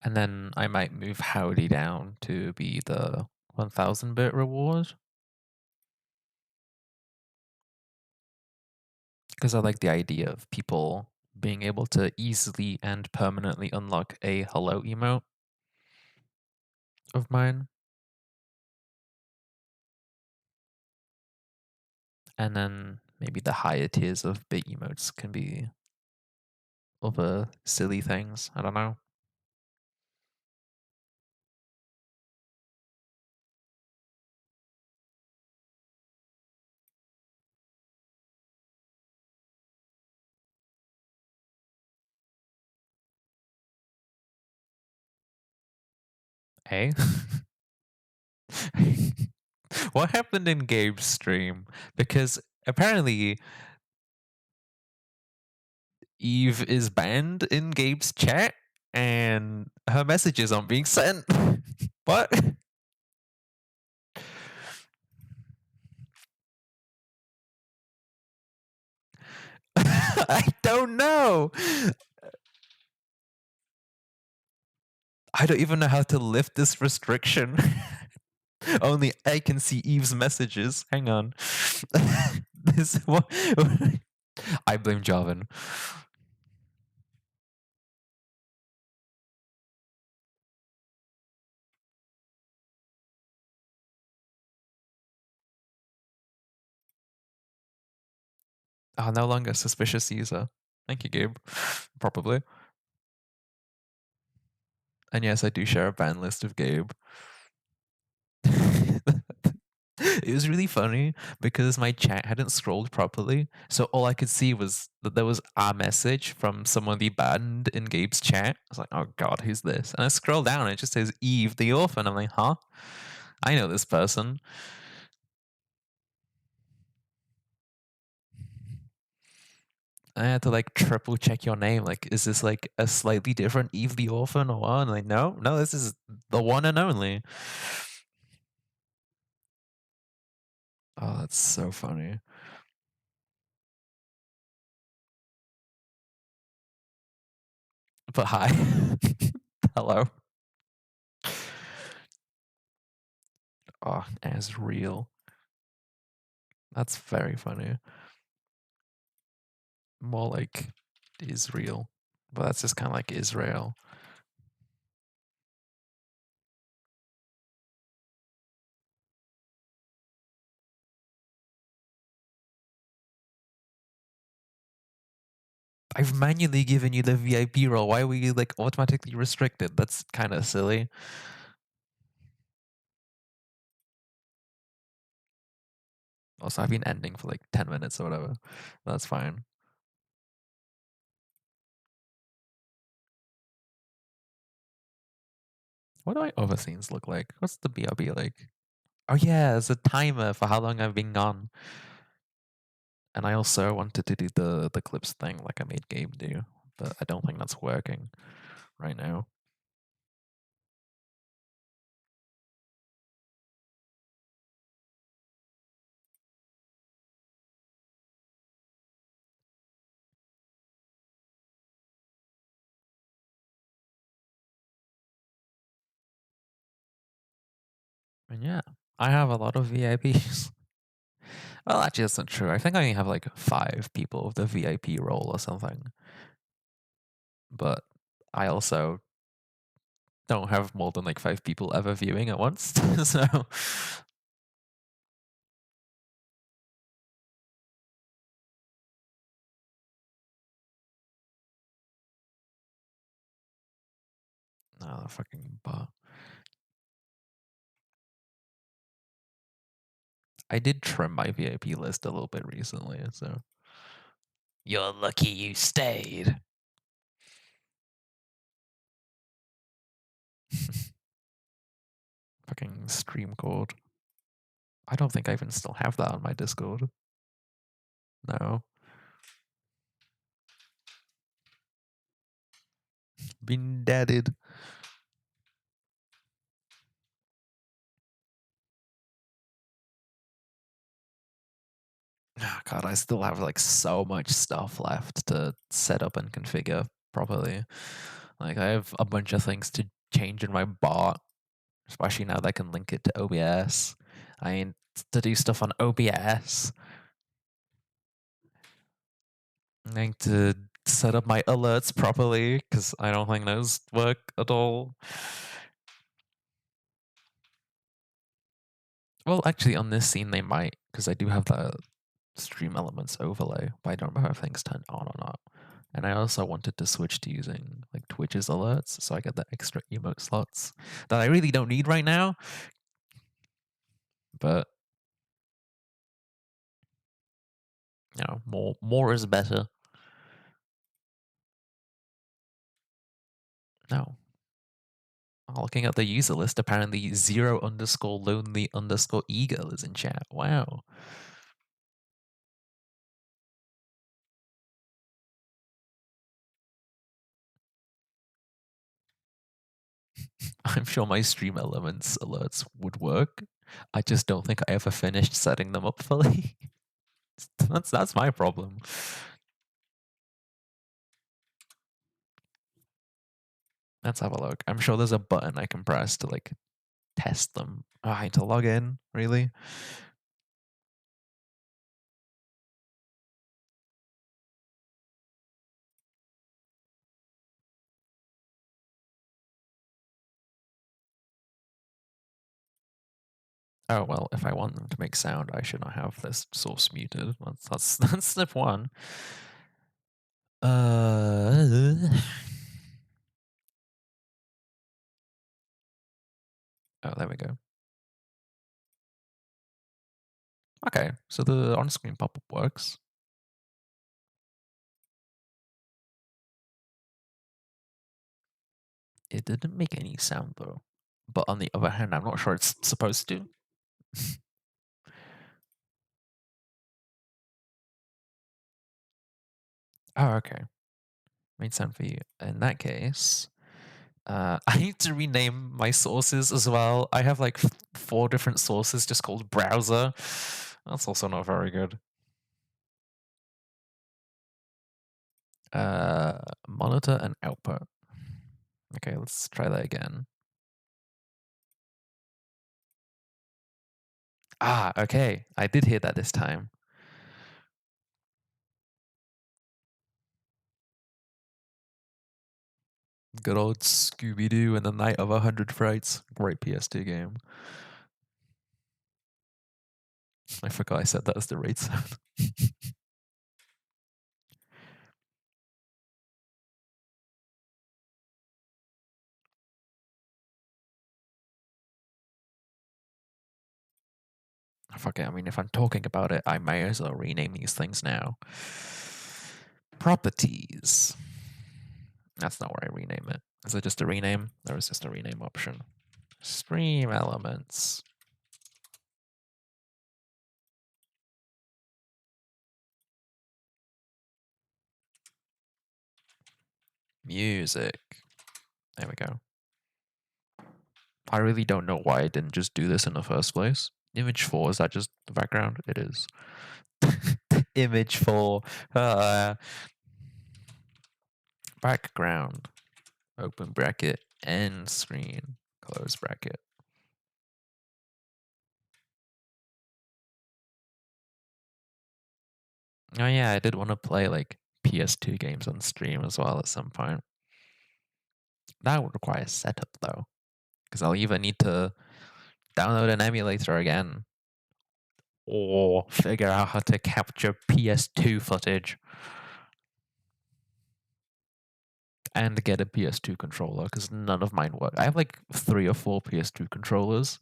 And then I might move Howdy down to be the 1000 bit reward. Because I like the idea of people being able to easily and permanently unlock a hello emote of mine. And then maybe the higher tiers of bit emotes can be other silly things. I don't know. Hey? What happened in Gabe's stream? Because apparently Eve is banned in Gabe's chat and her messages aren't being sent. What? I don't know. I don't even know how to lift this restriction. Only I can see Eve's messages. Hang on. This what? I blame Jarvan. Oh, no longer suspicious user. Thank you, Gabe. Probably. And yes, I do share a ban list of Gabe. It was really funny because my chat hadn't scrolled properly. So all I could see was that there was a message from someone we banned in Gabe's chat. I was like, oh god, who's this? And I scroll down and it just says Eve the orphan. I'm like, huh? I know this person. I had to like triple check your name. Like, is this like a slightly different Eve the orphan or what? And like, no, this is the one and only. Oh, that's so funny. But hi. Hello. Oh, as real. That's very funny. More like Israel. But that's just kind of like Israel. I've manually given you the VIP role. Why were you like automatically restricted? That's kind of silly. Also, I've been ending for like 10 minutes or whatever. That's fine. What do my other scenes look like? What's the BRB like? Oh yeah, there's a timer for how long I've been gone. And I also wanted to do the clips thing like I made Gabe do, but I don't think that's working right now. And yeah, I have a lot of VIPs. Well, actually, that's not true. I think I only have like 5 people of the VIP role or something. But I also don't have more than like 5 people ever viewing at once. So, no, fucking bot. I did trim my VIP list a little bit recently, so. You're lucky you stayed. Fucking stream code. I don't think I even still have that on my Discord. No. Been deaded. God, I still have like so much stuff left to set up and configure properly. Like I have a bunch of things to change in my bot, especially now that I can link it to OBS. I need to do stuff on OBS. I need to set up my alerts properly because I don't think those work at all. Well, actually, on this scene they might, because I do have the stream elements overlay, but I don't know if things turn on or not. And I also wanted to switch to using like Twitch's alerts, so I get the extra emote slots that I really don't need right now. But you know, more is better. No. Looking at the user list, apparently 0_lonely_eagle is in chat. Wow. I'm sure my stream elements alerts would work. I just don't think I ever finished setting them up fully. that's my problem. Let's have a look. I'm sure there's a button I can press to like test them. Oh, I need to log in, really? Oh well, if I want them to make sound, I should not have this source muted. That's step one. Oh, there we go. Okay, so the on-screen pop-up works. It didn't make any sound though. But on the other hand, I'm not sure it's supposed to. Oh, okay. Made sound for you. In that case, I need to rename my sources as well. I have like 4 different sources just called browser. That's also not very good. Monitor and output. Okay, let's try that again. Ah, okay. I did hear that this time. Good old Scooby-Doo and the Night of 100 Frights. Great PS2 game. I forgot I said that as the raid sound. Fuck it, I mean, if I'm talking about it, I may as well rename these things now. Properties. That's not where I rename it. Is it just a rename? There is just a rename option. Stream elements. Music. There we go. I really don't know why I didn't just do this in the first place. Image 4, is that just the background? It is. Image 4. Background. Open bracket. End screen. Close bracket. Oh yeah, I did want to play like PS2 games on stream as well at some point. That would require setup though, because I'll either need to download an emulator again or figure out how to capture PS2 footage and get a PS2 controller because none of mine work. I have like 3 or 4 PS2 controllers,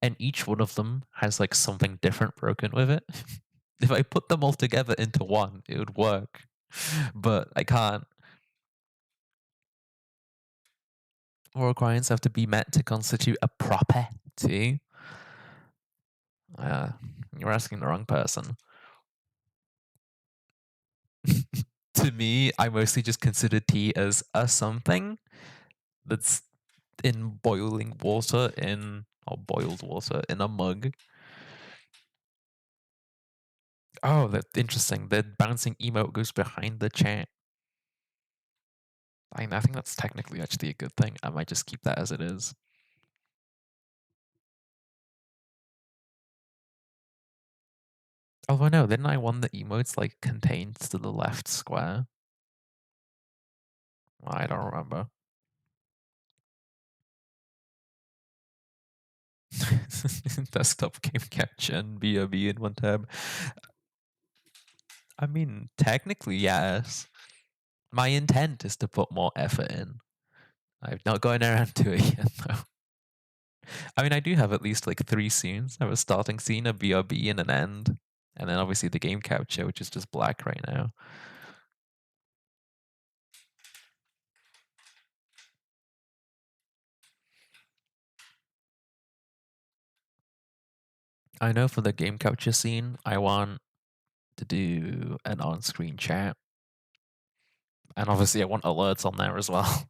and each one of them has like something different broken with it. If I put them all together into one, it would work, but I can't. All requirements have to be met to constitute a property. Uh, you're asking the wrong person. To me, I mostly just consider tea as a something that's in boiling water in or boiled water in a mug. Oh, that's interesting. The bouncing emote goes behind the chat. I think that's technically actually a good thing. I might just keep that as it is. Although no, didn't I want the emotes like contained to the left square? I don't remember. Desktop game capture and BOB in one tab. I mean, technically, yes. My intent is to put more effort in. I've not gotten around to it yet, though. I mean, I do have at least like 3 scenes. I have a starting scene, a BRB, and an end. And then obviously the game capture, which is just black right now. I know for the game capture scene, I want to do an on screen chat. And obviously, I want alerts on there as well.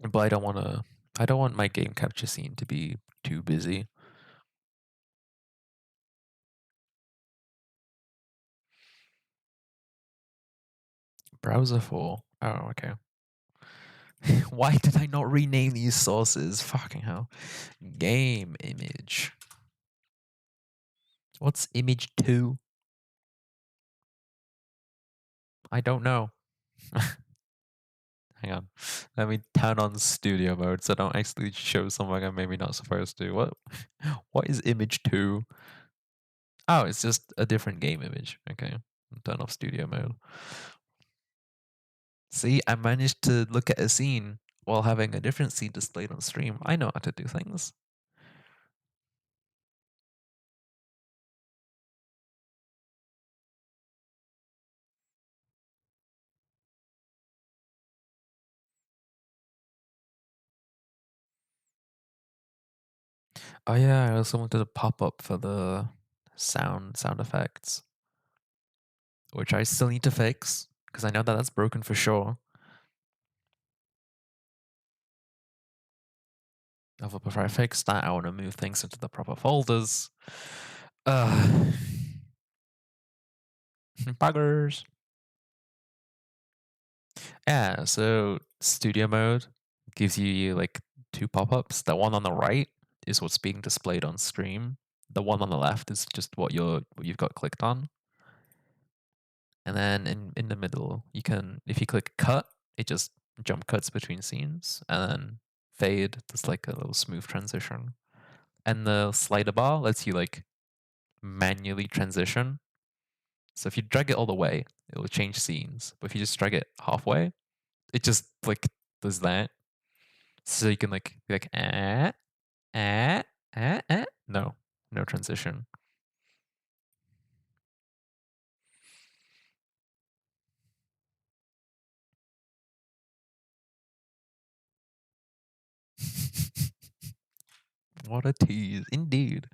But I don't want to. I don't want my game capture scene to be too busy. Browser for. Oh, okay. Why did I not rename these sources? Fucking hell. Game image. What's image 2? I don't know. Hang on. Let me turn on studio mode so I don't actually show something I'm maybe not supposed to. What is image 2? Oh, it's just a different game image. Okay. Turn off studio mode. See, I managed to look at a scene while having a different scene displayed on stream. I know how to do things. Oh yeah, I also wanted a pop-up for the sound effects, which I still need to fix because I know that that's broken for sure. Although before I fix that, I want to move things into the proper folders. Buggers. Yeah, so studio mode gives you like 2 pop-ups. The one on the right is what's being displayed on stream. The one on the left is just what you've got clicked on. And then in the middle, you can, if you click cut, it just jump cuts between scenes. And then fade, there's like a little smooth transition. And the slider bar lets you like manually transition. So if you drag it all the way, it will change scenes. But if you just drag it halfway, it just like does that. So you can like be like no, no transition. What a tease, indeed.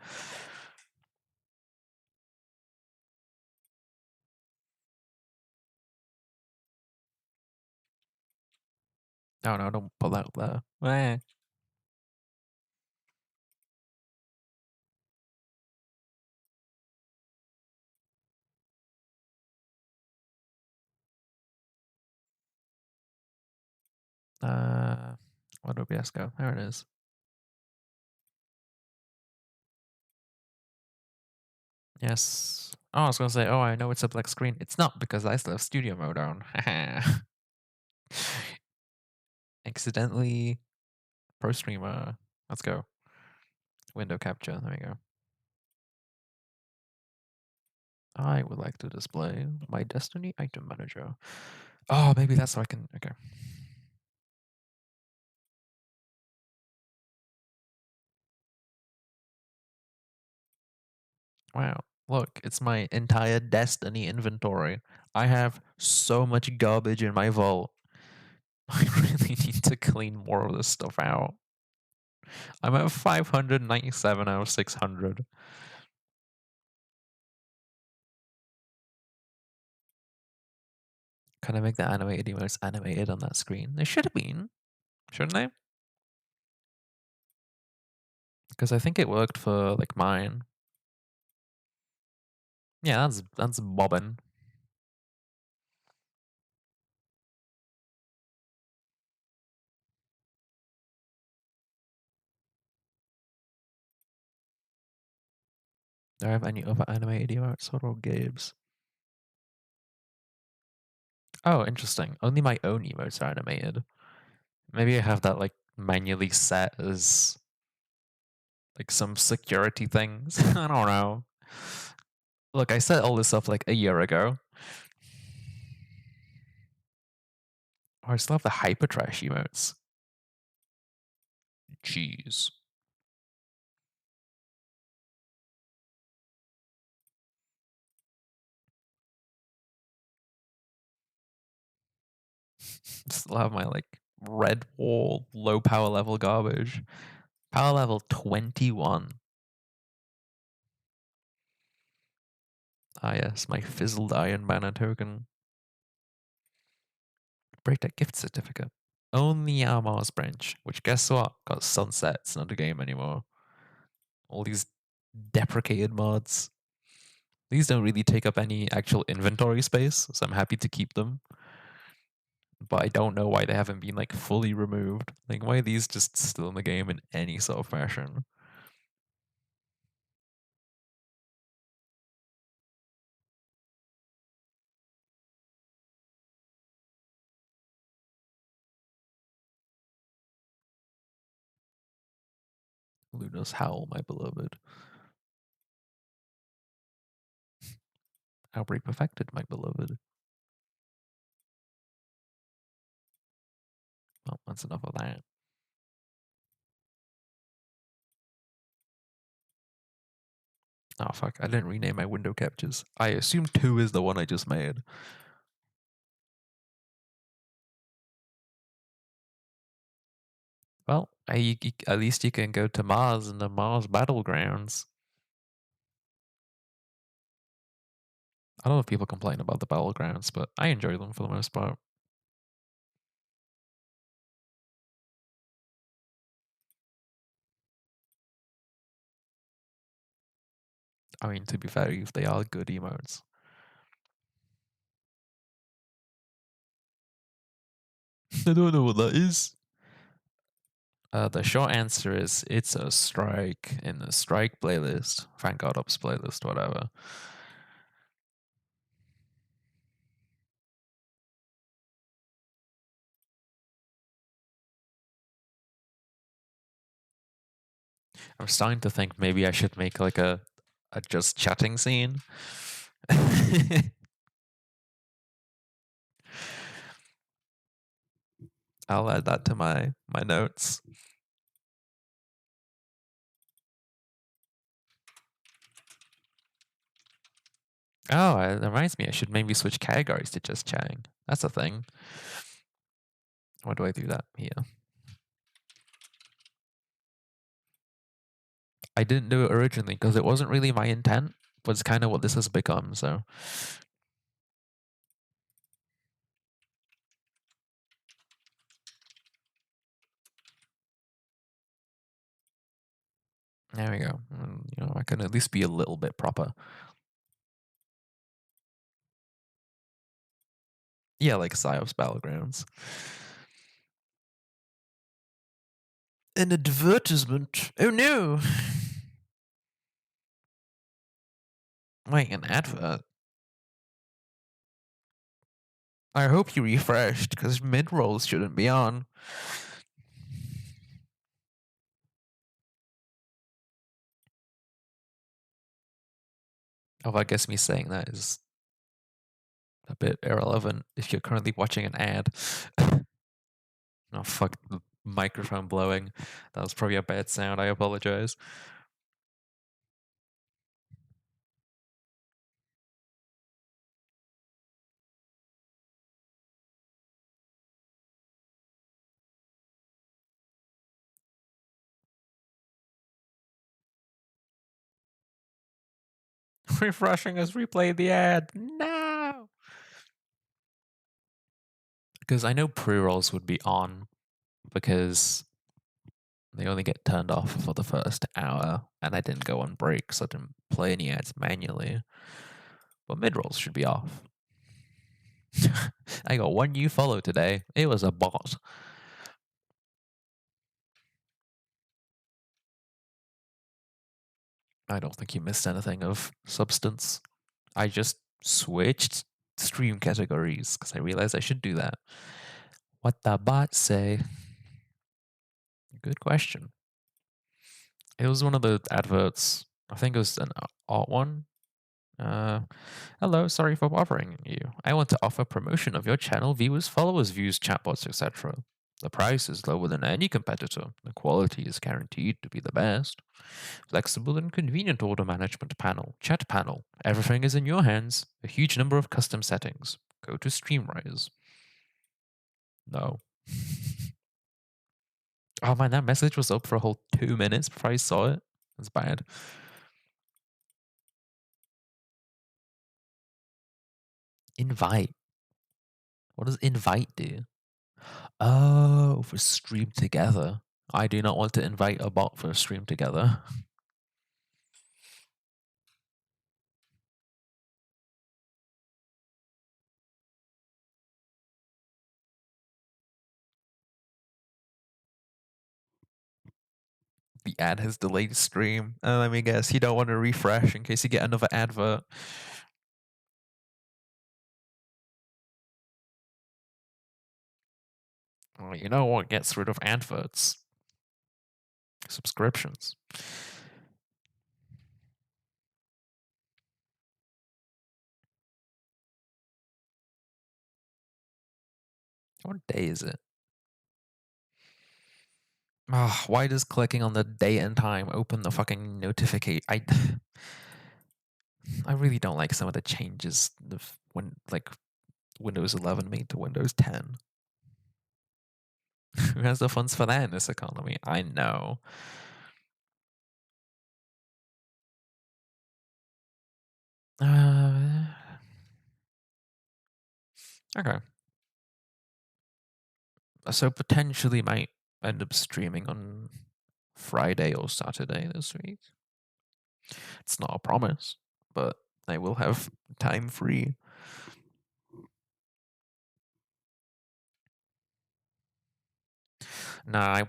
No, no, don't pull out the. Where did OBS go? There it is. Yes. Oh, I was gonna say, oh, I know it's a black screen. It's not because I still have studio mode on. Accidentally pro streamer. Let's go. Window capture. There we go. I would like to display my Destiny item manager. Oh, maybe that's so I can. Okay. Wow. Look, it's my entire Destiny inventory. I have so much garbage in my vault. I really need to clean more of this stuff out. I'm at 597 out of 600. Can I make the animated emotes animated on that screen? They should have been, shouldn't they? Because I think it worked for like mine. Yeah, that's bobbin. Do I have any other animated emotes or Gabe's? Oh, interesting. Only my own emotes are animated. Maybe I have that like manually set as like some security things. I don't know. Look, I set all this up like a year ago. Oh, I still have the hyper trash emotes. Jeez. Still have my like red wall, low power level garbage. Power level 21. Ah yes, my fizzled iron banner token. Break that gift certificate. Only our Mars branch, which guess what? Got sunset. It's not a game anymore. All these deprecated mods. These don't really take up any actual inventory space, so I'm happy to keep them. But I don't know why they haven't been like fully removed. Like, why are these just still in the game in any sort of fashion? Luna's Howl, my beloved. Outbreak Perfected, my beloved. Well, that's enough of that. Oh fuck, I didn't rename my window captures. I assume 2 is the one I just made. Well, at least you can go to Mars and the Mars battlegrounds. I don't know if people complain about the battlegrounds, but I enjoy them for the most part. I mean, to be fair, if they are good emotes. I don't know what that is. The short answer is it's a strike in the strike playlist, Vanguard Ops playlist, whatever. I'm starting to think maybe I should make like a just chatting scene. I'll add that to my notes. Oh, it reminds me, I should maybe switch categories to just chatting. That's a thing. Why do I do that here? I didn't do it originally because it wasn't really my intent, but it's kind of what this has become. So there we go. And, I can at least be a little bit proper. Yeah, like Psyops Battlegrounds. An advertisement. Oh no. Wait, an advert? I hope you refreshed, because mid rolls shouldn't be on. Oh, I guess me saying that is a bit irrelevant if you're currently watching an ad. Oh, fuck, the microphone blowing. That was probably a bad sound. I apologize. Refreshing has replayed the ad. No! Because I know pre rolls would be on because they only get turned off for the first hour, and I didn't go on break, so I didn't play any ads manually. But mid rolls should be off. I got one new follow today. It was a bot. I don't think you missed anything of substance. I just switched stream categories because I realized I should do that. What the bot say? Good question. It was one of the adverts. I think it was an art one. Uh, Hello, sorry for bothering you. I want to offer promotion of your channel, viewers, followers, views, chatbots, etc. The price is lower than any competitor. The quality is guaranteed to be the best. Flexible and convenient order management panel, chat panel. Everything is in your hands. A huge number of custom settings. Go to Streamrise. No. Oh man, that message was up for a whole 2 minutes before I saw it. That's bad. Invite. What does invite do? Oh, for stream together. I do not want to invite a bot for a stream together. The ad has delayed stream. Let me guess, you don't want to refresh in case you get another advert. Well, you know what gets rid of adverts? Subscriptions. What day is it? Oh, why does clicking on the date and time open the fucking notification? I really don't like some of the changes when like Windows 11 made to Windows 10. Who has the funds for that in this economy? I know. Uh, okay. So potentially might end up streaming on Friday or Saturday this week. It's not a promise, but I will have time free. Nah,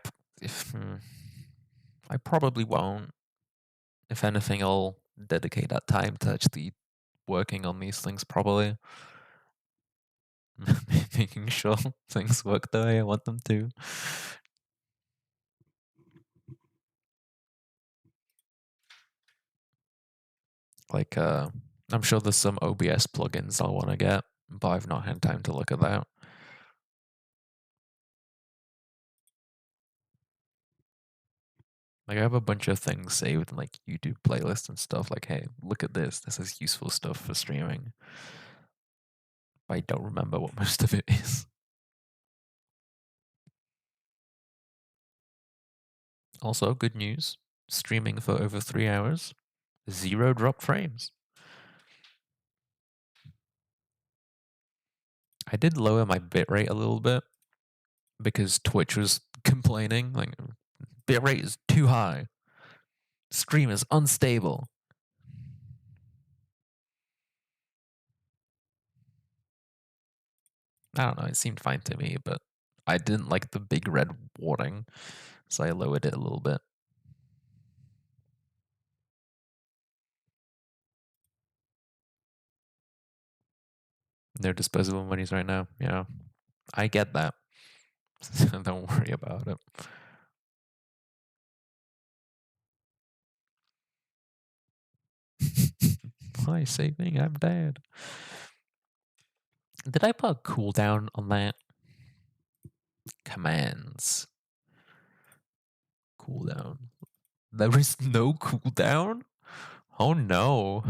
I probably won't. If anything, I'll dedicate that time to actually working on these things properly. Making sure things work the way I want them to. Like, I'm sure there's some OBS plugins I'll want to get, but I've not had time to look at that. Like, I have a bunch of things saved in like YouTube playlists and stuff. Like, hey, look at this. This is useful stuff for streaming. But I don't remember what most of it is. Also, good news: streaming for over 3 hours, 0 drop frames. I did lower my bitrate a little bit because Twitch was complaining, like, bitrate is too high. Stream is unstable. I don't know, it seemed fine to me, but I didn't like the big red warning, so I lowered it a little bit. No disposable monies right now. Yeah, I get that. Don't worry about it. Why saving? I'm dead. Did I put a cooldown on that? Commands. Cooldown. There is no cooldown? Oh no.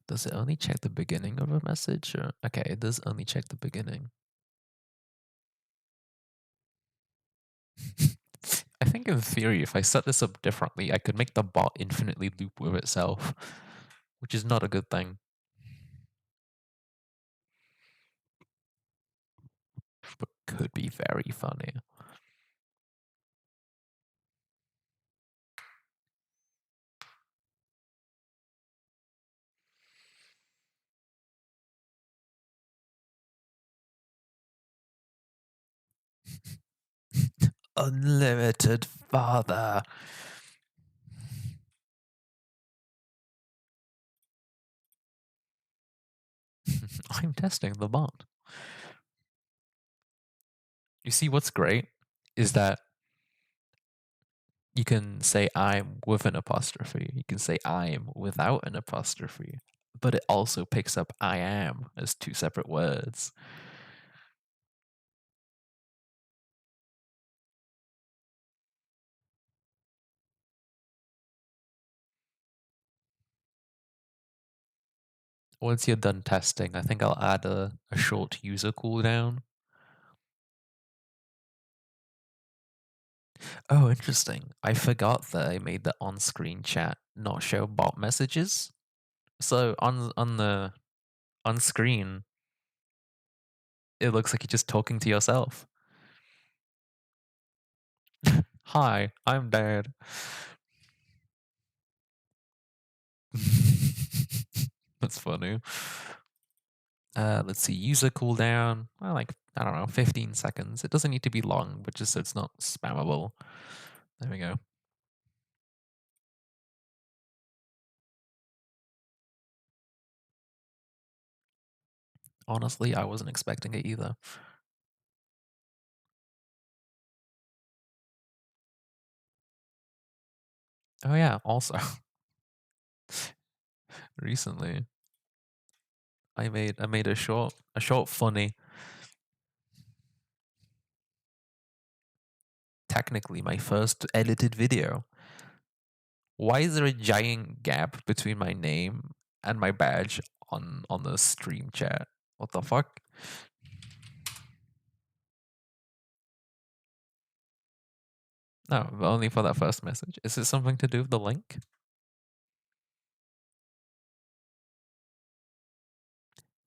Does it only check the beginning of a message? Or... Okay, it does only check the beginning. I think in theory, if I set this up differently, I could make the bot infinitely loop with itself, which is not a good thing. But could be very funny. Unlimited father. I'm testing the bot. You see, what's great is that you can say I'm with an apostrophe. You can say I'm without an apostrophe. But it also picks up I am as two separate words. Once you're done testing, I think I'll add a short user cooldown. Oh, interesting. I forgot that I made the on-screen chat not show bot messages. So on the on screen, it looks like you're just talking to yourself. Hi, I'm Dad. That's funny. Let's see, user cooldown. Well, like, I don't know, 15 seconds. It doesn't need to be long, but just so it's not spammable. There we go. Honestly, I wasn't expecting it either. Oh yeah, also recently I made a short funny. Technically my first edited video. Why is there a giant gap between my name and my badge on the stream chat? What the fuck? No, but only for that first message. Is it something to do with the link?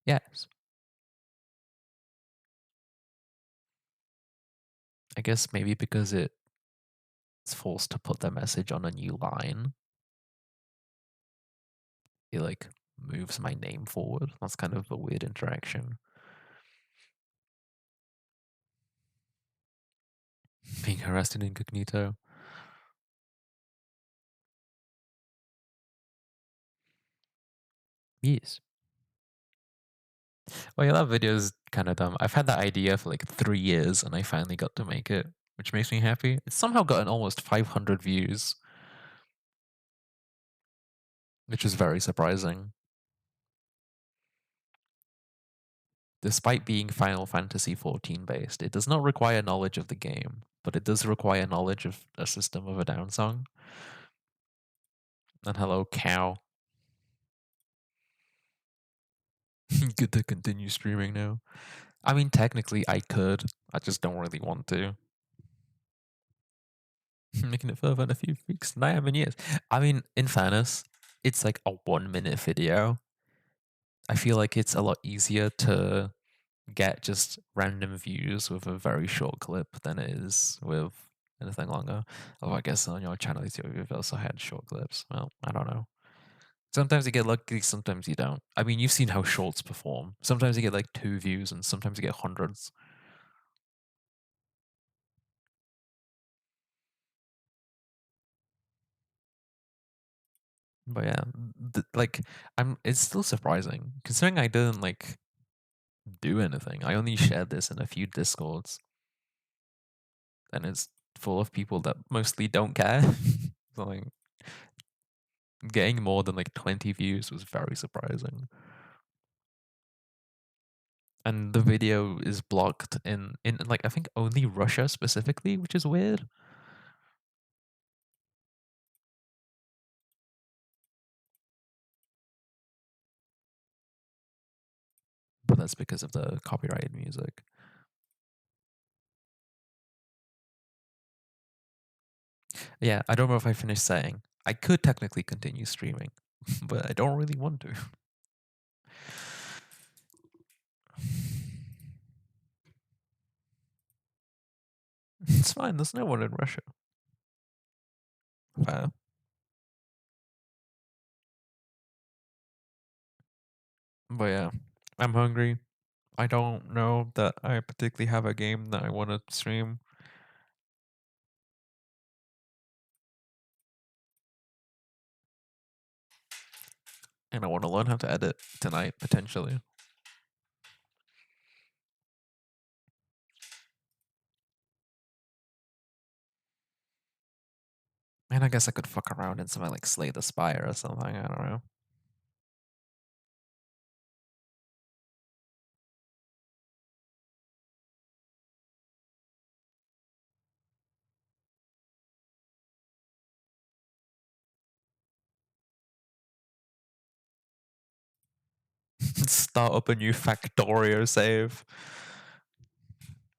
Yes. I guess maybe because it's forced to put the message on a new line. It like moves my name forward. That's kind of a weird interaction. Being harassed in incognito. Yes. Oh yeah, that video is kind of dumb. I've had that idea for like 3 years and I finally got to make it, which makes me happy. It's somehow gotten almost 500 views, which is very surprising. Despite being Final Fantasy XIV based, it does not require knowledge of the game, but it does require knowledge of a System of a Down song. And hello, cow. Good to continue streaming now. I mean, technically, I could. I just don't really want to. Making it further in a few weeks, 9 years. I mean, in fairness, it's like a 1 minute video. I feel like it's a lot easier to get just random views with a very short clip than it is with anything longer. Although I guess on your channel you've also had short clips. Well, I don't know. Sometimes you get lucky, sometimes you don't. I mean, you've seen how shorts perform. Sometimes you get like 2 views, and sometimes you get hundreds. But yeah, like It's still surprising considering I didn't like do anything. I only shared this in a few discords, and it's full of people that mostly don't care. So like getting more than like 20 views was very surprising. And the video is blocked in like I think only Russia specifically, which is weird. But that's because of the copyrighted music. Yeah, I don't know if I finished saying. I could technically continue streaming, but I don't really want to. It's fine, there's no one in Russia. Fair. But yeah, I'm hungry. I don't know that I particularly have a game that I want to stream. And I want to learn how to edit tonight, potentially. And I guess I could fuck around in something like Slay the Spire or something. I don't know. Start up a new Factorio save.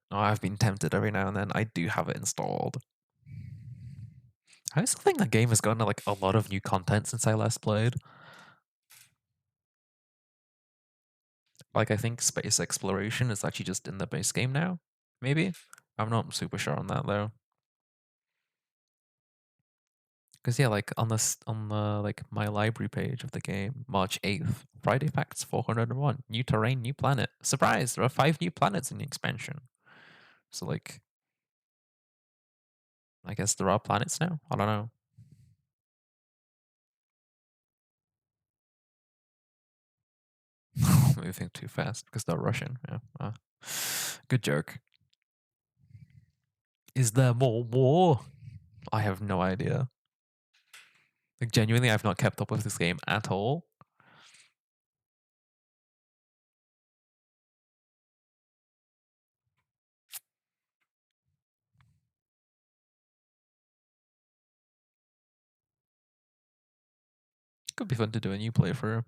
Oh, I've been tempted every now and then. I do have it installed. I still think that game has gotten like a lot of new content since I last played. Like I think space exploration is actually just in the base game now. Maybe I'm not super sure on that though. Because yeah, like on the like my library page of the game, March 8th, Friday Facts 401, new terrain, new planet. Surprise! There are 5 new planets in the expansion. So like, I guess there are planets now. I don't know. Moving too fast because they're Russian. Yeah. Good joke. Is there more war? I have no idea. Like genuinely, I've not kept up with this game at all. Could be fun to do a new playthrough.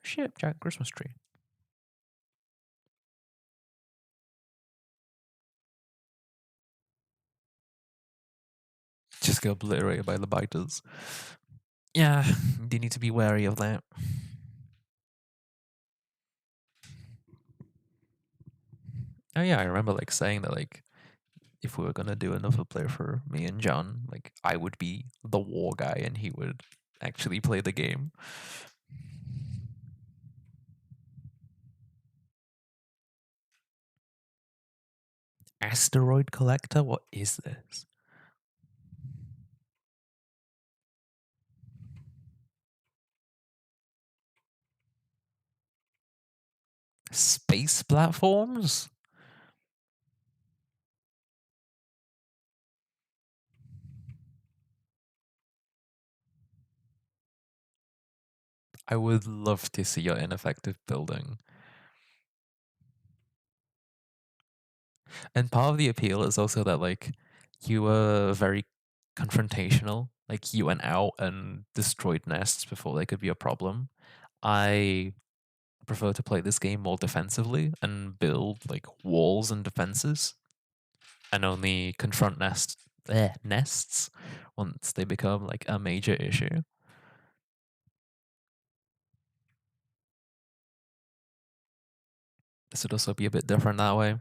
Shit, giant Christmas tree. Just get obliterated by the biters. Yeah, you need to be wary of that. Oh yeah, I remember like saying that like if we were gonna do another playthrough, me and John, like I would be the war guy and he would actually play the game. Asteroid collector? What is this? Space platforms? I would love to see your ineffective building. And part of the appeal is also that like you were very confrontational. Like you went out and destroyed nests before they could be a problem. I I prefer to play this game more defensively and build like walls and defenses, and only confront nests once they become like a major issue. This would also be a bit different that way.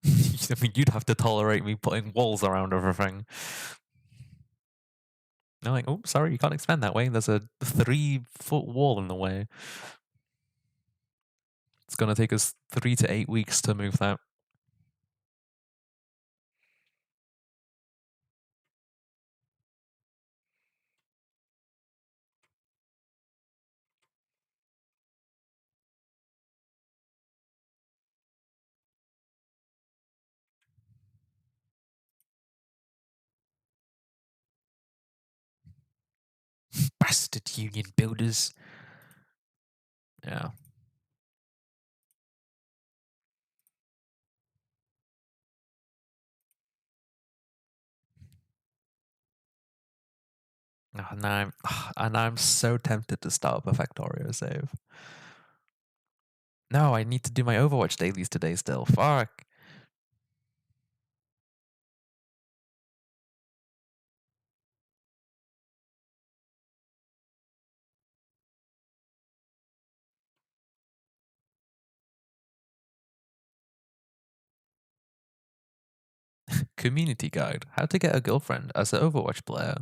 I mean, you'd have to tolerate me putting walls around everything. They're like, oh, sorry, you can't expand that way. There's a 3-foot wall in the way. It's going to take us 3 to 8 weeks to move that. Bastard union builders. Yeah. And I'm so tempted to start up a Factorio save. No, I need to do my Overwatch dailies today still. Fuck. Community guide. How to get a girlfriend as an Overwatch player.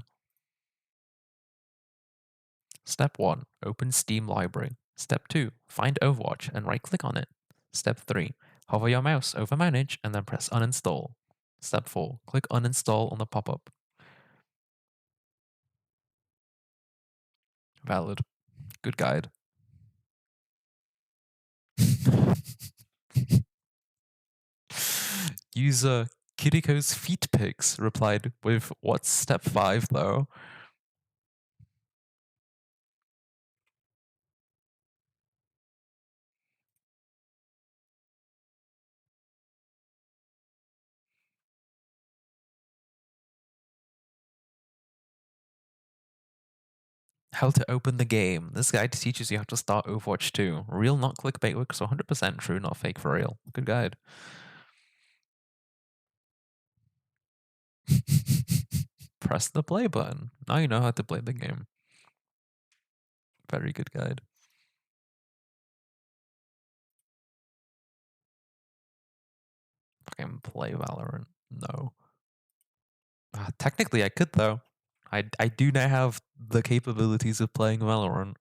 Step 1. Open Steam library. Step 2. Find Overwatch and right click on it. Step 3. Hover your mouse over manage and then press uninstall. Step 4. Click uninstall on the pop-up. Valid. Good guide. User Kiriko's feet pics replied with, what's step 5 though? How to open the game. This guide teaches you how to start Overwatch 2. Real, not clickbait works 100% true, not fake for real. Good guide. Press the play button. Now you know how to play the game. Very good guide. Fucking play Valorant. No. Technically, I could though. I do now have the capabilities of playing Valorant.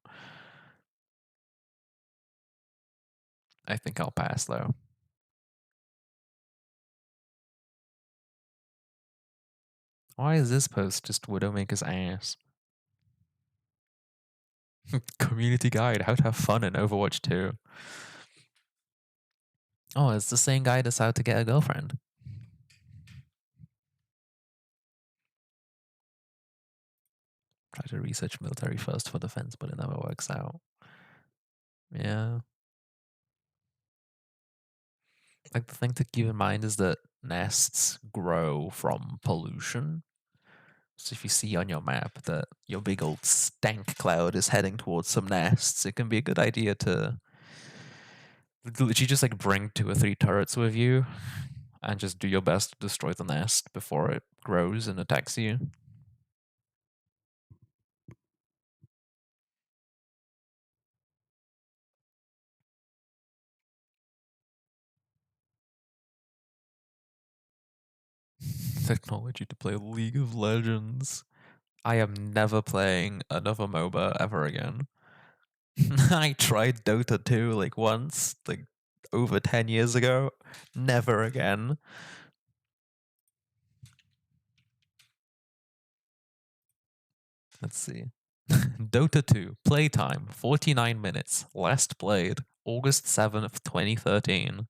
I think I'll pass though. Why is this post just Widowmaker's ass? Community guide, how to have fun in Overwatch 2. Oh, it's the same guide as how to get a girlfriend. Try to research military first for defense, but it never works out. Yeah. Like the thing to keep in mind is that nests grow from pollution. So if you see on your map that your big old stank cloud is heading towards some nests, it can be a good idea to literally just like bring 2 or 3 turrets with you and just do your best to destroy the nest before it grows and attacks you. Technology to play League of Legends. I am never playing another MOBA ever again. I tried Dota 2 like once, like over 10 years ago. Never again. Let's see. Dota 2, playtime 49 minutes. Last played August 7th, 2013.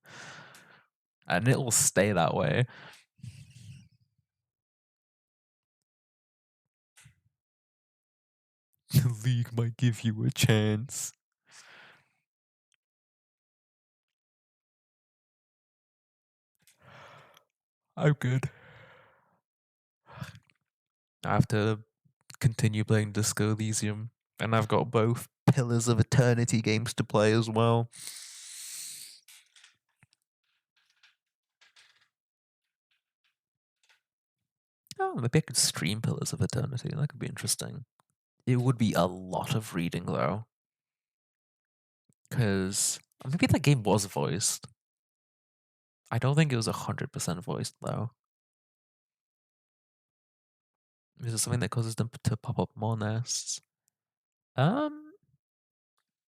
And it will stay that way. The league might give you a chance. I'm good. I have to continue playing Disco Elysium, and I've got both Pillars of Eternity games to play as well. Oh, maybe I could stream Pillars of Eternity. That could be interesting. It would be a lot of reading though, because maybe that game was voiced. I don't think it was 100% voiced though. Is it something that causes them to pop up more nests? Um,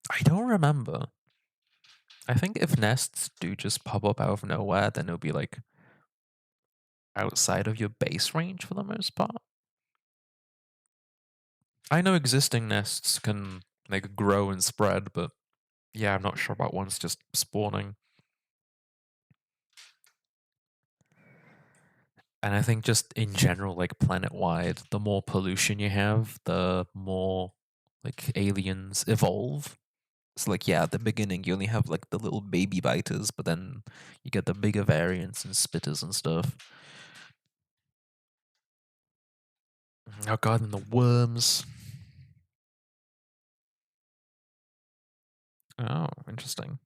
I don't remember. I think if nests do just pop up out of nowhere, then it'll be like outside of your base range for the most part. I know existing nests can like grow and spread, but yeah, I'm not sure about ones just spawning. And I think just in general, like planet wide, the more pollution you have, the more like aliens evolve. So like yeah, at the beginning you only have like the little baby biters, but then you get the bigger variants and spitters and stuff. Oh god, and the worms. Oh, interesting.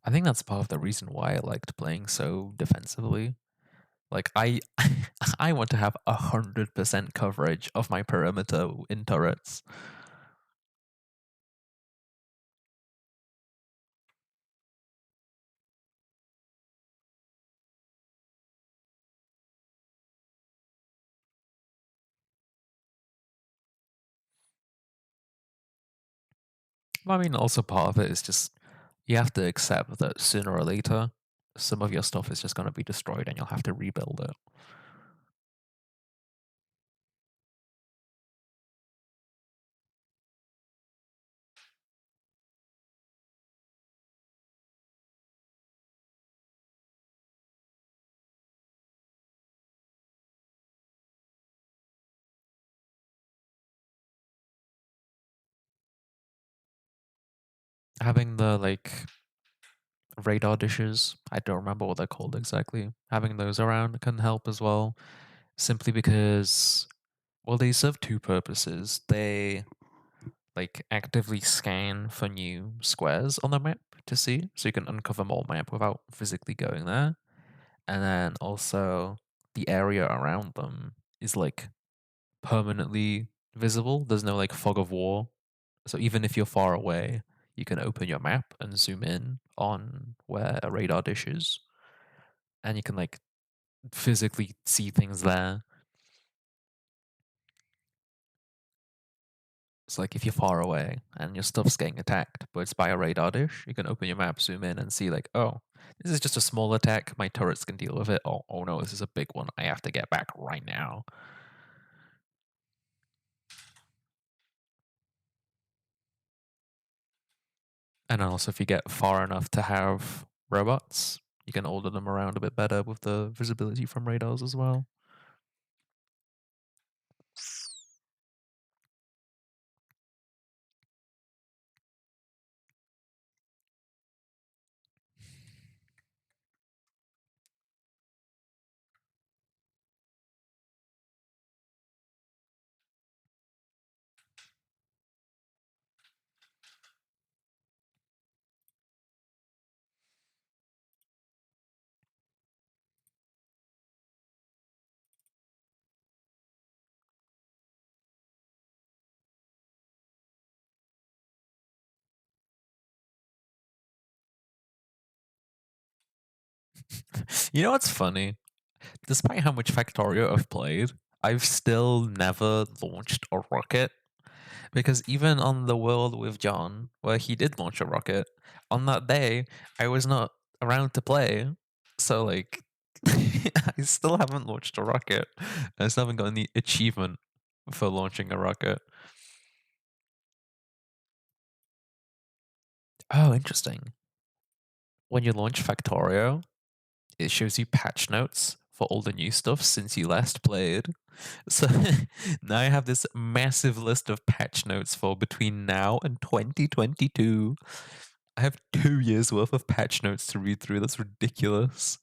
I think that's part of the reason why I liked playing so defensively. Like I want to have 100% coverage of my perimeter in turrets. I mean, also part of it is just you have to accept that sooner or later, some of your stuff is just going to be destroyed and you'll have to rebuild it. Having the like radar dishes, I don't remember what they're called exactly. Having those around can help as well, simply because, well, they serve two purposes. They like actively scan for new squares on the map to see, so you can uncover more map without physically going there. And then also the area around them is like permanently visible. There's no like fog of war. So even if you're far away, you can open your map and zoom in on where a radar dish is, and you can like physically see things there. It's like if you're far away and your stuff's getting attacked, but it's by a radar dish, you can open your map, zoom in, and see like, oh, this is just a small attack. My turrets can deal with it. Oh no, this is a big one. I have to get back right now. And also, if you get far enough to have robots, you can order them around a bit better with the visibility from radars as well. You know what's funny? Despite how much Factorio I've played, I've still never launched a rocket. Because even on the world with John, where he did launch a rocket, on that day, I was not around to play. So, like, I still haven't launched a rocket. I still haven't gotten the achievement for launching a rocket. Oh, interesting. When you launch Factorio, it shows you patch notes for all the new stuff since you last played. So now I have this massive list of patch notes for between now and 2022. I have 2 years worth of patch notes to read through. That's ridiculous.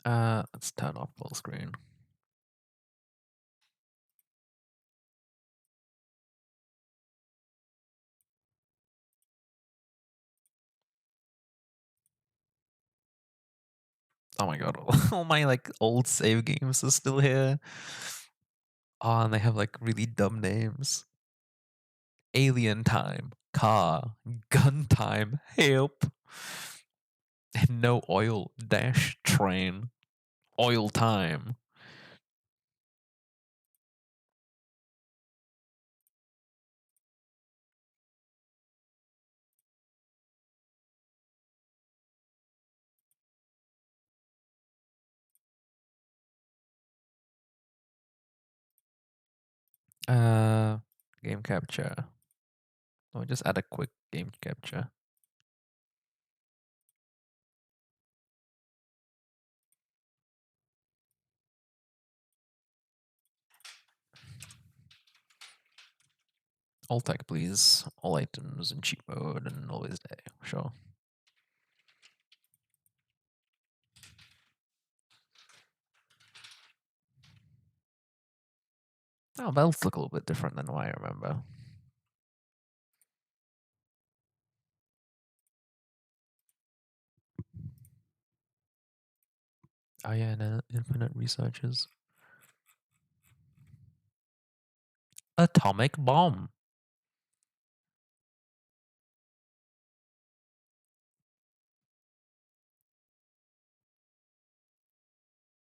Let's turn off full screen. Oh my god, all my like old save games are still here. Oh, and they have like really dumb names. Alien time, car, gun time, help. No oil dash train, oil time. Uh, game capture. Let me just add a quick game capture. All tech, please. All items in cheat mode and always day. Sure. Oh, belts look a little bit different than what I remember. Oh yeah, and infinite researches. Atomic bomb.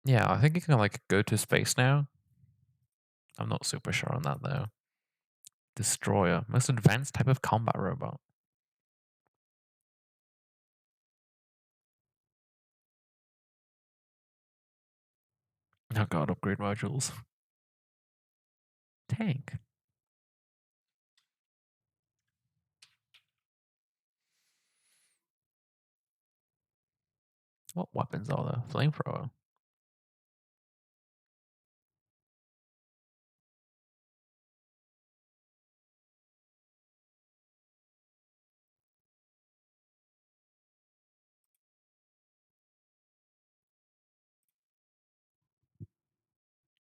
Yeah, I think you can like go to space now. I'm not super sure on that though. Destroyer, most advanced type of combat robot. Oh god, upgrade modules. Tank. What weapons are there? Flamethrower.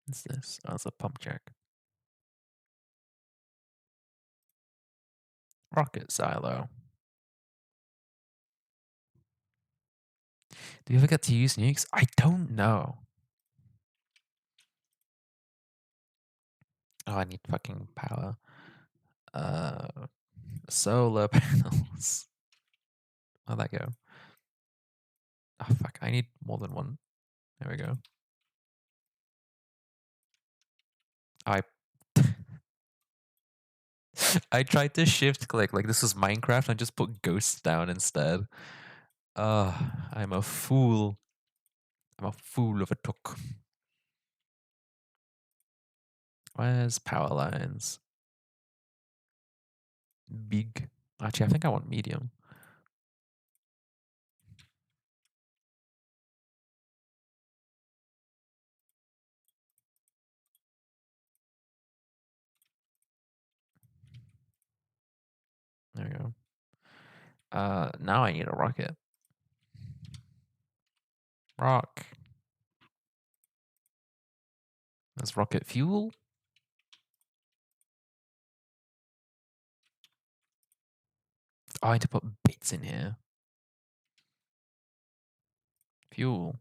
What's this? Oh, it's a pump jack. Rocket silo. Do you ever get to use nukes? I don't know. Oh, I need fucking power. Uh, solar panels. How'd that go? Oh fuck! I need more than one. There we go. I I tried to shift click like this was Minecraft. I just put ghosts down instead. I'm a fool. I'm a fool of a took. Where's power lines? Big. Actually, I think I want medium. There we go. Now I need a rocket. Rock. There's rocket fuel. Oh, I need to put bits in here. Fuel.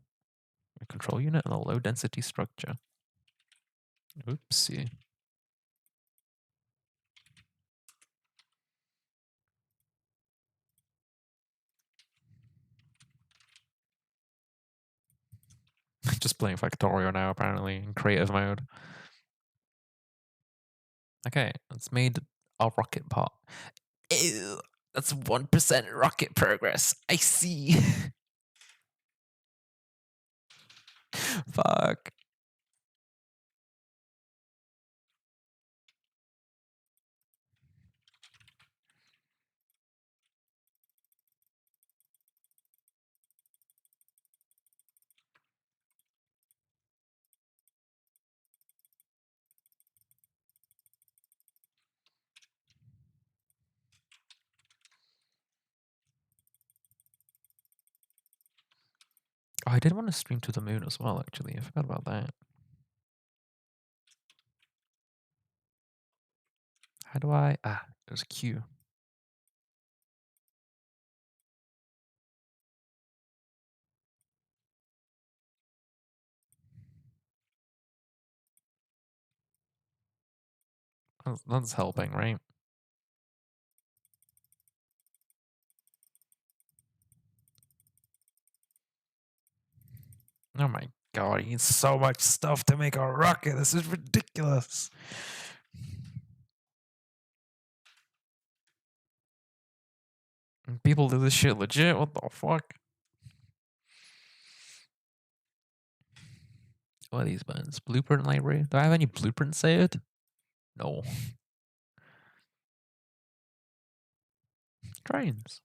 A control unit and a low density structure. Oopsie. Just playing Factorio now, apparently, in creative mode. Okay, it's made a rocket pot. Ew, that's 1% rocket progress. I see. Fuck. Oh, I did want to stream to the moon as well, actually. I forgot about that. How do I... Ah, there's a queue. That's helping, right? Oh my god, he needs so much stuff to make a rocket. This is ridiculous. And people do this shit legit? What the fuck? What are these buttons? Blueprint library? Do I have any blueprints saved? No. Trains.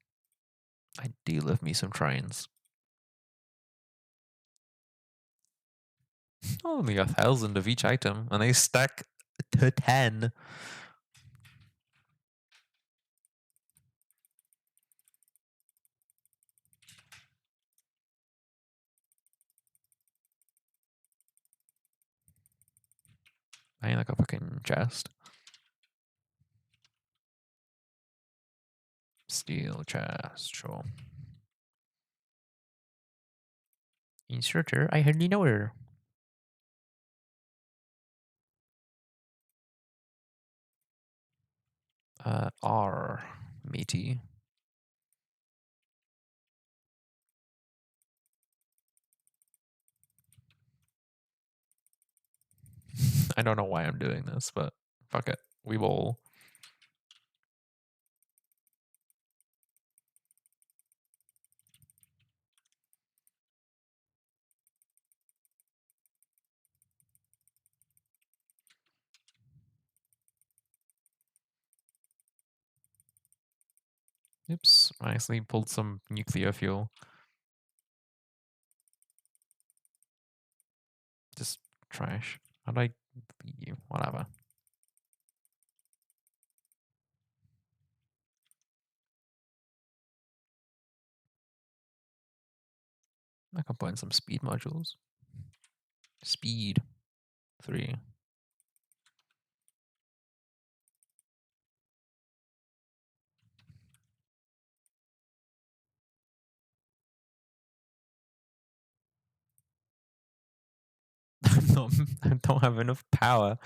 I do love me some trains. Only 1,000 of each item, and they stack to 10. I ain't like a fucking chest. Steel chest, sure. Inserter, I hardly know her. R, matey. I don't know why I'm doing this, but fuck it. We will. Oops, I actually pulled some nuclear fuel. Just trash. How do I you? Whatever. I can put in some speed modules. Speed 3. I don't have enough power.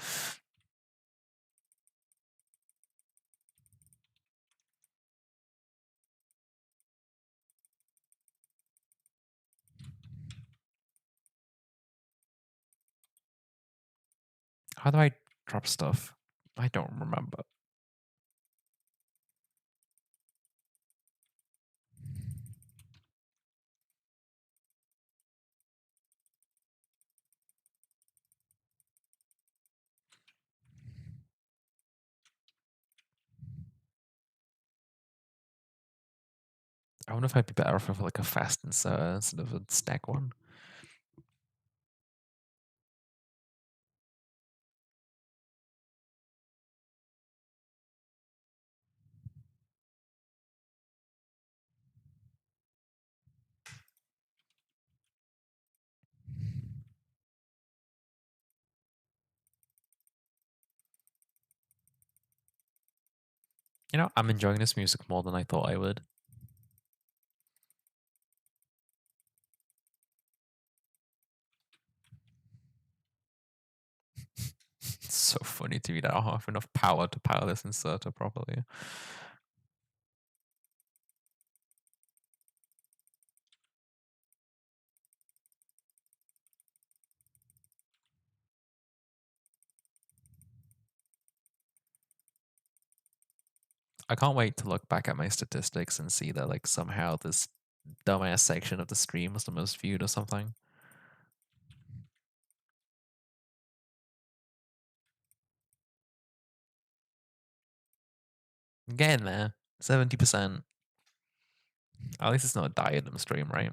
How do I drop stuff? I don't remember. I wonder if I'd be better off with like a fast insert instead of a stack one. You know, I'm enjoying this music more than I thought I would. It's so funny to me that I don't have enough power to power this inserter properly. I can't wait to look back at my statistics and see that like somehow this dumbass section of the stream was the most viewed or something. I'm getting there. 70%. At least it's not a diadem stream, right?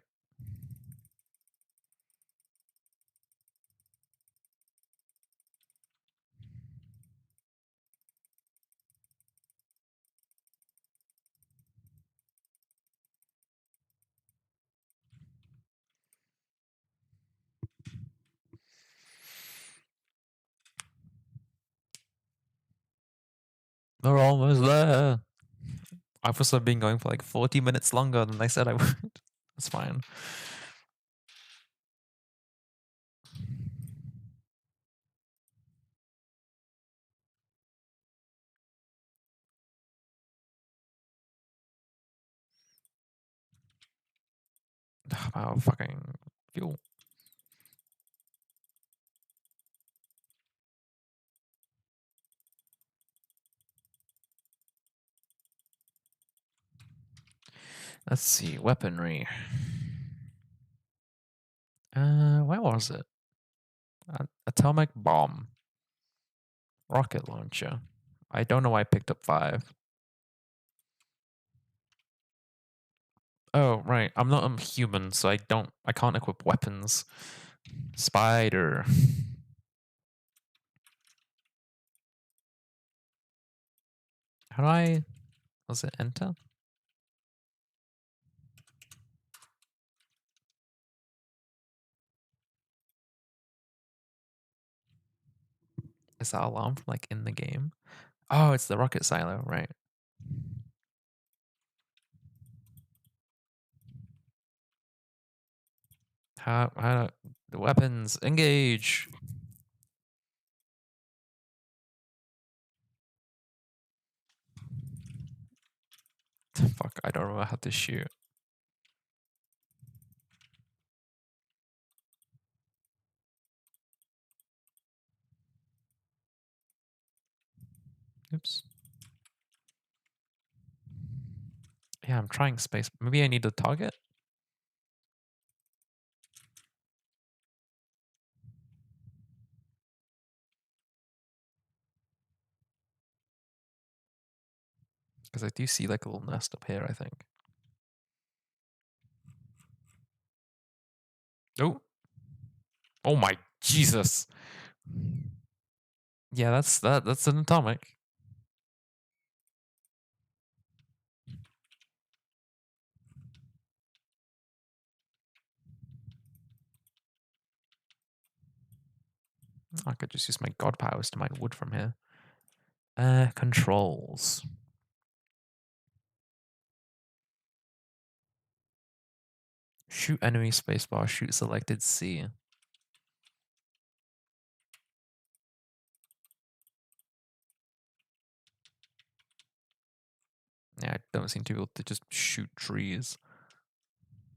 We're almost there. I've also been going for like 40 minutes longer than I said I would. That's fine. Wow, fucking fuel. Let's see, weaponry. Where was it? Atomic bomb. Rocket launcher. I don't know why I picked up 5. Oh, right. I'm not a human, so I can't equip weapons. Spider. How do I... Was it enter? Is that alarm from like in the game? Oh, it's the rocket silo, right. How the weapons engage. Fuck, I don't know how to shoot. Oops. Yeah, I'm trying space. Maybe I need a target? Because I do see like a little nest up here, I think. Oh. Oh my Jesus. Yeah, that's an atomic. I could just use my god powers to mine wood from here. Controls. Shoot enemy spacebar, shoot selected C. Yeah, I don't seem to be able to just shoot trees.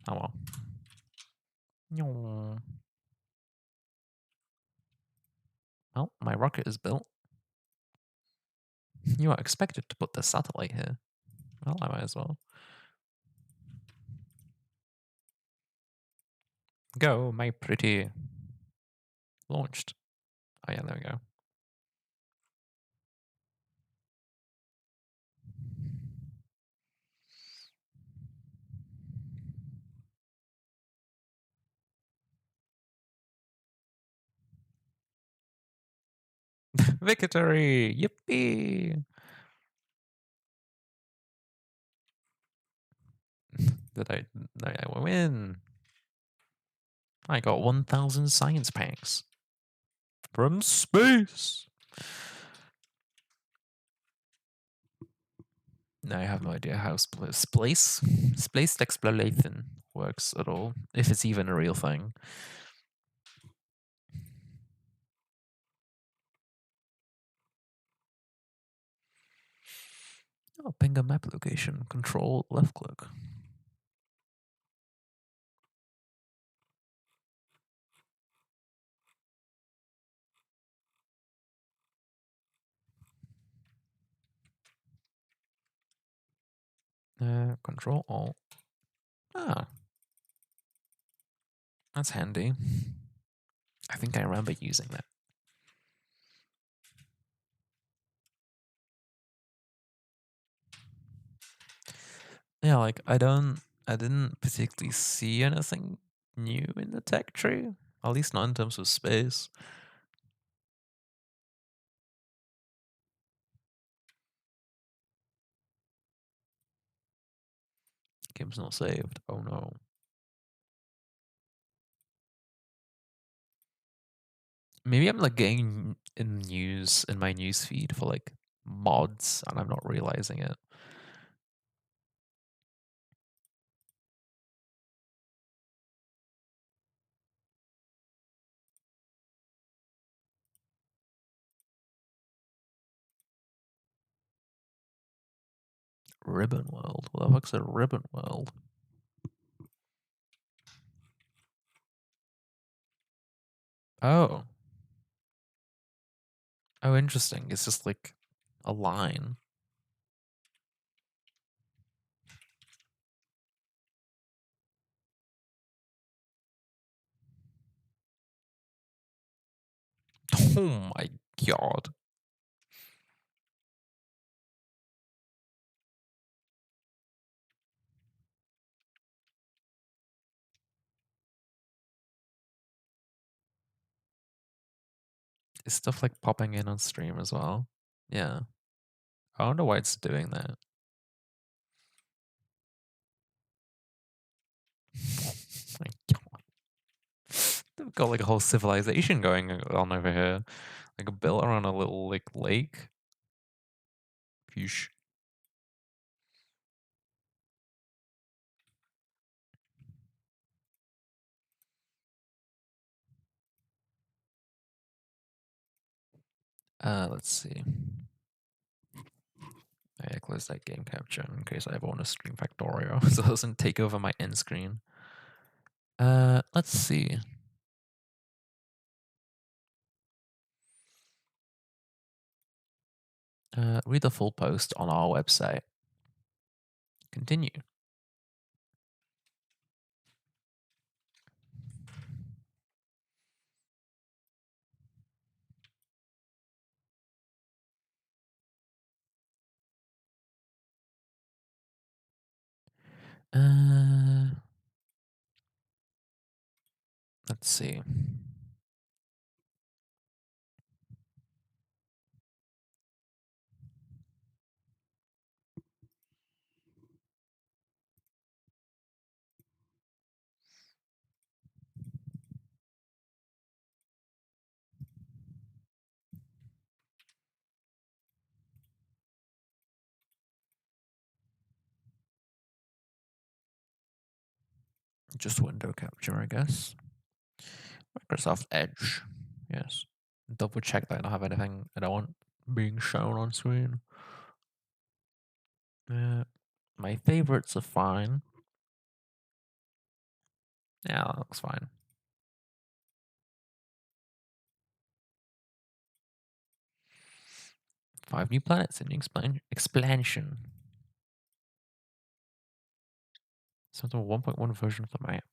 Oh well. Well, my rocket is built. You are expected to put the satellite here. Well, I might as well. Go, my pretty. Launched. Oh yeah, there we go. Victory! Yippee! Did I win? I got 1,000 science packs from space. No, I have no idea how space exploration works at all, if it's even a real thing. Oh, ping a map location. Control left click. Control Alt. Ah, that's handy. I think I remember using that. Yeah, like I didn't particularly see anything new in the tech tree. At least not in terms of space. Game's not saved. Oh no. Maybe I'm like getting in news in my news feed for like mods and I'm not realizing it. Ribbon World? What the fuck's a Ribbon World? Oh. Oh, interesting. It's just like a line. Oh my god. Is stuff like popping in on stream as well? Yeah. I wonder why it's doing that. My god. They've got like a whole civilization going on over here. Like built around a little like lake. Phew. Let's see. I close that game capture in case I ever want to stream Factorio so it doesn't take over my end screen. Let's see. Read the full post on our website. Continue. Let's see. Just window capture, I guess. Microsoft Edge. Yes. Double check that I don't have anything I don't want being shown on screen. My favorites are fine. Yeah, that looks fine. Five new planets in the expansion. So the 1.1 version of the map.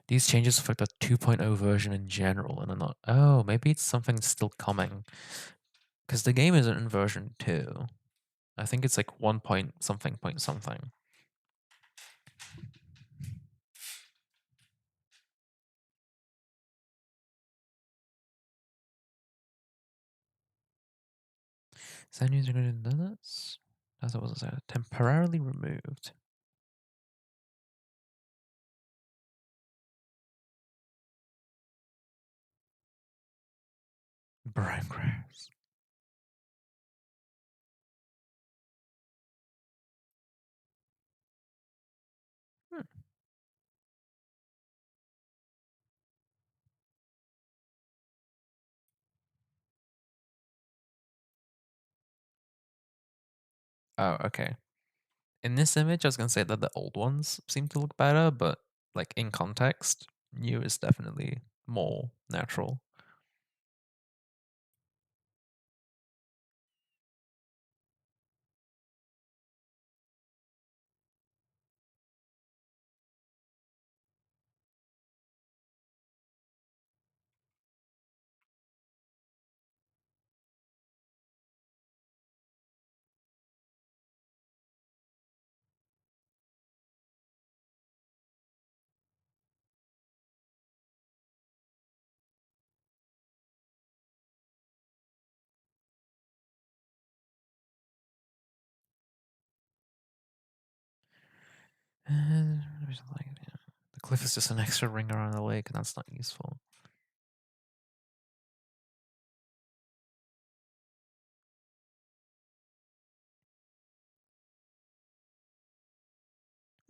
These changes affect the 2.0 version in general, and are not. Oh, maybe it's something still coming. Because the game isn't in version 2. I think it's like 1 point something point something. Some user going to do this? As it was temporarily removed. Brown grass. Hmm. Oh, okay. In this image, I was gonna say that the old ones seem to look better, but like in context, new is definitely more natural. The cliff is just an extra ring around the lake, and that's not useful.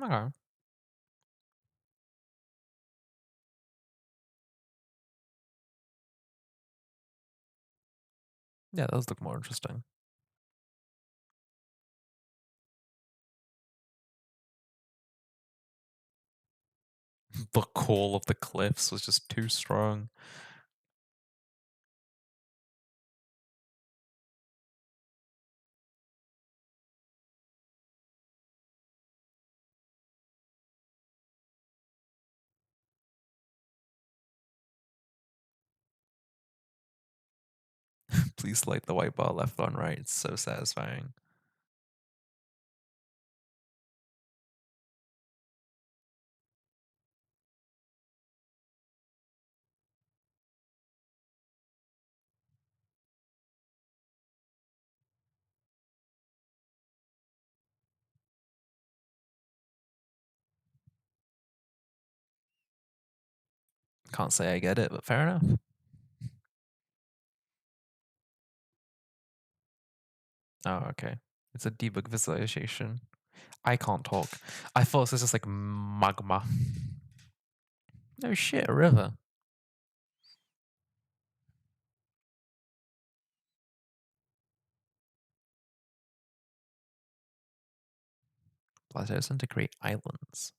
Okay. Yeah, those look more interesting. The call of the cliffs was just too strong. Please select the white bar left on right. It's so satisfying. Can't say I get it, but fair enough. Oh, okay. It's a debug visualization. I can't talk. I thought this was just like magma. No shit, a river. Plateaus integrate islands.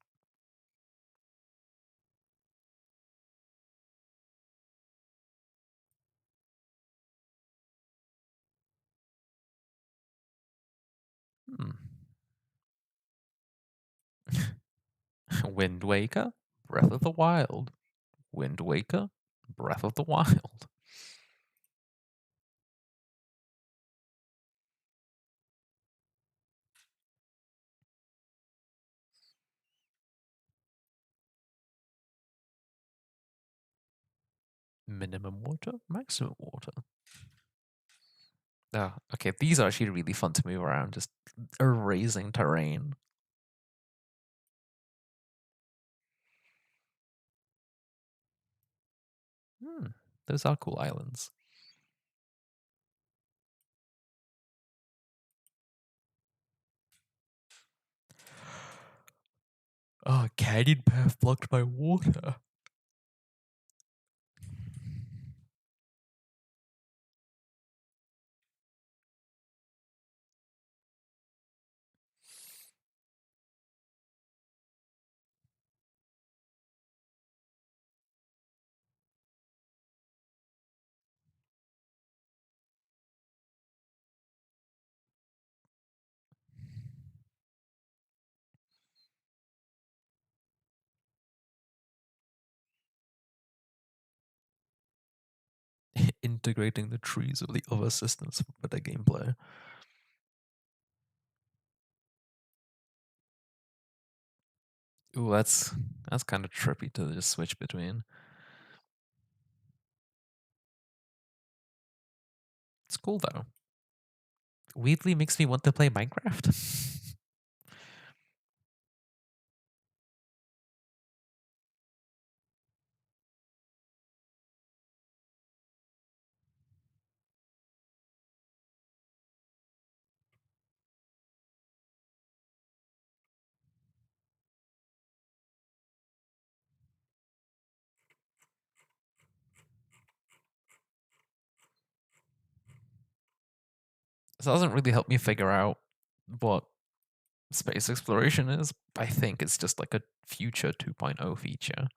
Hmm. Wind Waker, Breath of the Wild. Wind Waker, Breath of the Wild. Minimum water, maximum water. Oh, okay. These are actually really fun to move around, just erasing terrain. Hmm. Those are cool islands. Oh, canyon path blocked by water. Integrating the trees of the other systems for better gameplay. Ooh, that's kind of trippy to just switch between. It's cool though. Weirdly makes me want to play Minecraft. This doesn't really help me figure out what space exploration is. I think it's just like a future 2.0 feature.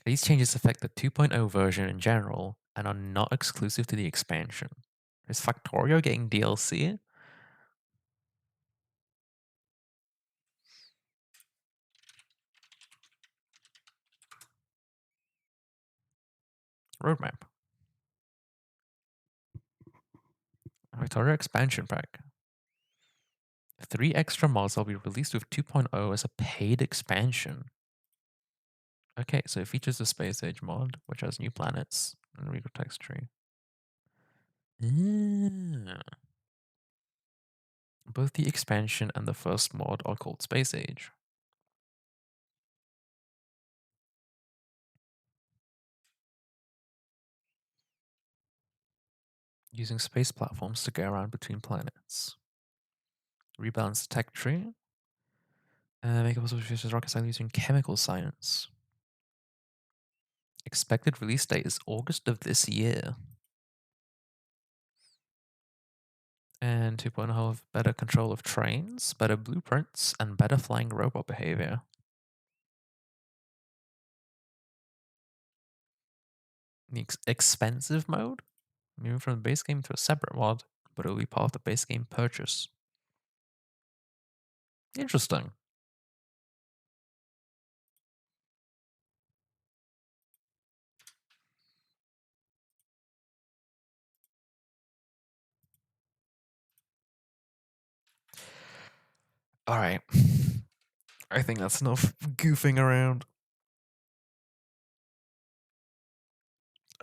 These changes affect the 2.0 version in general and are not exclusive to the expansion. Is Factorio getting DLC? Roadmap. Factorio expansion pack. 3 extra mods will be released with 2.0 as a paid expansion. Okay, so it features the Space Age mod, which has new planets and regroup text tree. Ah. Both the expansion and the first mod are called Space Age. Using space platforms to get around between planets. Rebalance the tech tree. Make a possible future rocket science using chemical science. Expected release date is August of this year. And 2.0 have better control of trains, better blueprints, and better flying robot behavior. The expensive mode? Moving from the base game to a separate mod, but it'll be part of the base game purchase. Interesting. Alright. I think that's enough goofing around.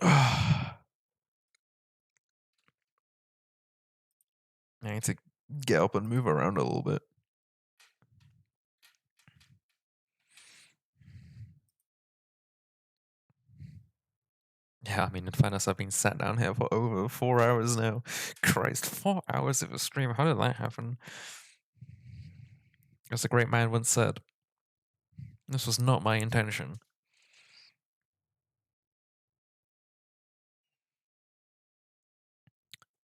I need to get up and move around a little bit. Yeah, I mean, in fairness, I've been sat down here for over 4 hours now. Christ, 4 hours of a stream. How did that happen? As a great man once said, this was not my intention.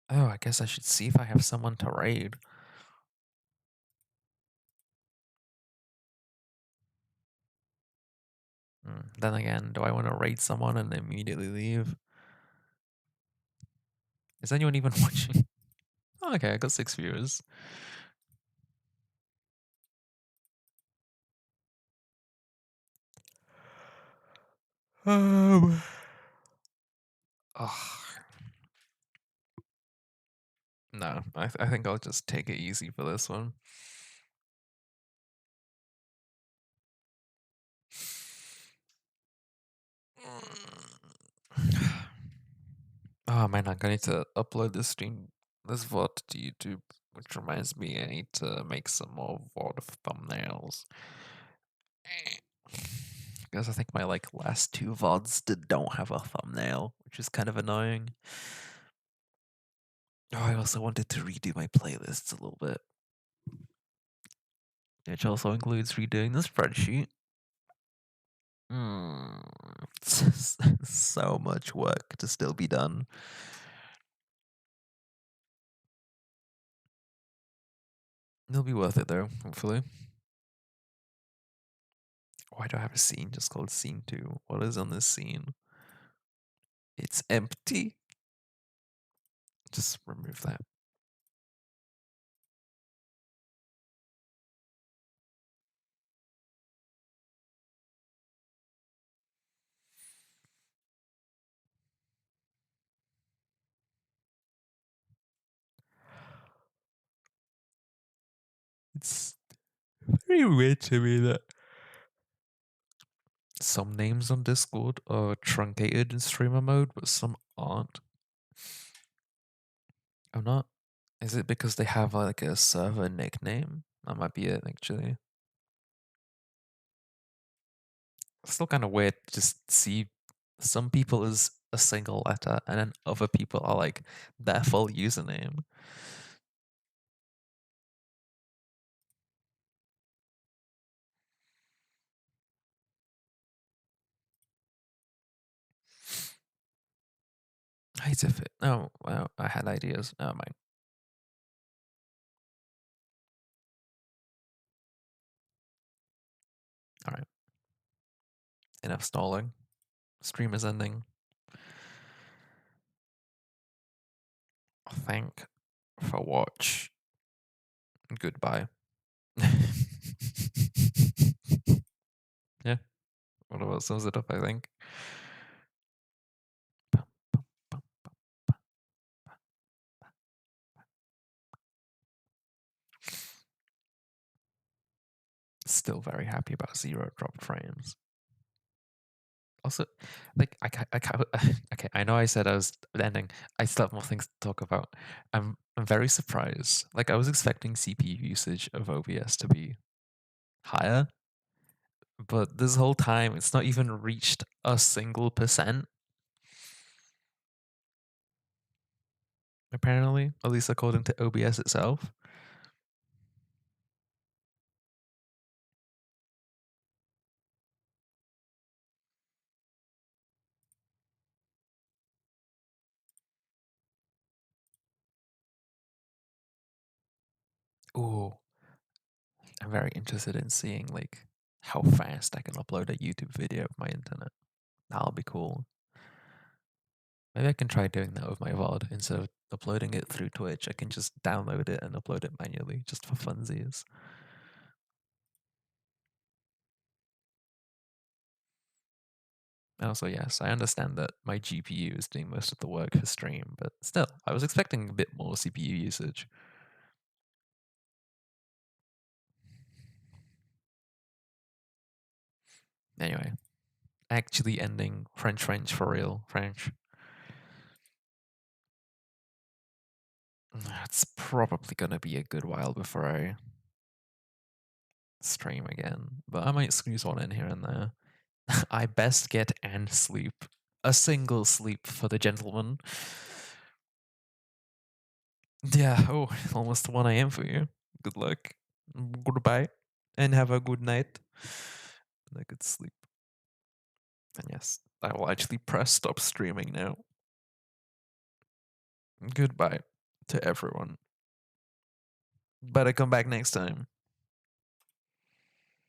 Oh, I guess I should see if I have someone to raid. Then again, do I want to raid someone and immediately leave? Is anyone even watching? Oh, okay, I got 6 viewers. Um. No, I think I'll just take it easy for this one. Oh man, I'm going to upload this VOD to YouTube, which reminds me I need to make some more VOD thumbnails. Because I think my last 2 VODs don't have a thumbnail, which is kind of annoying. Oh, I also wanted to redo my playlists a little bit, which also includes redoing the spreadsheet. So much work to still be done. It'll be worth it though, hopefully. Why do I have a scene just called scene 2? What is on this scene? It's empty. Just remove that. It's very weird to me that some names on Discord are truncated in streamer mode, but some aren't. I'm not. Is it because they have like a server nickname? That might be it, actually. It's still kind of weird to just see some people as a single letter, and then other people are like their full username. I hate if it. Oh, well, I had ideas. Never mind. All right. Enough stalling. Stream is ending. Thank for watch. Goodbye. Yeah. What about sums it up, I think. Still very happy about 0 drop frames. Also, okay, I know I said I was ending. I still have more things to talk about. I'm very surprised. Like, I was expecting CPU usage of OBS to be higher, but this whole time it's not even reached a single percent. Apparently, at least according to OBS itself. Ooh, I'm very interested in seeing like how fast I can upload a YouTube video of my internet. That'll be cool. Maybe I can try doing that with my VOD. Instead of uploading it through Twitch, I can just download it and upload it manually, just for funsies. And also, yes, I understand that my GPU is doing most of the work for stream, but still, I was expecting a bit more CPU usage. Anyway, actually ending French for real, French. It's probably gonna be a good while before I stream again, but I might squeeze one in here and there. I best get and sleep. A single sleep for the gentleman. Yeah, oh, almost 1 a.m. for you. Good luck. Goodbye. And have a good night. And a good sleep. And yes, I will actually press stop streaming now. Goodbye to everyone. Better come back next time.